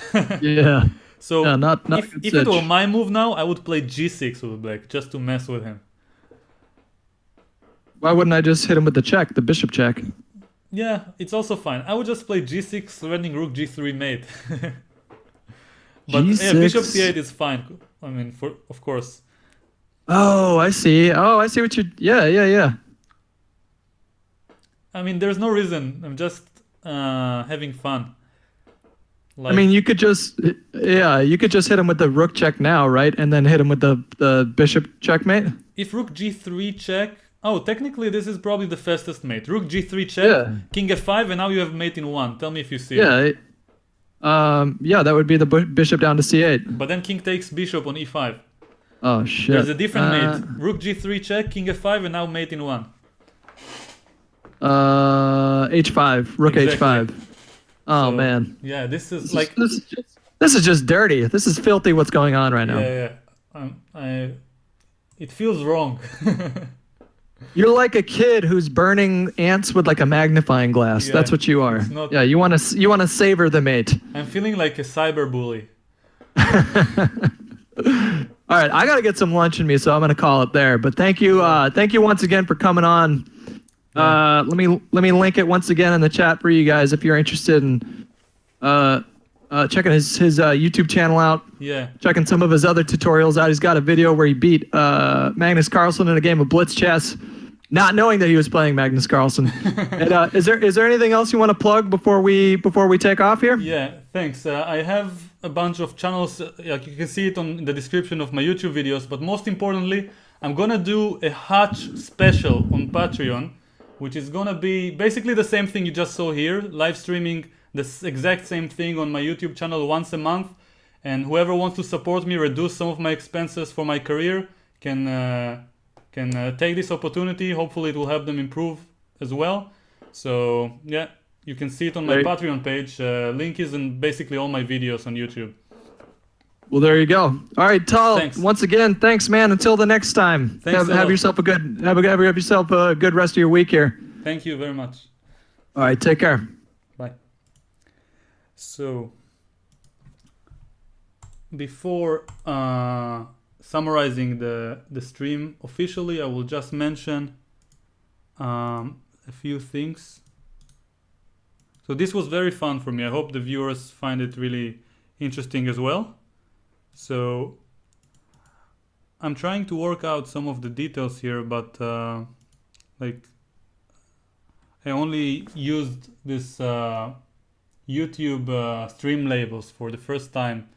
Yeah. So Yeah, not a if good it were stitch. my move now, I would play g6 with black just to mess with him. Why wouldn't I just hit him with the check, the bishop check? Yeah, it's also fine. I would just play g6, threatening rook g3 mate. But yeah, G6. bishop c8 is fine. I mean, of course. Oh, I see. Oh, I see what you're. Yeah. I mean, there's no reason. I'm just having fun. I mean, you could just hit him with the rook check now, right? And then hit him with the bishop checkmate. If rook g3 check. Oh, technically, this is probably the fastest mate. Rook g3 check, Yeah. king f5, and now you have mate in 1. Tell me if you see it. Yeah, that would be the bishop down to c8. But then king takes bishop on e5. Oh shit. There's a different mate. Rook g3 check, king f5, and now mate in 1. H5, rook Exactly. h5. Oh So, man. Yeah, this is This is just dirty. This is filthy. What's going on right now? Yeah. It feels wrong. You're like a kid who's burning ants with like a magnifying glass. Yeah, That's what you are. it's not- Yeah, you want to savor the mate. I'm feeling like a cyber bully. All right, I gotta get some lunch in me, so I'm gonna call it there. But thank you once again for coming on. Let me link it once again in the chat for you guys if you're interested in checking his YouTube channel out. Yeah. Checking some of his other tutorials out. He's got a video where he beat Magnus Carlsen in a game of blitz chess, not knowing that he was playing Magnus Carlsen. And, is there anything else you want to plug before we take off here? Yeah, thanks. I have a bunch of channels. Like you can see it in the description of my YouTube videos. But most importantly, I'm gonna do a Hutch special on Patreon, which is gonna be basically the same thing you just saw here, live streaming the exact same thing on my YouTube channel once a month. And whoever wants to support me, reduce some of my expenses for my career, can take this opportunity. Hopefully, it will help them improve as well. So yeah, you can see it on my Patreon page. Link is in basically all my videos on YouTube. Well, there you go. All right, Tal. Thanks. Once again, thanks, man. Until the next time. Thanks Have yourself a good rest of your week here. Thank you very much. All right, take care. Bye. So, before summarizing the stream officially, I will just mention a few things. So this was very fun for me. I hope the viewers find it really interesting as well. So I'm trying to work out some of the details here, but like I only used this YouTube stream labels for the first time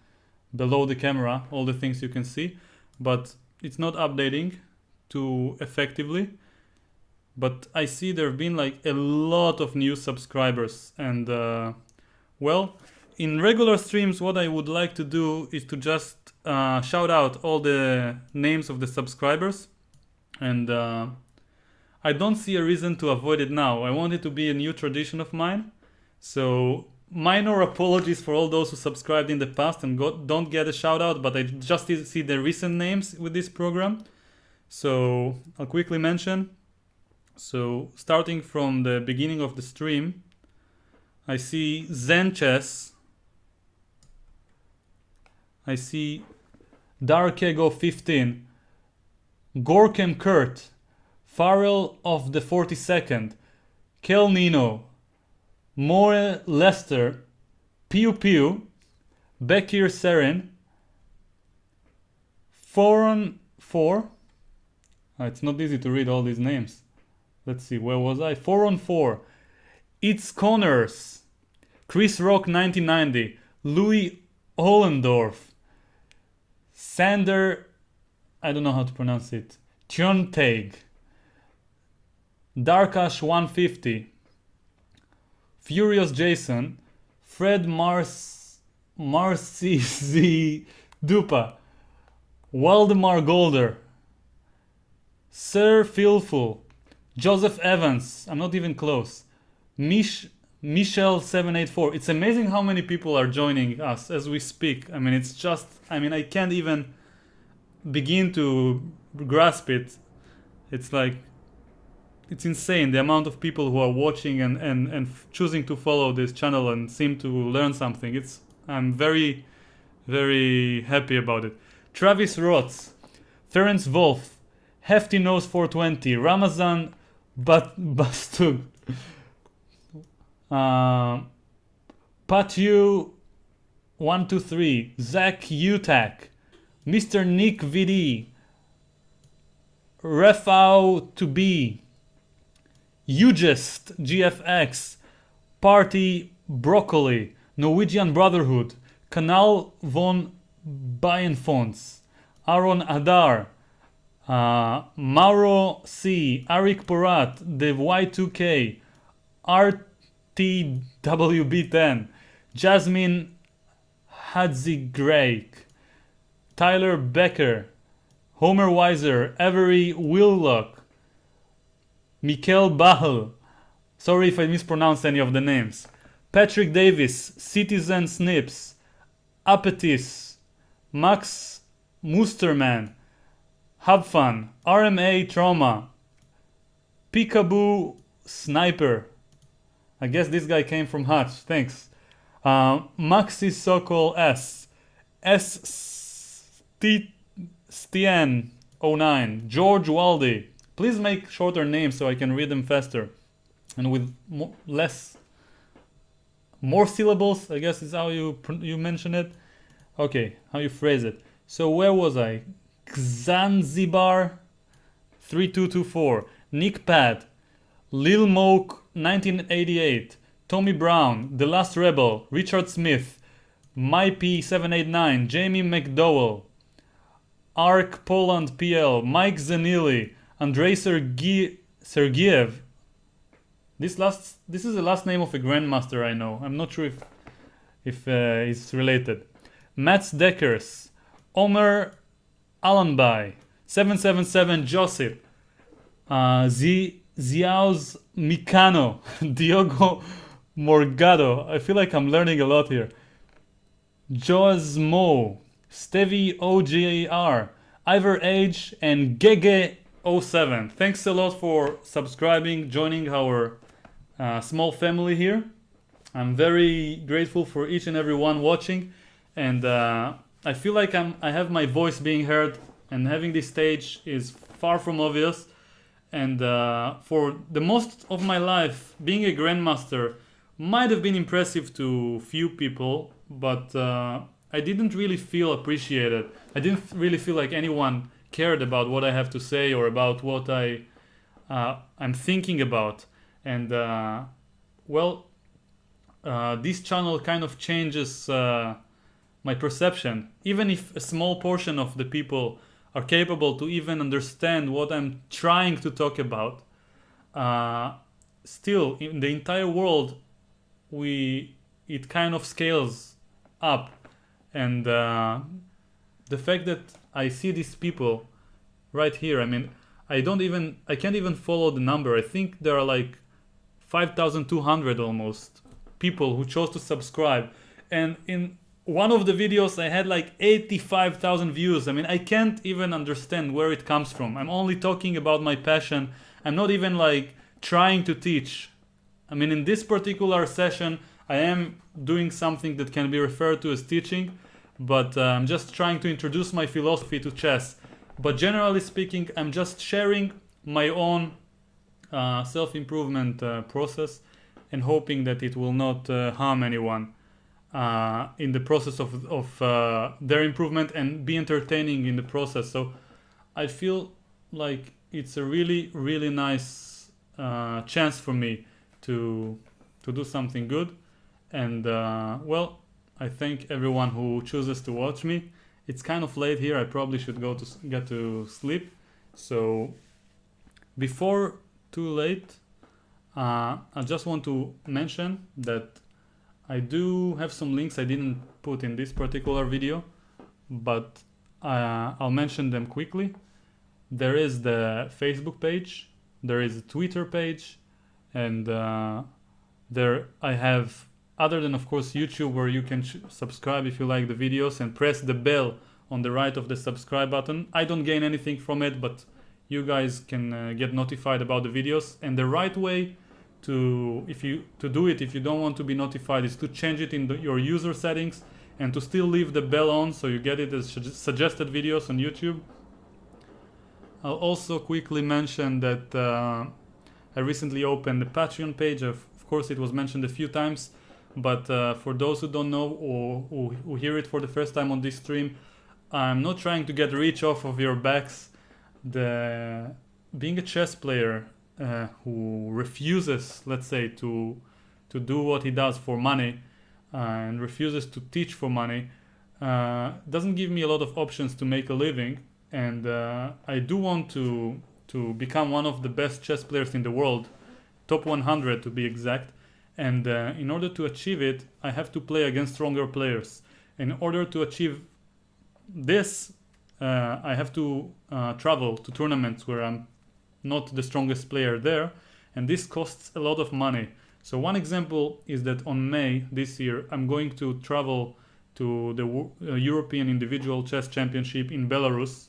below the camera, all the things you can see, but it's not updating too effectively. But I see there have been like a lot of new subscribers, and well, in regular streams what I would like to do is to just shout out all the names of the subscribers, and I don't see a reason to avoid it now. I want it to be a new tradition of mine. So minor apologies for all those who subscribed in the past and don't get a shout out, but I just see the recent names with this program. So I'll quickly mention. So starting from the beginning of the stream, I see Zen Chess. I see Darkego 15, Gorkem Kurt, Farrell of the 42nd, Kel Nino, More Lester, Pew Pew, Bekir Serin, Foron 4. It's not easy to read all these names. Let's see, where was I? 4on4, It's Connors, Chris Rock 1990, Louis Ollendorf, Sander, I don't know how to pronounce it, Tiontag, Darkash 150, Furious Jason, Fred Marcy Z Dupa, Waldemar Golder, Sir Philful, Joseph Evans, I'm not even close, Michelle 784. It's amazing how many people are joining us as we speak. I mean, it's just, I can't even begin to grasp it. It's like, it's insane the amount of people who are watching and choosing to follow this channel and seem to learn something. I'm very very happy about it. Travis Rotz, Terence Wolf, Hefty Nose 420, Ramazan Bastug, Patyu 123, Zach Utak, Mr. Nick VD, Refau to be, Ugest GFX, Party Broccoli, Norwegian Brotherhood, Canal von Bienfons, Aaron Adar, Mauro C, Arik Porat, the Y2K, RTWB10, Jasmine Hadzigrake, Tyler Becker, Homer Weiser, Avery Willock, Mikkel Bahel, sorry if I mispronounced any of the names, Patrick Davis, Citizen Snips, Apetis, Max Musterman, Hubfun, RMA Trauma, Peekaboo Sniper. I guess this guy came from Hutch, thanks. Maxi Sokol S, Stien 09, George Waldy. Please make shorter names so I can read them faster and with more syllables, I guess is how you mention it. Okay, how you phrase it. So where was I? Zanzibar 3224, Nick Pad, Lil Moke 1988, Tommy Brown, The Last Rebel, Richard Smith, MyP789, Jamie McDowell, Ark Poland PL, Mike Zanili, Andrei Sergiev. This is the last name of a grandmaster I know. I'm not sure if it's related. Mats Deckers, Omer Allenby, 777 Joseph, Ziauz Mikano, Diogo Morgado. I feel like I'm learning a lot here. Joaz Mo, Stevie OGAR, Ivor Age, and Gege07. Thanks a lot for subscribing, joining our small family here. I'm very grateful for each and every one watching, and I feel like I have my voice being heard, and having this stage is far from obvious. And for the most of my life, being a grandmaster might have been impressive to few people, but I didn't really feel appreciated. I didn't really feel like anyone cared about what I have to say or about what I'm thinking about. And this channel kind of changes my perception. Even if a small portion of the people are capable to even understand what I'm trying to talk about, still in the entire world it kind of scales up. And the fact that I see these people right here, I mean, I can't even follow the number. I think there are like 5,200 almost people who chose to subscribe, and in one of the videos I had like 85,000 views. I mean, I can't even understand where it comes from. I'm only talking about my passion. I'm not even like trying to teach. I mean, in this particular session I am doing something that can be referred to as teaching, but I'm just trying to introduce my philosophy to chess. But generally speaking, I'm just sharing my own self-improvement process, and hoping that it will not harm anyone in the process of their improvement, and be entertaining in the process. So I feel like it's a really, really nice chance for me to do something good. And I thank everyone who chooses to watch me. It's kind of late here. I probably should get to sleep. So before too late, I just want to mention that I do have some links I didn't put in this particular video, but I'll mention them quickly. There is the Facebook page, there is a Twitter page, and there I have, other than of course YouTube, where you can subscribe if you like the videos and press the bell on the right of the subscribe button. I don't gain anything from it, but you guys can get notified about the videos. And the right way to do it if you don't want to be notified is to change it in your user settings and to still leave the bell on so you get it as suggested videos on YouTube. I'll also quickly mention that I recently opened the Patreon page. Of course, it was mentioned a few times, but for those who don't know or who hear it for the first time on this stream, I'm not trying to get rich off of your backs. Being a chess player who refuses, let's say, to do what he does for money and refuses to teach for money doesn't give me a lot of options to make a living. And I do want to become one of the best chess players in the world, top 100 to be exact. And in order to achieve it, I have to play against stronger players. In order to achieve this, I have to travel to tournaments where I'm not the strongest player there, and this costs a lot of money. So one example is that on May this year, I'm going to travel to the European Individual Chess Championship in Belarus.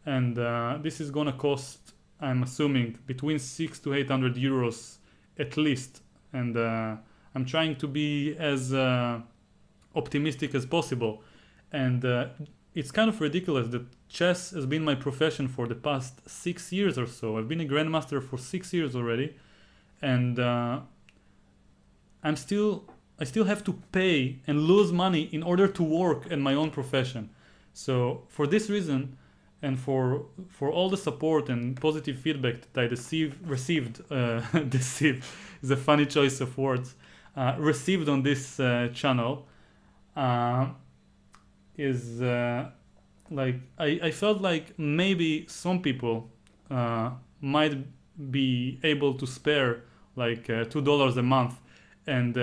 And this is gonna cost, I'm assuming, between 600 to 800 euros at least. And I'm trying to be as optimistic as possible. And it's kind of ridiculous that chess has been my profession for the past 6 years or so. I've been a grandmaster for 6 years already. And I still have to pay and lose money in order to work in my own profession. So for this reason, and for all the support and positive feedback that I received is a funny choice of words, received on this channel, is like I felt like maybe some people might be able to spare like $2 a month, and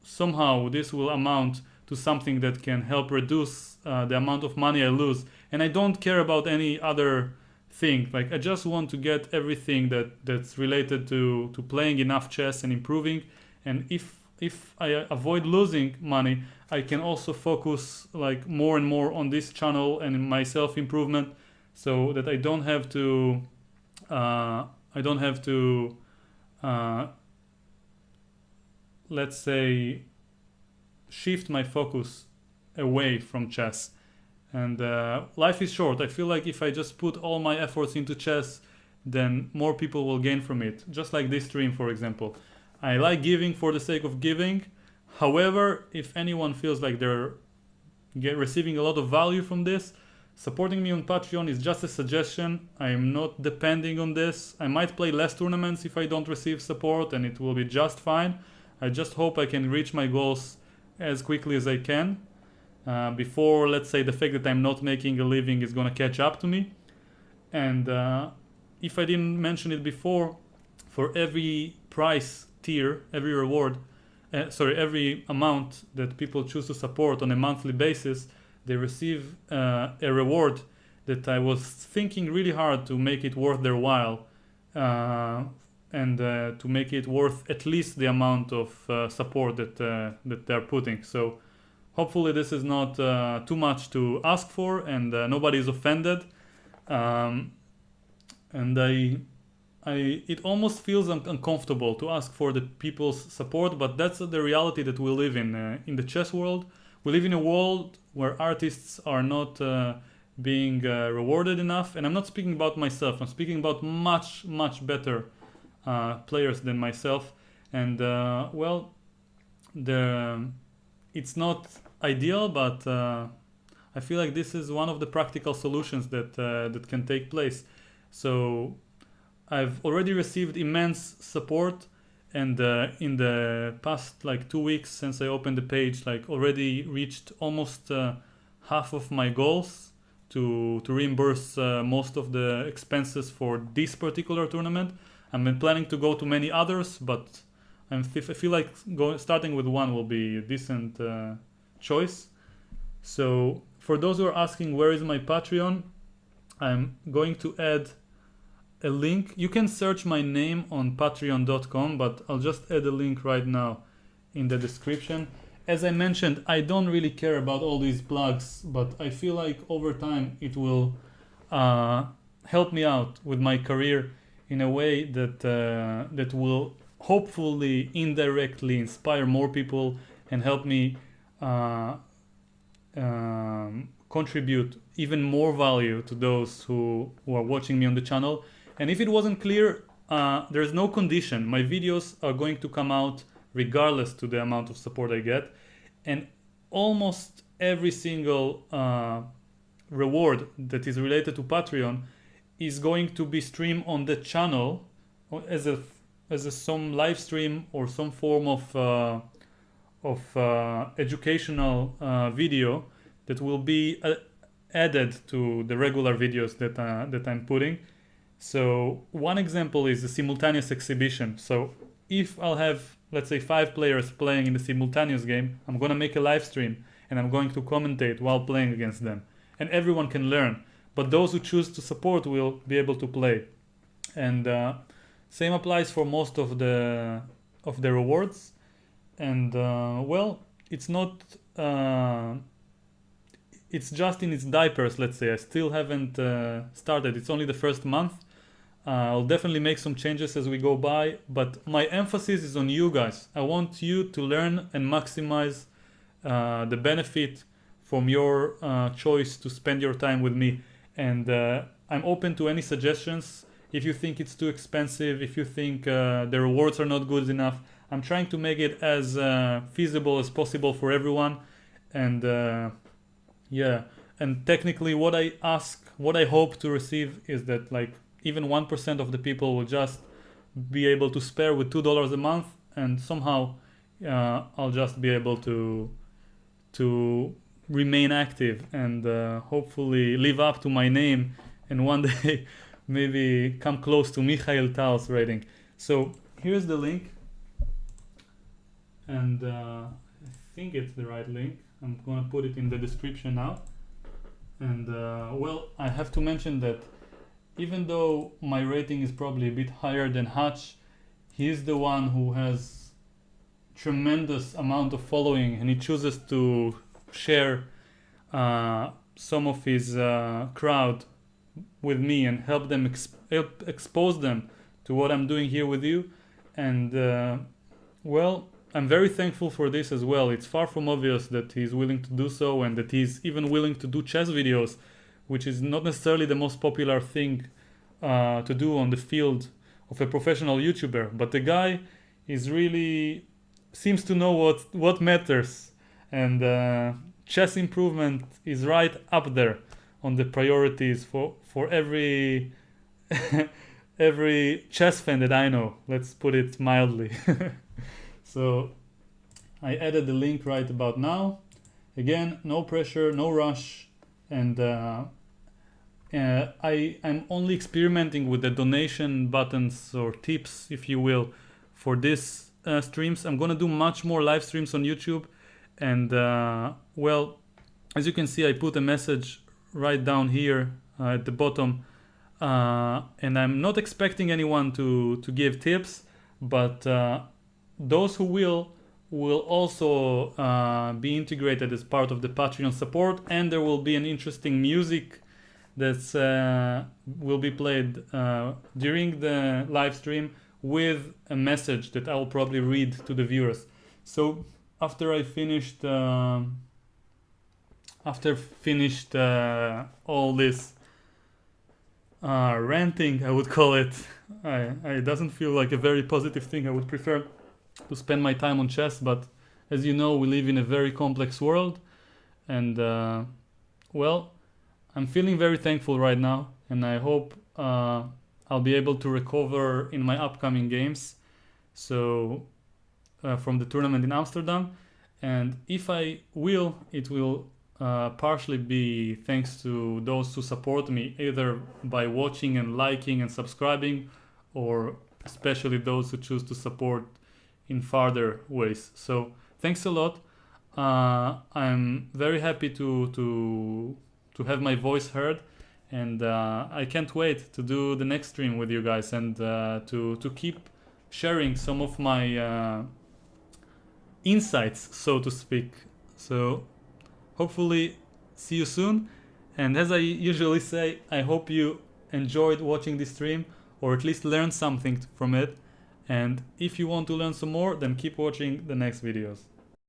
somehow this will amount to something that can help reduce the amount of money I lose. And I don't care about any other thing. Like I just want to get everything that's related to playing enough chess and improving. And if I avoid losing money, I can also focus like more and more on this channel and in my self-improvement, so that I don't have to let's say shift my focus away from chess. And life is short. I feel like if I just put all my efforts into chess, then more people will gain from it. Just like this stream, for example. I like giving for the sake of giving. However, if anyone feels like they're receiving a lot of value from this, supporting me on Patreon is just a suggestion. I am not depending on this. I might play less tournaments if I don't receive support, and it will be just fine. I just hope I can reach my goals as quickly as I can. Before, let's say, the fact that I'm not making a living is going to catch up to me. And if I didn't mention it before, for every price tier, every reward, every amount that people choose to support on a monthly basis, they receive a reward that I was thinking really hard to make it worth their while, and to make it worth at least the amount of support that they're putting. So hopefully this is not too much to ask for, and nobody is offended. And it almost feels uncomfortable to ask for the people's support, but that's the reality that we live in the chess world. We live in a world where artists are not being rewarded enough, and I'm not speaking about myself. I'm speaking about much, much better players than myself. And it's not ideal, but I feel like this is one of the practical solutions that can take place. So I've already received immense support, and in the past like 2 weeks since I opened the page, like already reached almost half of my goals to reimburse most of the expenses for this particular tournament. I've been planning to go to many others, but I feel like starting with one will be a decent choice. So for those who are asking where is my Patreon, I'm going to add a link. You can search my name on patreon.com, but I'll just add a link right now in the description. As I mentioned, I don't really care about all these plugs, but I feel like over time it will help me out with my career in a way that will hopefully indirectly inspire more people and help me contribute even more value to those who are watching me on the channel. And if it wasn't clear, there's no condition. My videos are going to come out regardless to the amount of support I get. And almost every single reward that is related to Patreon is going to be streamed on the channel as some live stream or some form of educational video that will be added to the regular videos that I'm putting. So one example is a simultaneous exhibition. So if I'll have, let's say, 5 players playing in the simultaneous game, I'm going to make a live stream and I'm going to commentate while playing against them. And everyone can learn. But those who choose to support will be able to play. And same applies for most of the rewards. And well, it's not... it's just in its diapers, let's say. I still haven't started. It's only the first month. I'll definitely make some changes as we go by, but my emphasis is on you guys. I want you to learn and maximize the benefit from your choice to spend your time with me. And I'm open to any suggestions. If you think it's too expensive, if you think the rewards are not good enough, I'm trying to make it as feasible as possible for everyone. And yeah, and technically what I hope to receive is that like even 1% of the people will just be able to spare with $2 a month, and somehow I'll just be able to remain active and hopefully live up to my name, and one day maybe come close to Michael Tal's rating. So here's the link, and I think it's the right link. I'm gonna put it in the description now. And well, I have to mention that even though my rating is probably a bit higher than Hutch, he's the one who has tremendous amount of following, and he chooses to share some of his crowd with me and help them expose them to what I'm doing here with you. And well, I'm very thankful for this as well. It's far from obvious that he's willing to do so, and that he's even willing to do chess videos, which is not necessarily the most popular thing to do on the field of a professional YouTuber. But the guy is really seems to know what matters, and chess improvement is right up there on the priorities for every every chess fan that I know. Let's put it mildly. So I added the link right about now. Again, no pressure, no rush, and I'm only experimenting with the donation buttons or tips, if you will, for this streams. I'm gonna do much more live streams on YouTube, and well, as you can see, I put a message right down here at the bottom, and I'm not expecting anyone to give tips, but those who will also be integrated as part of the Patreon support, and there will be an interesting music that's will be played during the live stream with a message that I will probably read to the viewers. So after I finished all this ranting, I would call it, it doesn't feel like a very positive thing. I would prefer to spend my time on chess, but as you know, we live in a very complex world, and well, I'm feeling very thankful right now, and I hope I'll be able to recover in my upcoming games, so from the tournament in Amsterdam. And if I will, it will partially be thanks to those who support me, either by watching and liking and subscribing, or especially those who choose to support in further ways. So thanks a lot. I'm very happy to have my voice heard, and I can't wait to do the next stream with you guys, and to keep sharing some of my insights, so to speak. So hopefully see you soon, and as I usually say, I hope you enjoyed watching this stream, or at least learned something from it. And if you want to learn some more, then keep watching the next videos.